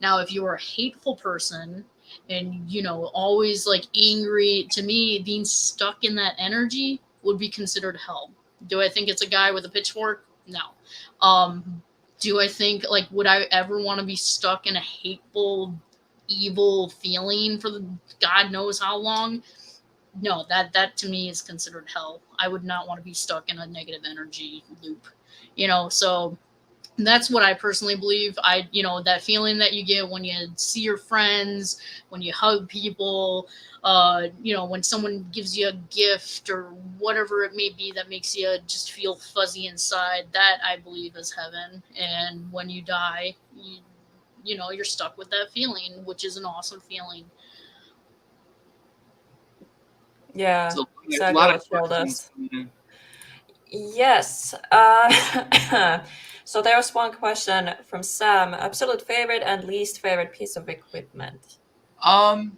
Now, if you are a hateful person and, always like angry, to me, being stuck in that energy would be considered hell. Do I think it's a guy with a pitchfork? No. Do I think, like, would I ever want to be stuck in a hateful, evil feeling for God knows how long? No, that to me is considered hell. I would not want to be stuck in a negative energy loop, so that's what I personally believe. That feeling that you get when you see your friends, when you hug people, when someone gives you a gift or whatever it may be that makes you just feel fuzzy inside, that I believe is heaven. And when you die, you're stuck with that feeling, which is an awesome feeling. Yeah, So, exactly a lot what of Phil questions. does. Yes. So there's one question from Sam. Absolute favorite and least favorite piece of equipment? I'm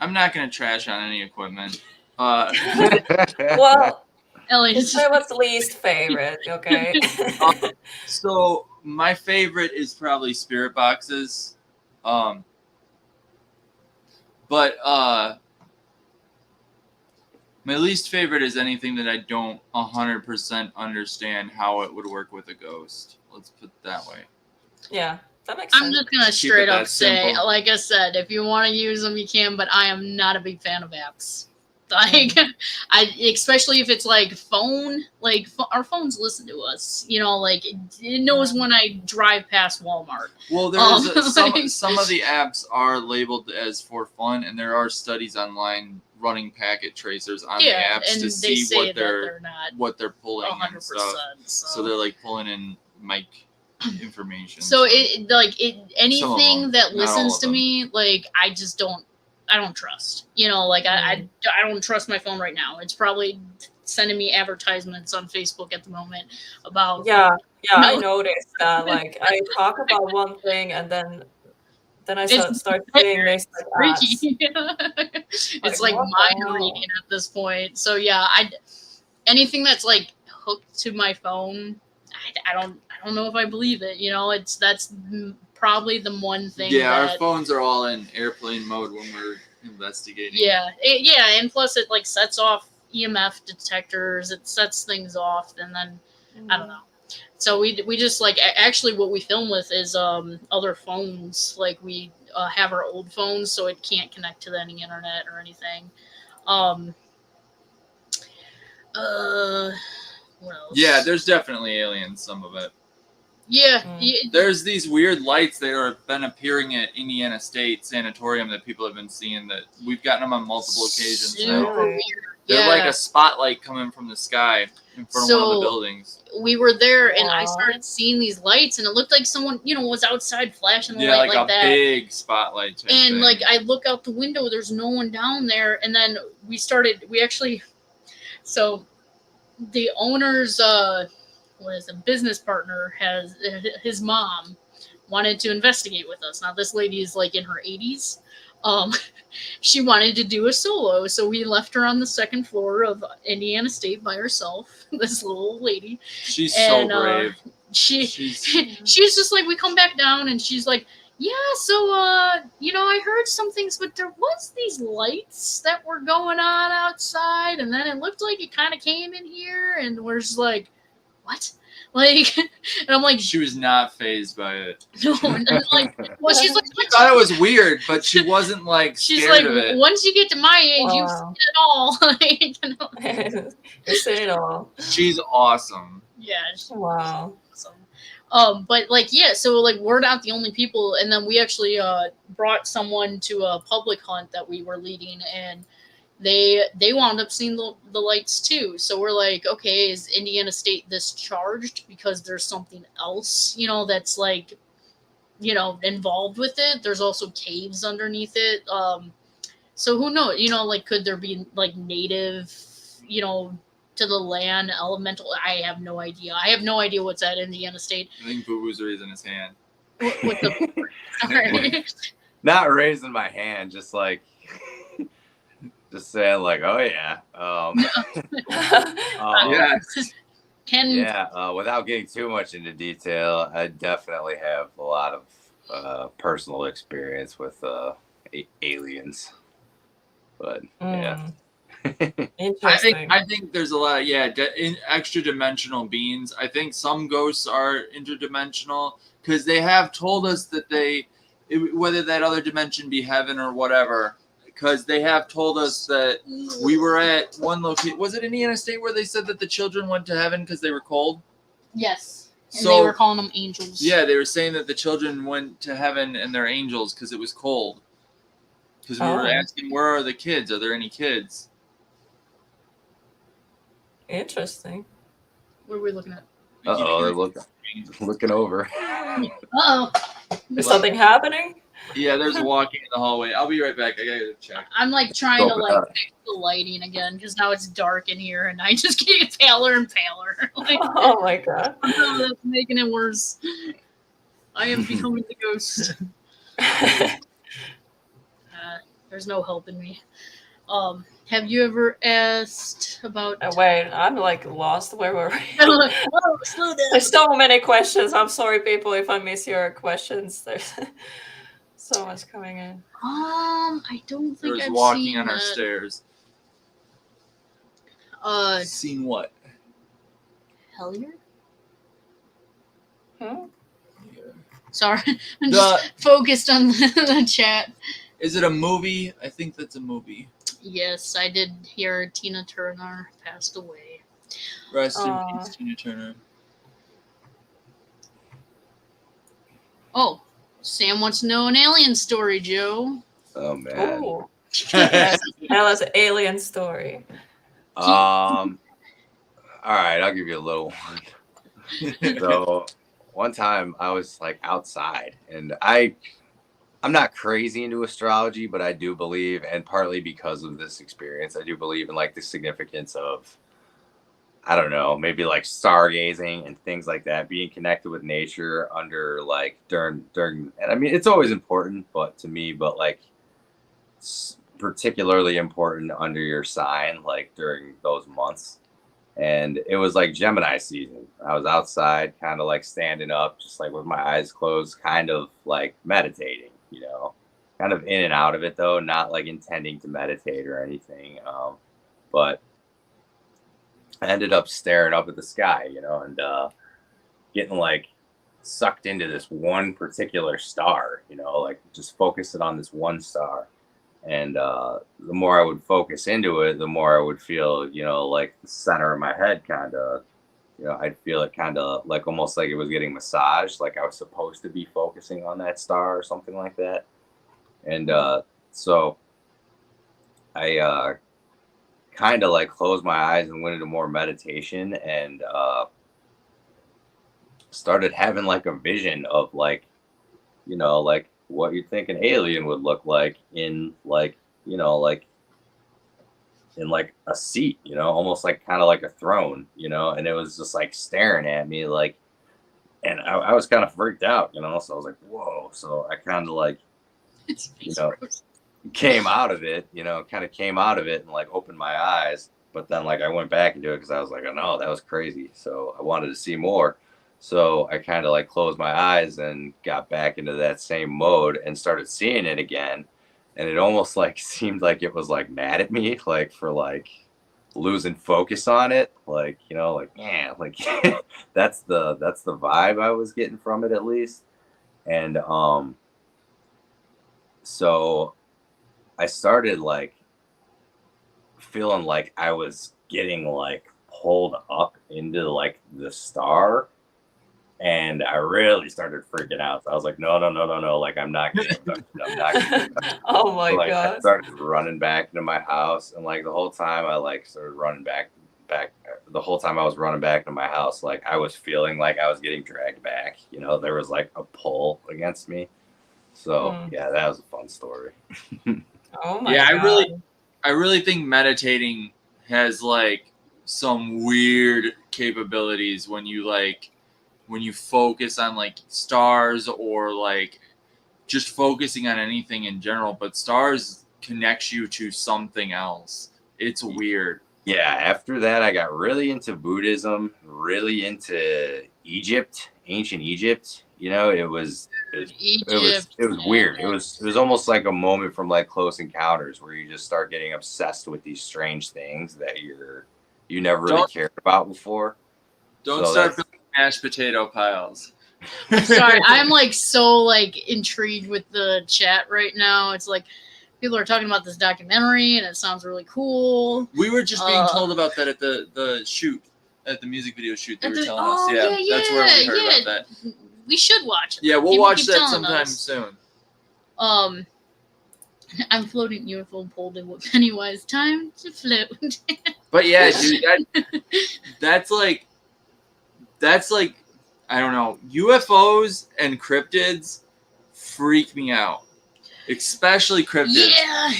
not gonna trash on any equipment. Well, Ellie, just say what's least favorite, okay? So my favorite is probably spirit boxes. But my least favorite is anything that I don't 100% understand how it would work with a ghost. Let's put it that way. Yeah, that makes I'm sense. just gonna Keep straight it up that say, simple. like I said, if you want to use them, you can. But I am not a big fan of apps. Like, especially if it's like phone. Like our phones listen to us. Like it knows when I drive past Walmart. Well, there's Like- some of the apps are labeled as for fun, and there are studies online running packet tracers on the apps and to they see say what they're not what they're pulling 100%. and stuff. So they're like pulling in mic information. So Some of anything them, that not all listens of to them. me, like I just don't trust. Like I don't trust my phone right now. It's probably sending me advertisements on Facebook at the moment about Yeah, I noticed that. Like, I talk about one thing and then I it's start seeing these like ads. freaky. It's like what the mind hell? reading at this point. So yeah, anything that's like hooked to my phone, I don't know if I believe it. That's probably the one thing. Yeah, that, our phones are all in airplane mode when we're investigating. Yeah, and plus it like sets off EMF detectors. It sets things off, and then I don't know. So we just like actually what we film with is other phones. Like we have our old phones, so it can't connect to any internet or anything. What else? Yeah, there's definitely aliens. Some of it. Yeah, There's these weird lights that have been appearing at Indiana State Sanatorium that people have been seeing. That we've gotten them on multiple occasions. super Now. weird. They're like a spotlight coming from the sky in front of one of the buildings. We were there, and I started seeing these lights, and it looked like someone, was outside flashing the light like a that. big spotlight type and thing. like I look out the window, there's no one down there, and then so the owner's business partner has his mom wanted to investigate with us. Now this lady is like in her 80s. She wanted to do a solo, so we left her on the second floor of Indiana State by herself. This little lady. She's so brave. She's just like, we come back down, and she's like, yeah, so I heard some things, but there was these lights that were going on outside, and then it looked like it kind of came in here, and we're just like, what? Like, and I'm like, she was not fazed by it. No, like, well, she's like, she thought it was weird, but she wasn't like scared she's like, of it. once you get to my age, you've seen it all. You've seen it all. She's awesome. Yeah. Wow. Awesome. But like, yeah, so like we're not the only people, and then we actually brought someone to a public hunt that we were leading, and they wound up seeing the lights too. So we're like, okay, is Indiana State this charged because there's something else, that's like, involved with it? There's also caves underneath it. So who knows? Like, could there be like native, to the land elemental? I have no idea. I have no idea what's at Indiana State. I think Boo Boo's raising his hand. What the? Sorry. Not raising my hand, just like just saying like, oh yeah, Yeah. Without getting too much into detail, I definitely have a lot of personal experience with aliens, but yeah. Interesting. I think there's a lot of extra dimensional beings. I think some ghosts are interdimensional because they have told us that whether that other dimension be heaven or whatever, because they have told us that we were at one location. Was it Indiana State where they said that the children went to heaven because they were cold? Yes. And So they were calling them angels. Yeah, they were saying that the children went to heaven and they're angels because it was cold. Because we were asking, where are the kids? Are there any kids? Interesting. What are we looking at? They're looking over. Uh-oh. Is something happening? Yeah, there's walking in the hallway. I'll be right back. I gotta go check. I'm like trying to like fix the lighting again because now it's dark in here and I just get paler and paler. Like, Oh my god. no, that's making it worse. I am becoming the ghost. There's no helping me. Have you ever asked about? Wait, I'm like lost. Where were we? Oh, slow down. There's so many questions. I'm sorry, people, if I miss your questions. There's so much coming in. I don't think There's I've walking seen on our that. stairs. Seen what? Hellier? Hmm? Sorry, I'm just focused on the chat. Is it a movie? I think that's a movie. Yes, I did hear Tina Turner passed away. Rest in peace, Tina Turner. Oh, Sam wants to know an alien story, Joe. Oh man. Oh. Tell us an alien story. All right, I'll give you a little one. So one time I was like outside, and I'm not crazy into astrology, but I do believe, and partly because of this experience, I do believe in like the significance of, I don't know, maybe like stargazing and things like that, being connected with nature under like during, and I mean, it's always important, but to me, but like particularly important under your sign, like during those months. And it was like Gemini season. I was outside, kind of like standing up, just like with my eyes closed, kind of like meditating, kind of in and out of it though, not like intending to meditate or anything. But I ended up staring up at the sky, and getting like sucked into this one particular star, like just focusing on this one star. And the more I would focus into it, the more I would feel, like the center of my head kind of, I'd feel it kind of like almost like it was getting massaged, like I was supposed to be focusing on that star or something like that. And so I kind of like closed my eyes and went into more meditation and started having like a vision of like, like what you'd think an alien would look like in like, like in like a seat, almost like kind of like a throne, and it was just like staring at me like, and I was kind of freaked out, so I was like, whoa. So I kind of like, came out of it, and like opened my eyes, but then like I went back into it because I was like, oh no, that was crazy. So I wanted to see more. So I kind of like closed my eyes and got back into that same mode and started seeing it again. And it almost like seemed like it was like mad at me, like for like losing focus on it. Like, like, yeah, like that's the vibe I was getting from it at least. And so I started like feeling like I was getting like pulled up into like the star. And I really started freaking out. So I was like, no. Like, I'm not getting abducted. I'm not getting abducted. Oh my So, like, god. I started running back into my house. And like the whole time I like started running back. The whole time I was running back into my house, like I was feeling like I was getting dragged back. You know, there was like a pull against me. So yeah, that was a fun story. Oh my Yeah, god. I really think meditating has like some weird capabilities when you focus on like stars or like just focusing on anything in general, but stars connects you to something else. It's weird. Yeah, after that I got really into Buddhism, really into Egypt, ancient Egypt. You know, it was weird. It was almost like a moment from like Close Encounters where you just start getting obsessed with these strange things that you never really cared about before. Don't start building mashed potato piles. Sorry, I'm like so like intrigued with the chat right now. It's like people are talking about this documentary and it sounds really cool. We were just being told about that at the shoot, at the music video shoot. They were telling us. Yeah, that's where we heard about that. We should watch it. Yeah, we'll watch that sometime soon. I'm floating UFO pulled in with Pennywise. Time to float. But yeah, dude, that's like I don't know. UFOs and cryptids freak me out, especially cryptids. Yeah.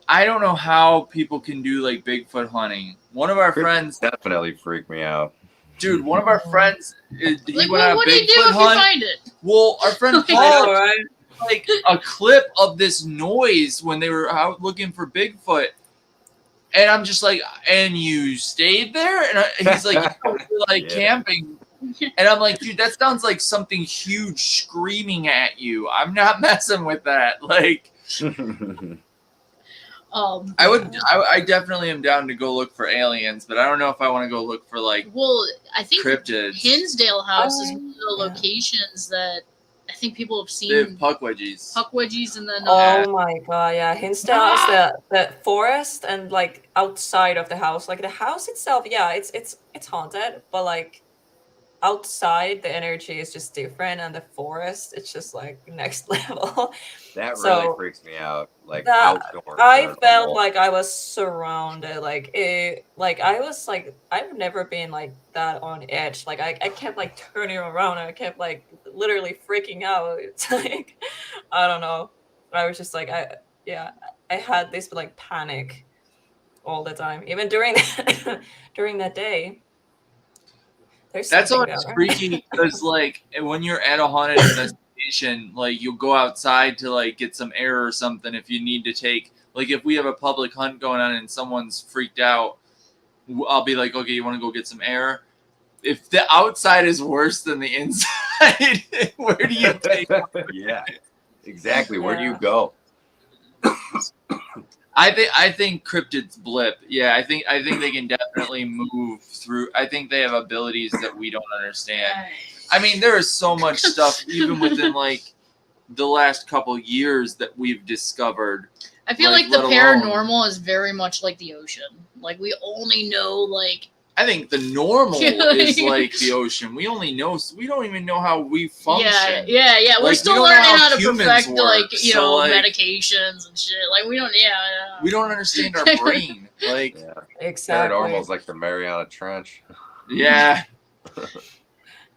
I don't know how people can do like Bigfoot hunting. One of our friends definitely freaked me out. Dude, one of our friends, he like, went on a what do you do Bigfoot if hunt. you find it? Well, our friend Paul like a clip of this noise when they were out looking for Bigfoot. And I'm just like, and you stayed there? And he's like, yeah, we're like camping. And I'm like, dude, that sounds like something huge screaming at you. I'm not messing with that. Like, I definitely am down to go look for aliens, but I don't know if I want to go look for like. Well, I think cryptids. Hinsdale House is one of the locations that I think people have seen. They have puckwedgies. Puckwedgies, and then. Oh my god! Yeah, Hinsdale is the forest and like outside of the house. Like the house itself, yeah, it's haunted, but like outside the energy is just different, and the forest it's just like next level. That really freaks me out. Like outdoors. I felt like I was surrounded. Like I was like I've never been like that on edge. Like I kept like turning around and I kept like literally freaking out. It's like I don't know. I was just like I had this like panic all the time, even during that day. That's always freaky because like when you're at a haunted investigation, like you'll go outside to like get some air or something if you need to take, like if we have a public hunt going on and someone's freaked out, I'll be like, okay, you want to go get some air? If the outside is worse than the inside, where do you take it? Yeah, exactly. Where do you go? I think cryptids blip. Yeah, I think they can definitely move through. I think they have abilities that we don't understand. I mean, there is so much stuff even within like the last couple years that we've discovered. I feel like the paranormal is very much like the ocean. Like we only know like. I think the normal is like the ocean. We don't even know how we function. Yeah. We're like, still learning how to perfect like medications and shit. Like we don't. We don't understand our brain. Like exactly. Paranormal is like the Mariana Trench. Yeah.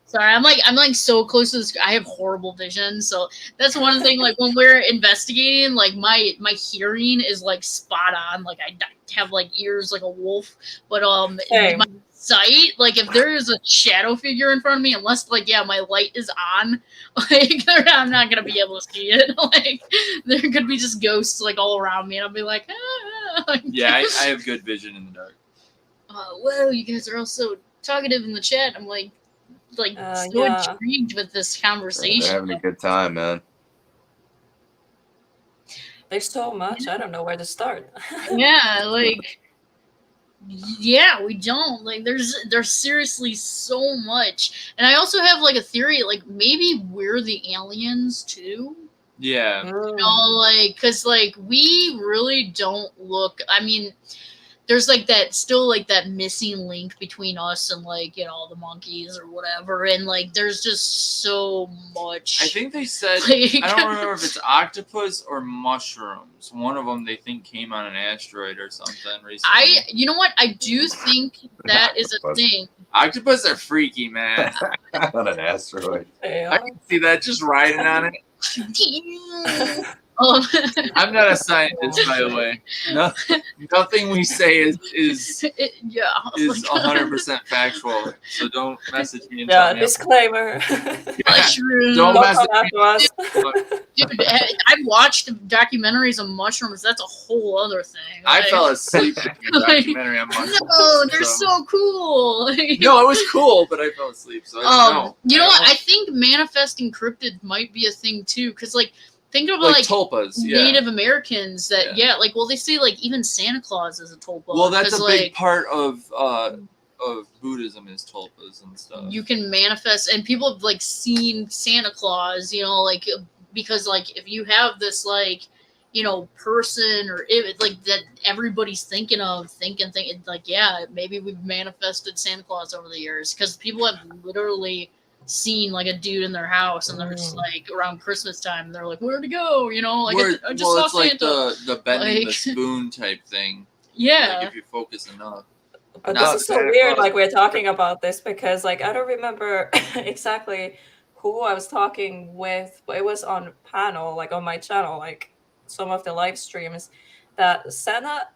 Sorry, I'm like so close to this. I have horrible vision, so that's one thing. Like when we're investigating, like my hearing is like spot on. Like I have like ears like a wolf, but my sight, like if there is a shadow figure in front of me, unless like my light is on, like I'm not gonna be able to see it. Like there could be just ghosts like all around me, and I'll be like, ah. Yeah, I have good vision in the dark. Whoa, you guys are all so talkative in the chat. I'm like so intrigued with this conversation. They're having a good time, man. There's so much. I don't know where to start. We don't. Like there's seriously so much. And I also have like a theory, like maybe we're the aliens too. Yeah. You know, like cuz like we really don't look, I mean, there's like that still like that missing link between us and like, you know, the monkeys or whatever, and like there's just so much. I think they said like, I don't remember if it's octopus or mushrooms. One of them they think came on an asteroid or something recently. you know what? I do think that is a thing. Octopus are freaky, man. On an asteroid. I can see that just riding on it. Um, I'm not a scientist, by the way. Nothing we say is 100% factual. So don't message me and tell me. Disclaimer. Mushrooms. Don't message come after us. Dude, I've watched documentaries on mushrooms. That's a whole other thing. I Like, fell asleep in a documentary on mushrooms. No, they're so cool. No, it was cool, but I fell asleep. So I don't know. You know what? I think manifesting cryptid might be a thing too, because like think of like tulpas, Native Americans that like well they say like even Santa Claus is a tulpa. Well, that's a like, big part of Buddhism is tulpas and stuff. You can manifest, and people have like seen Santa Claus, you know, like because like if you have this like, you know, person or it like that everybody's thinking like, yeah, maybe we've manifested Santa Claus over the years, because people have literally seen like a dude in their house and they're just like around Christmas time they're like, where'd he go, you know, like I just saw it's Santa. Like the bending Like, the spoon type thing. Yeah, like if you focus enough. But this is so weird, like we're talking about this, because like I don't remember exactly who I was talking with, but it was on panel, like on my channel, like some of the live streams, that Santa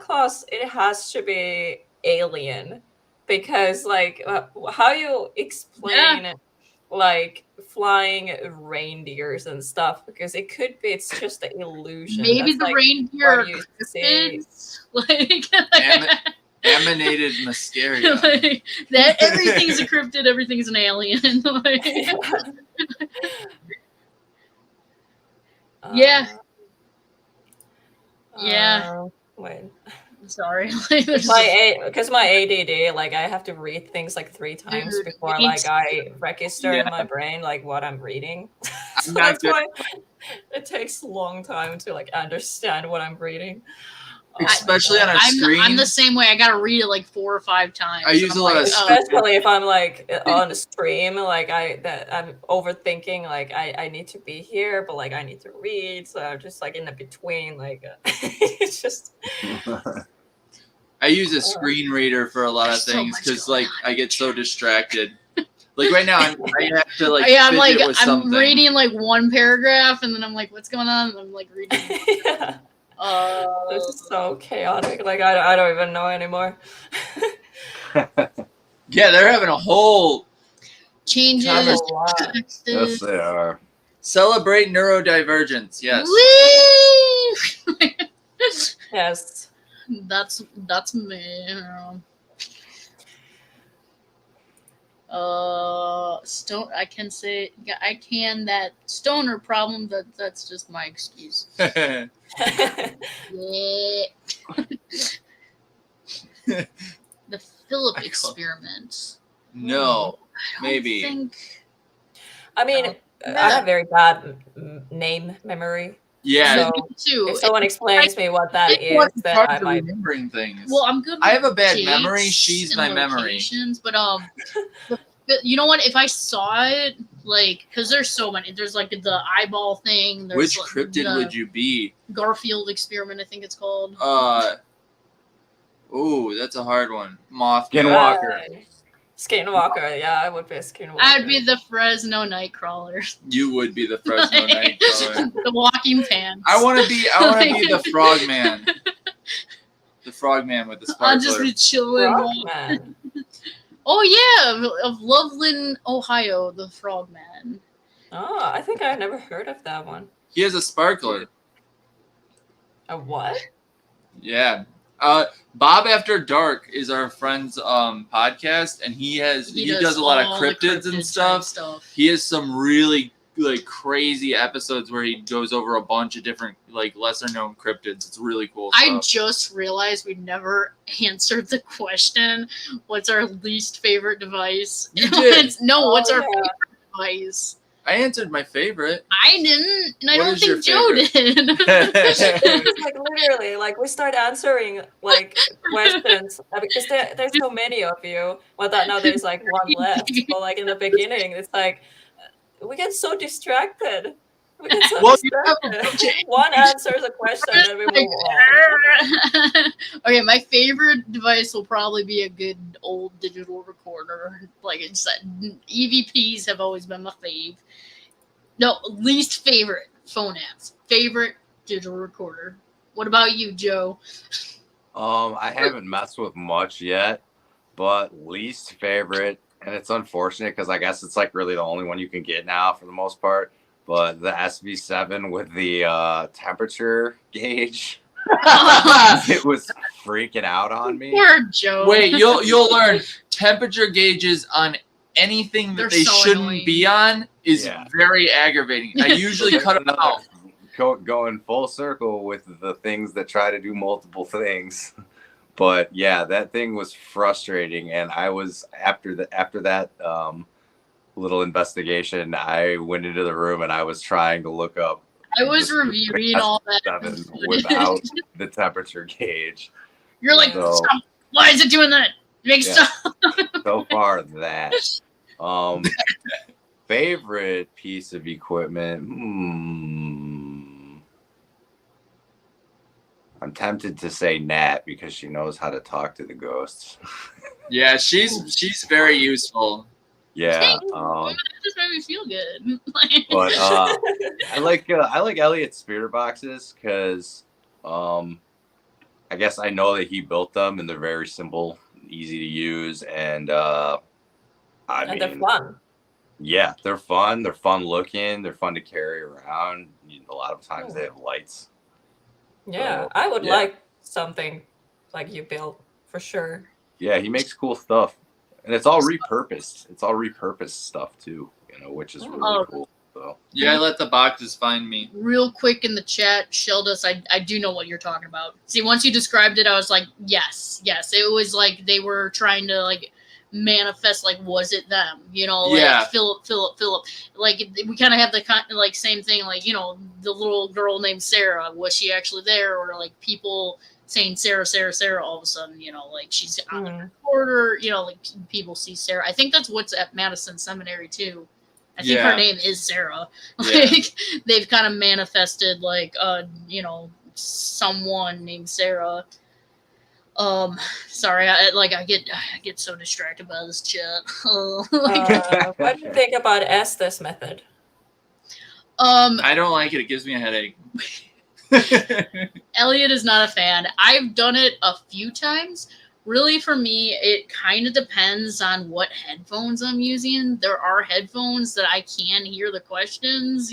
Claus, it has to be alien, because like how you explain like flying reindeers and stuff, because it's just an illusion. Maybe that's the like reindeer are cryptids, like Emanated mascaria. like, that everything's a cryptid, everything's an alien. Like, wait. Sorry. Because my ADD, like I have to read things like 3 times before like I register in my brain like what I'm reading. So that's why it takes a long time to like understand what I'm reading. Especially on a screen. I'm the same way. I gotta read it like 4 or 5 times. I use a lot of especially if I'm like on the stream, like I'm overthinking, like I need to be here, but like I need to read, so I'm just like in the between, like it's just. I use a screen reader for a lot of things because like I get so distracted. Like right now, I have to like. Yeah, I'm like with something. reading like one paragraph, and then I'm like, "What's going on?" And I'm like reading. Yeah. This is so chaotic. Like I don't even know anymore. Yeah, they're having a whole changes. Yes, they are. Celebrate neurodivergence. Yes. Woo! Yes. That's me. Stone. I can say that stoner problem. That's just my excuse. Yeah. The Philip experiment. No, maybe. I mean, I have very bad name memory. Yeah, so me too. If someone explains me what that is, then I might remembering things. Well, I'm good. I have a bad memory. She's my memory. But you know what? If I saw it, like, because there's so many. There's like the eyeball thing. There's, which cryptid would you be? Garfield experiment, I think it's called. Oh, that's a hard one. Moth. Skinwalker. Skinwalker, yeah, I would be a Skinwalker. I'd be the Fresno Nightcrawler. You would be the Fresno Nightcrawler. The walking pants. I want to be the Frogman. The Frogman with the sparkler. I'll just be chilling. Frogman. Oh yeah, of Loveland, Ohio, the Frogman. Oh, I think I've never heard of that one. He has a sparkler. A what? Yeah. Bob After Dark is our friend's podcast, and he does a lot of cryptids and stuff. He has some really like crazy episodes where he goes over a bunch of different like lesser known cryptids. It's really cool stuff. I just realized we never answered the question, what's our least favorite device? You did. What's our favorite device? I answered my favorite. I didn't, and I What don't is your think Joe did. It's like literally, like we start answering like questions because there's so many of you. Well, that now there's like one left. But like in the beginning, it's like we get so distracted. We get so Well, you have a distracted. One answers a question and we move on. Okay, my favorite device will probably be a good old digital recorder. Like I said, EVPs have always been my fave. No, least favorite phone apps. Favorite digital recorder. What about you, Joe? I haven't messed with much yet, but least favorite, and it's unfortunate because I guess it's like really the only one you can get now for the most part. But the SV7 with the temperature gauge, it was freaking out on me. Poor Joe. Wait, you'll learn temperature gauges on anything that They're they so shouldn't annoying. be on is Yeah. very aggravating. I usually There's cut them another- out. Going full circle with the things that try to do multiple things. But yeah, that thing was frustrating, and I was after that little investigation, I went into the room and I was trying to look up. I was reviewing all that. S7 without the temperature gauge. You're like, So- stop. Why is it doing that? Make Yeah. stop. So far that. Favorite piece of equipment. I'm tempted to say Nat because she knows how to talk to the ghosts. Yeah, she's very useful. Yeah. That just made me feel good. But I like Elliot's spirit boxes because I guess I know that he built them and they're very simple, easy to use, and And they're fun. Yeah, they're fun. They're fun looking. They're fun to carry around. A lot of times they have lights. Yeah, So, I would yeah. like something like you built for sure. Yeah, he makes cool stuff, and it's all repurposed. It's all repurposed stuff too, which is really cool. So Yeah, I let the boxes find me. Real quick in the chat, Sheldus, I do know what you're talking about. See, once you described it, I was like, yes. It was like they were trying to like manifest, like, was it them? Like Yeah. Philip. Like we kind of have the like same thing, like the little girl named Sarah. Was she actually there, or like people saying Sarah all of a sudden? Like she's on the recorder. Like people see Sarah. I think that's what's at Madison Seminary too. I think her name is Sarah. Like they've kind of manifested like someone named Sarah. Sorry, I get so distracted by this chat. What do you think about Estes method? I don't like it. It gives me a headache. Elliot is not a fan. I've done it a few times. Really, for me, it kind of depends on what headphones I'm using. There are headphones that I can hear the questions,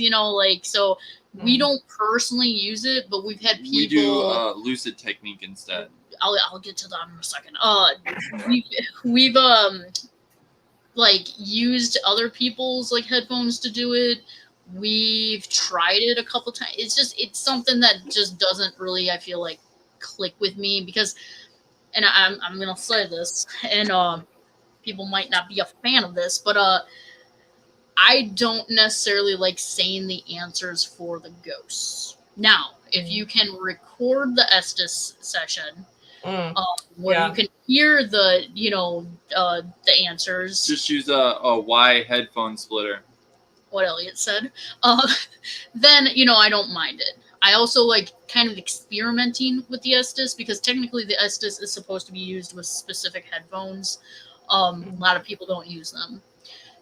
so we don't personally use it, but we've had people. We do lucid technique instead. I'll get to that in a second. We've like used other people's like headphones to do it. We've tried it a couple times. It's something that just doesn't really, I feel like, click with me because, and I'm gonna say this, and people might not be a fan of this, but I don't necessarily like saying the answers for the ghosts. Now, if you can record the Estes session, where you can hear the the answers. Just use a Y headphone splitter. What Elliot said. Then I don't mind it. I also like kind of experimenting with the Estes because technically the Estes is supposed to be used with specific headphones. A lot of people don't use them.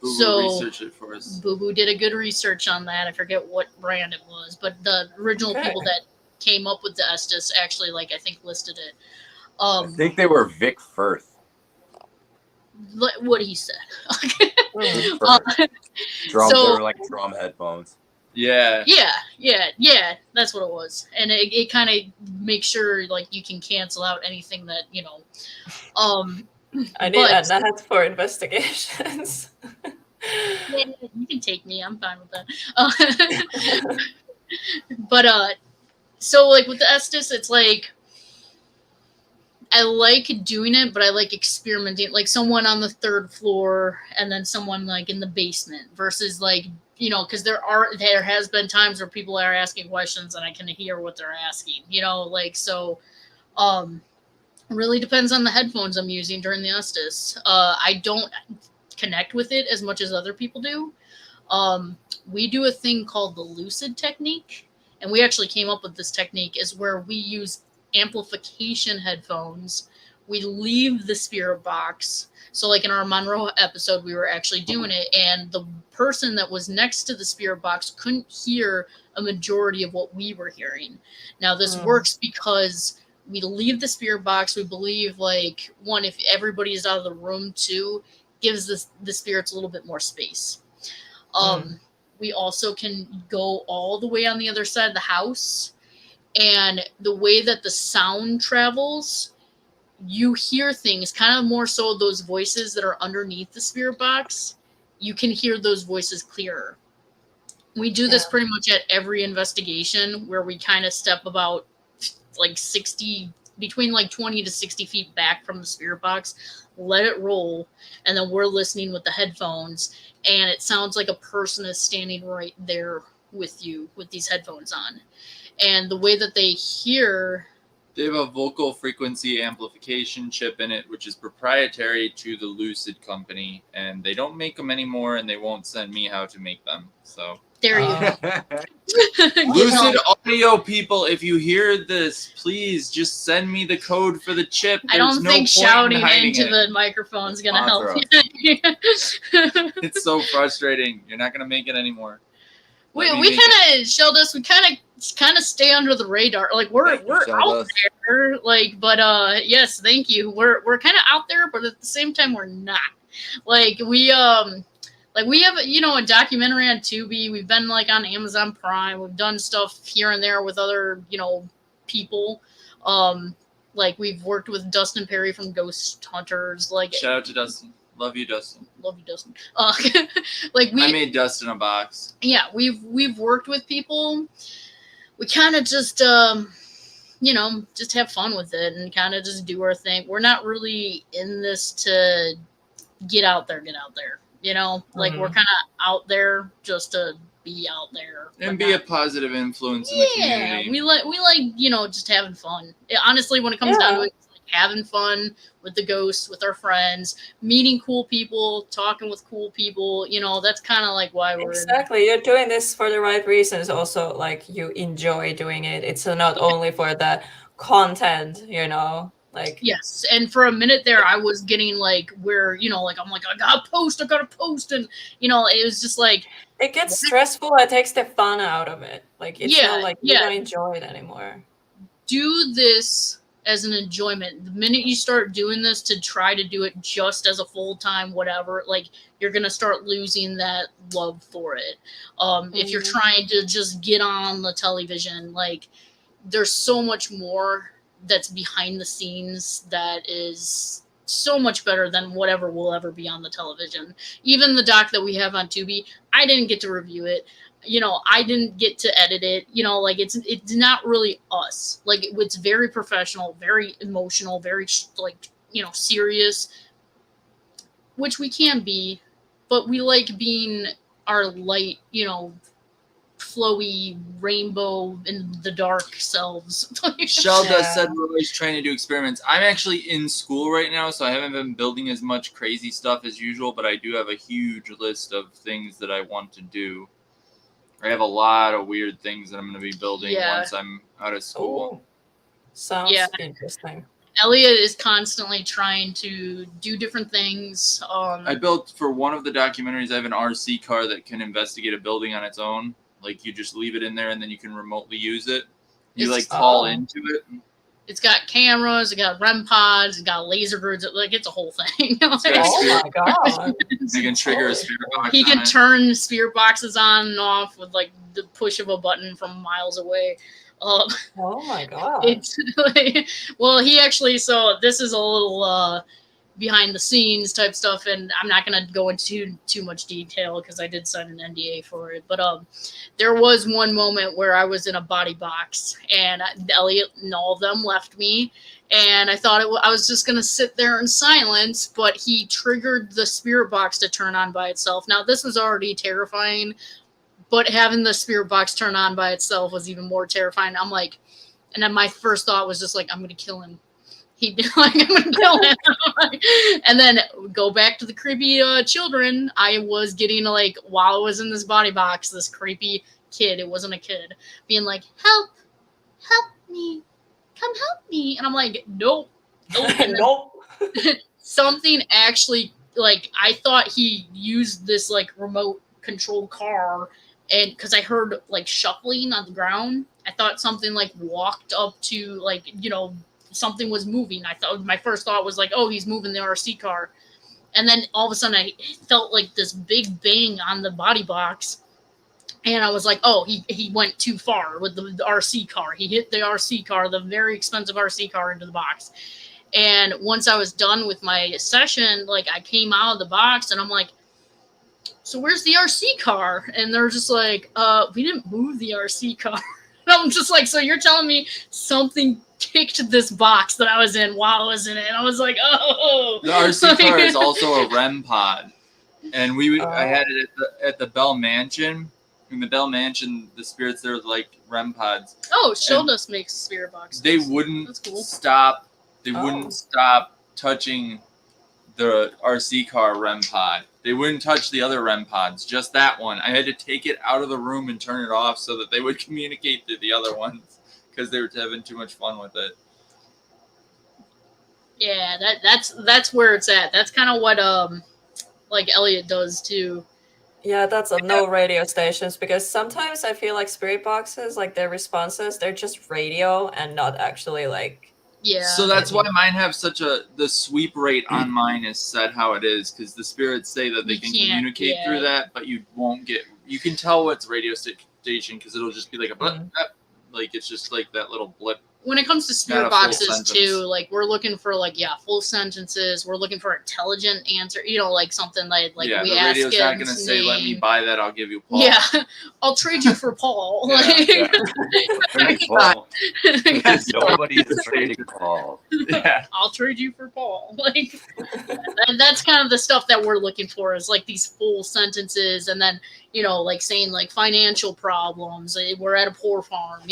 Boo-boo So research it for us. Boo Boo did a good research on that. I forget what brand it was, but the original people that came up with the Estes actually, like, I think listed it. I think they were Vic Firth. What he said. Drum, So- they were like drum headphones. Yeah. Yeah. That's what it was, and it kind of makes sure like you can cancel out anything that I need a Nat for investigations. Yeah, you can take me. I'm fine with that. But so like with the Estes, it's like I like doing it, but I like experimenting. Like someone on the third floor, and then someone like in the basement, versus like because there has been times where people are asking questions and I can hear what they're asking, so really depends on the headphones I'm using during the Estes. I don't connect with it as much as other people do. We do a thing called the lucid technique, and we actually came up with this technique is where we use amplification headphones. We leave the spirit box. So like in our Monroe episode, we were actually doing it, and the person that was next to the spirit box couldn't hear a majority of what we were hearing. Now this works because we leave the spirit box. We believe like one, if everybody is out of the room, two, gives the spirits a little bit more space. We also can go all the way on the other side of the house, and the way that the sound travels, you hear things kind of more so those voices that are underneath the spirit box. You can hear those voices clearer. We do this pretty much at every investigation where we kind of step about like 60, between like 20 to 60 feet back from the spirit box, let it roll, and then we're listening with the headphones, and it sounds like a person is standing right there with you with these headphones on. And the way that they hear, they have a vocal frequency amplification chip in it, which is proprietary to the Lucid company, and they don't make them anymore, and they won't send me how to make them. So there you go. Lucid audio people, if you hear this, please just send me the code for the chip. I don't think shouting into it. the microphone is going to help you. It's so frustrating. You're not going to make it anymore. We kind of, Sheldus, we kind of stay under the radar. Like we're out there, like, but yes, thank you. We're kind of out there, but at the same time we're not. Like we have a documentary on Tubi. We've been like on Amazon Prime. We've done stuff here and there with other people. Like we've worked with Dustin Perry from Ghost Hunters. Like shout out to Dustin. Love you, Dustin. Love you, Dustin. I made Dustin a box. Yeah, we've worked with people. We kind of just just have fun with it and kind of just do our thing. We're not really in this to get out there. Like we're kind of out there just to be out there and be a positive influence in the community. We like just having fun. Honestly, when it comes down to it, having fun with the ghosts, with our friends, meeting cool people, talking with cool people. That's kind of like why we're exactly. You're doing this for the right reasons. Also, like you enjoy doing it. It's not only for the content, like yes. And for a minute there, I was getting like where like I'm like I gotta post, and it was just like it gets stressful. It takes the fun out of it. Like it's not like you don't enjoy it anymore. Do this as an enjoyment. The minute you start doing this to try to do it just as a full-time whatever, like you're gonna start losing that love for it. If you're trying to just get on the television, like there's so much more that's behind the scenes that is so much better than whatever will ever be on the television. Even the doc that we have on Tubi, I didn't get to review it. I didn't get to edit it. Like it's not really us. Like it's very professional, very emotional, very serious, which we can be, but we like being our light, flowy rainbow in the dark selves. Shelda said we're always trying to do experiments. I'm actually in school right now, so I haven't been building as much crazy stuff as usual, but I do have a huge list of things that I want to do. I have a lot of weird things that I'm going to be building once I'm out of school. Oh, sounds interesting. Elliot is constantly trying to do different things. I built for one of the documentaries, I have an RC car that can investigate a building on its own. Like you just leave it in there and then you can remotely use it. You call into it. It's got cameras, it got REM pods, it got laser grids. Like it's a whole thing. Oh my god! You can trigger a spirit box. He can turn spirit boxes on and off with like the push of a button from miles away. Oh my god! It's he actually. So this is a little behind the scenes type stuff, and I'm not going to go into too much detail because I did sign an NDA for it. But there was one moment where I was in a body box, and Elliot and all of them left me, and I thought I was just going to sit there in silence, but he triggered the spirit box to turn on by itself. Now, this was already terrifying, but having the spirit box turn on by itself was even more terrifying. I'm like, and then my first thought was just like, I'm gonna kill him. I'm gonna kill him. And then go back to the creepy children. I was getting like, while I was in this body box, this creepy kid, it wasn't a kid, being like, help me, come help me. And I'm like, nope. Nope. Something actually, like, I thought he used this like remote control car, and because I heard like shuffling on the ground, I thought something like walked up to, like, something was moving. I thought, my first thought was like, oh, he's moving the RC car. And then all of a sudden I felt like this big bang on the body box. And I was like, oh, he went too far with the RC car. He hit the RC car, the very expensive RC car, into the box. And once I was done with my session, like, I came out of the box and I'm like, so where's the RC car? And they're just like, we didn't move the RC car. And I'm just like, so you're telling me something kicked this box that I was in while I was in it? And I was like, oh. The RC car is also a REM pod. And I had it at the Bell Mansion. In the Bell Mansion, the spirits there were like REM pods. Oh, Sheldus makes spirit boxes. They wouldn't That's cool. stop. They wouldn't stop touching the RC car REM pod. They wouldn't touch the other REM pods, just that one. I had to take it out of the room and turn it off so that they would communicate to the other ones, because they were having too much fun with it. Yeah, that's where it's at. That's kind of what like Elliot does too. Yeah, that's no radio stations, because sometimes I feel like spirit boxes, like their responses, they're just radio and not actually like. Yeah. So that's why mine have the sweep rate on mine is set how it is, because the spirits say that they can communicate through that, but you can tell what's radio station because it'll just be like a blip, like it's just like that little blip. When it comes to spirit boxes too, like, we're looking for like, full sentences. We're looking for intelligent answer, like something like we ask him. The radio's not going to say, let me buy that, I'll give you Paul. Yeah, I'll trade you for Paul. Paul. Nobody is trading Paul. Yeah. I'll trade you for Paul. Like, and that's kind of the stuff that we're looking for, is like these full sentences, and then, like saying like financial problems. We're at a poor farm,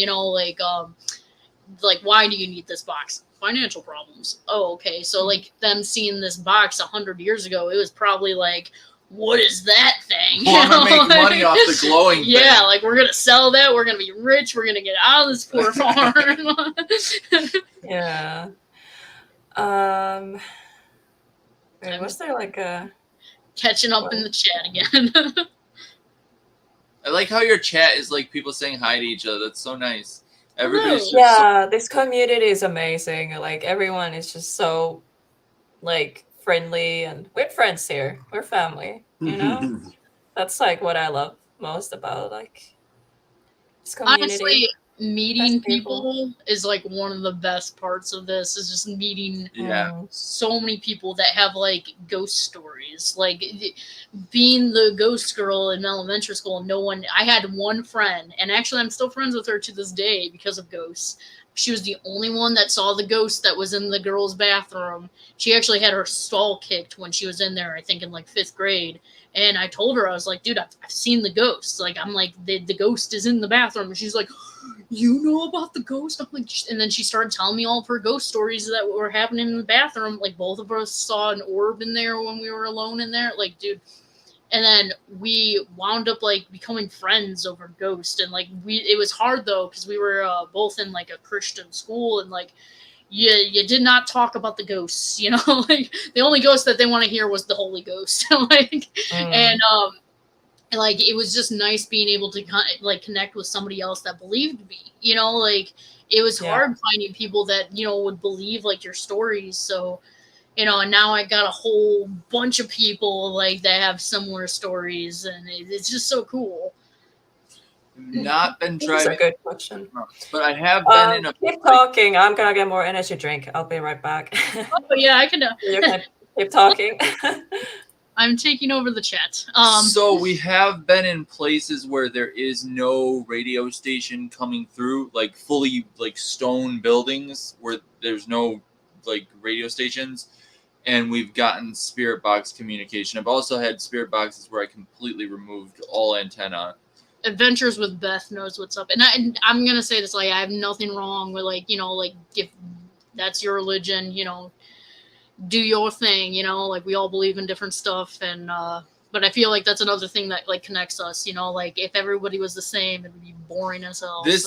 like, why do you need this box? Financial problems. Oh, okay. So like them seeing this box 100 years ago, it was probably like, what is that thing? Well, I'm gonna make money off the glowing thing. Yeah, like, we're gonna sell that. We're gonna be rich. We're gonna get out of this poor farm. Yeah. Was there like a catching up in the chat again? I like how your chat is like people saying hi to each other. That's so nice. Everybody's this community is amazing. Like, everyone is just so like friendly, and we're friends here. We're family, That's like what I love most about like this community. Honestly, meeting people is like one of the best parts of this, is just meeting so many people that have like ghost stories. Like, being the ghost girl in elementary school, I had one friend, and actually I'm still friends with her to this day because of ghosts. She was the only one that saw the ghost that was in the girls' bathroom. She actually had her stall kicked when she was in there, I think in like 5th grade. And I told her, I was like, dude, I've seen the ghost. Like, I'm like, the ghost is in the bathroom. And she's like, you know about the ghost? I'm like, and then she started telling me all of her ghost stories that were happening in the bathroom. Like, both of us saw an orb in there when we were alone in there. Like, dude. And then we wound up like becoming friends over ghost. And like, it was hard though, because we were both in like a Christian school, and like, you did not talk about the ghosts, like, the only ghost that they want to hear was the Holy Ghost. And like, it was just nice being able to like connect with somebody else that believed me, like, it was hard finding people that, would believe like your stories. So, and now I got a whole bunch of people like that have similar stories, and it's just so cool. Not been driving. That's a good question. But I have been in a. Keep talking. I'm gonna get more energy drink. I'll be right back. Oh yeah, I can. You can keep talking. I'm taking over the chat. So we have been in places where there is no radio station coming through, like fully like stone buildings where there's no like radio stations, and we've gotten spirit box communication. I've also had spirit boxes where I completely removed all antenna. Adventures with Beth knows what's up, and I'm gonna say this, like, I have nothing wrong with, like, you know, like, if that's your religion, you know, do your thing, you know, like, we all believe in different stuff, and but I feel like that's another thing that, like, connects us, you know, like, if everybody was the same, it would be boring as hell. This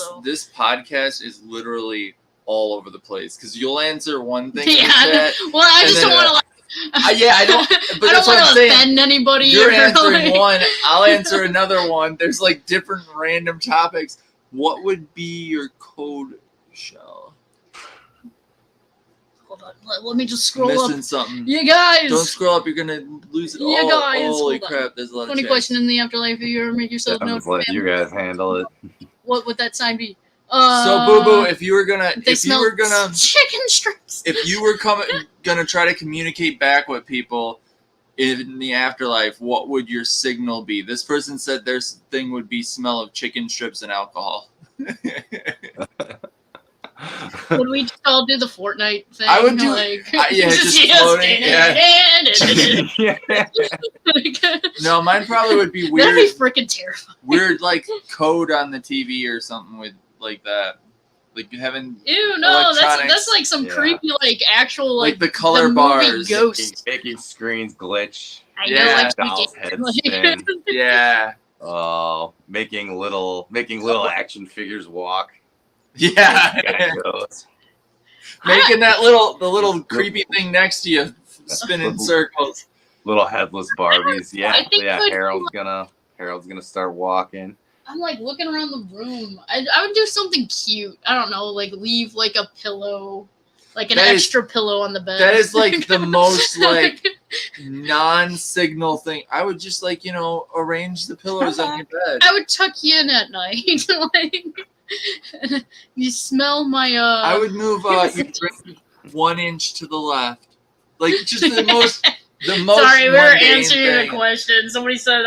podcast is literally all over the place because you'll answer one thing in the Yeah, chat. well, I just don't want to, like, yeah, I don't. But I that's don't what I'm want to saying. offend anybody. You're or, answering like- one, I'll answer another one. There's like different random topics. What would be your code shell? Hold on, let me just scroll up. Missing something. You guys. Don't scroll up. You're gonna lose it. You guys, Holy hold on. crap! There's a lot of Funny chats. question in the afterlife. If you ever make yourself I'm known, just letting you guys handle it. what would that sign be? So Boo Boo, if you were gonna, they smell chicken strips. if you were gonna try to communicate back with people in the afterlife, what would your signal be? This person said their thing would be smell of chicken strips and alcohol. Would we just all do the Fortnite thing? I would do, like, yeah, just floating. Yeah. No, mine probably would be weird. That'd be freaking terrifying. Weird, like code on the TV or something with like that, like having. Ew, no, that's electronics. like some creepy, like actual, like like the color movie bars. Ghost. Making screens glitch. I know, Yeah. like Dolls' heads like, spin. Yeah. Oh, making little action figures walk. Yeah. Guy goes. Making the little creepy thing next to you spin in circles. Little headless Barbies. Yeah, I think yeah. like- Harold's gonna start walking. I'm like looking around the room. I would do something cute. I don't know, like leave like a pillow, like an That is- extra pillow on the bed. That is like the most like non-signal thing. I would just like, you know, arrange the pillows on your bed. I would tuck you in at night. Like you smell my I would move your drink 1 inch to the left. Like just the most Sorry, we were mundane answering thing. a question. Somebody said,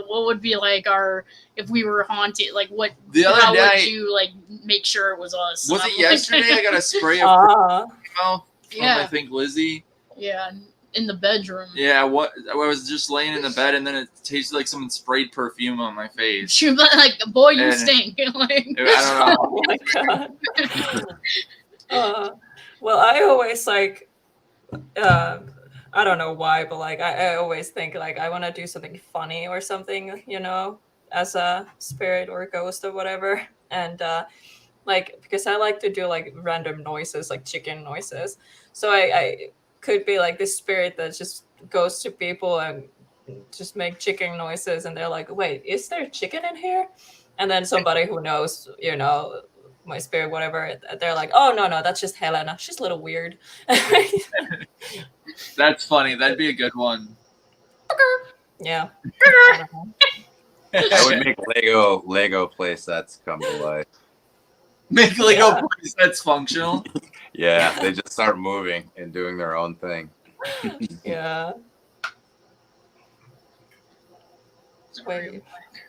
what would be like our if we were haunted? Like what? The other how day- would you like make sure it was us? Was And it I'm like- yesterday? I got a spray of mouth from Yeah. I think Lizzie. Yeah, in the bedroom. Yeah, I was just laying in the bed and then it tasted like someone sprayed perfume on my face. She was like, "Boy, you And- stink." Like, I don't know. Oh my god. Well, I always like, I don't know why, but like I always think like I want to do something funny or something, you know, as a spirit or a ghost or whatever, and like because I like to do like random noises, like chicken noises. So I could be like this spirit that just goes to people and just make chicken noises, and they're like, "Wait, is there chicken in here?" And then somebody who knows, you know, my spirit, whatever, they're like, "Oh no, that's just Helena. She's a little weird." That's funny. That'd be a good one. Yeah. I would make Lego play sets come to life. Make Lego plays that's functional. Yeah, they just start moving and doing their own thing. Yeah. Sorry,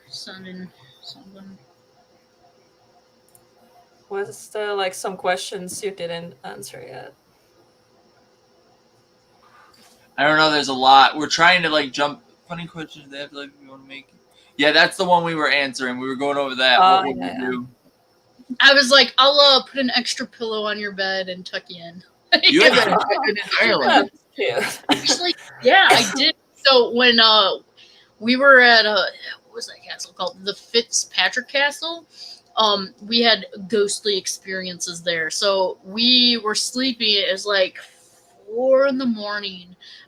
sending something. Was there like some questions you didn't answer yet? I don't know. There's a lot. We're trying to like jump. Funny questions. They have like you want to make. Yeah, that's the one we were answering. We were going over that. Oh, What would yeah. we do? I was like, I'll put an extra pillow on your bed and tuck you in. You had that in Ireland. Yeah. Actually, yeah, I did. So when we were at what was that castle called? The Fitzpatrick Castle. We had ghostly experiences there. So we were sleeping. It was like 4 a.m.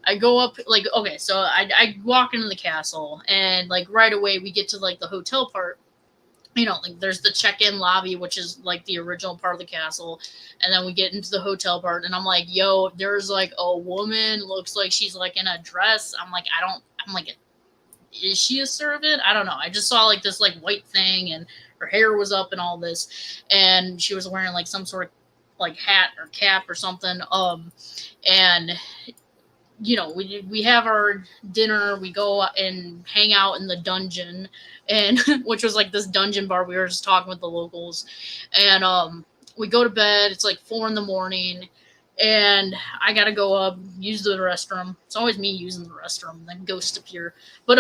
I go up like okay, so I walk into the castle and like right away we get to like the hotel part. You know, like there's the check-in lobby, which is like the original part of the castle, and then we get into the hotel part, and I'm like, yo, there's like a woman, looks like she's like in a dress. I'm like, is she a servant? I don't know. I just saw like this like white thing, and her hair was up and all this, and she was wearing like some sort of like hat or cap or something. And you know, we have our dinner, we go and hang out in the dungeon, and which was like this dungeon bar. We were just talking with the locals, and we go to bed. It's like 4 a.m, and I gotta go up, use the restroom. It's always me using the restroom, and then ghosts appear. But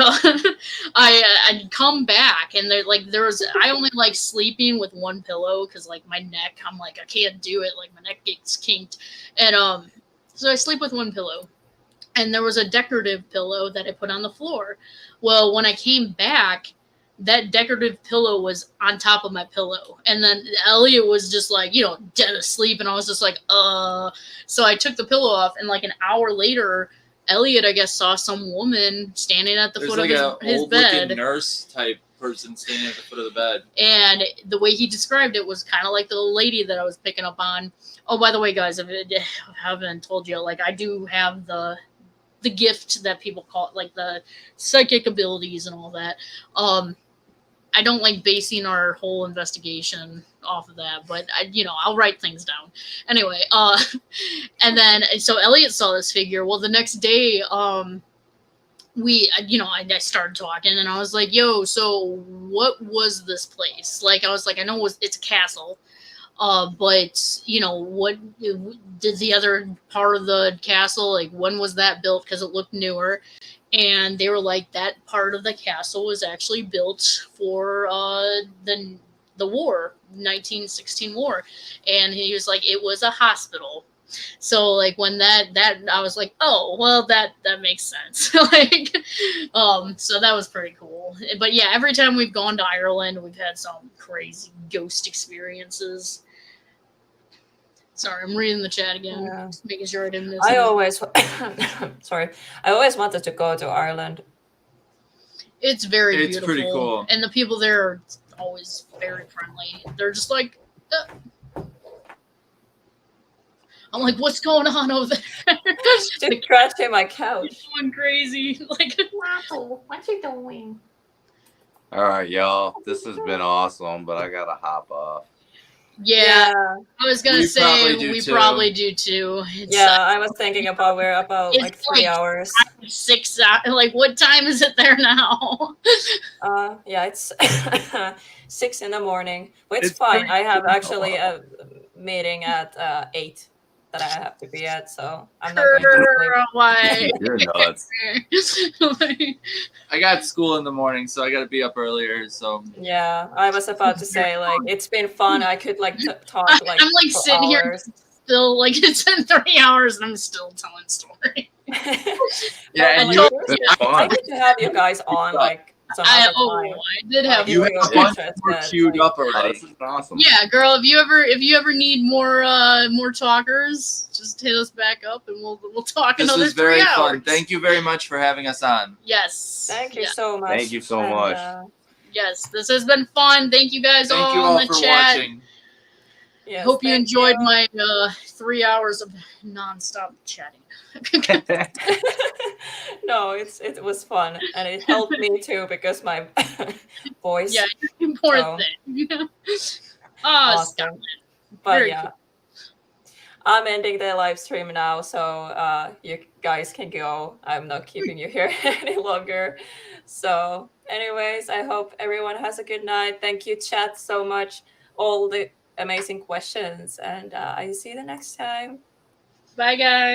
I'd come back, and I only like sleeping with one pillow because like my neck, I'm like I can't do it, like my neck gets kinked, and so I sleep with one pillow, and there was a decorative pillow that I put on the floor. Well, when I came back, that decorative pillow was on top of my pillow. And then Elliot was just like, dead asleep. And I was just like, So I took the pillow off, and like an hour later, Elliot, I guess, saw some woman standing at the foot of his bed. Nurse type person standing at the foot of the bed. And the way he described it was kind of like the lady that I was picking up on. Oh, by the way, guys, if I haven't told you, like I do have the gift that people call it, like the psychic abilities and all that. I don't like basing our whole investigation off of that, but I'll write things down. Anyway, and then so Elliot saw this figure. Well, the next day, I started talking, and I was like, "Yo, so what was this place?" Like, I was like, "I know it's a castle, but what did the other part of the castle, like, when was that built? Because it looked newer." And they were like, that part of the castle was actually built for the war, 1916 war. And he was like, it was a hospital. So like when that I was like, oh well, that makes sense. Like, so that was pretty cool. But yeah, every time we've gone to Ireland, we've had some crazy ghost experiences. Sorry, I'm reading the chat again, just making sure I didn't miss I anything. always, I always wanted to go to Ireland. It's very beautiful. It's pretty cool. And the people there are always very friendly. They're just like, I'm like, what's going on over there? Just scratching my couch. Going crazy. Like, what you doing? All right, y'all. This has been awesome, but I gotta hop off. yeah. I was gonna say we probably do too. It's, I was thinking about we're about it's like 3 hours. 6 hours. Like, what time is it there now? Yeah, it's 6 in the morning. But it's fine. I have actually a meeting at 8 that I have to be at, so I'm not going to sleep. Why? You're nuts. I got school in the morning, so I got to be up earlier. So Yeah, I was about to say, like, it's been fun. I could like talk like I'm like for sitting hours. here still, like, it's been 3 hours and I'm still telling stories. Yeah, and you- I need to have you guys on like some other time. I did have you one. have one more queued up Oh, already. this is awesome. Yeah, girl, if you ever need more talkers, just hit us back up and we'll talk This another was very 3 hours. fun. Thank you very much for having us on. Yes. Thank you Yeah. so much. Thank you so And, much. Yes, this has been fun. Thank you guys Thank you all all in the for chat. watching. yes, Hope you thank enjoyed you. my 3 hours of nonstop chatting. No, it was fun, and it helped me too because my voice. Yeah, important So, thing. awesome. But Very yeah, cool. I'm ending the live stream now, so you guys can go. I'm not keeping you here any longer. So, anyways, I hope everyone has a good night. Thank you, chat, so much. All the amazing questions, and I see you the next time. Bye, guys.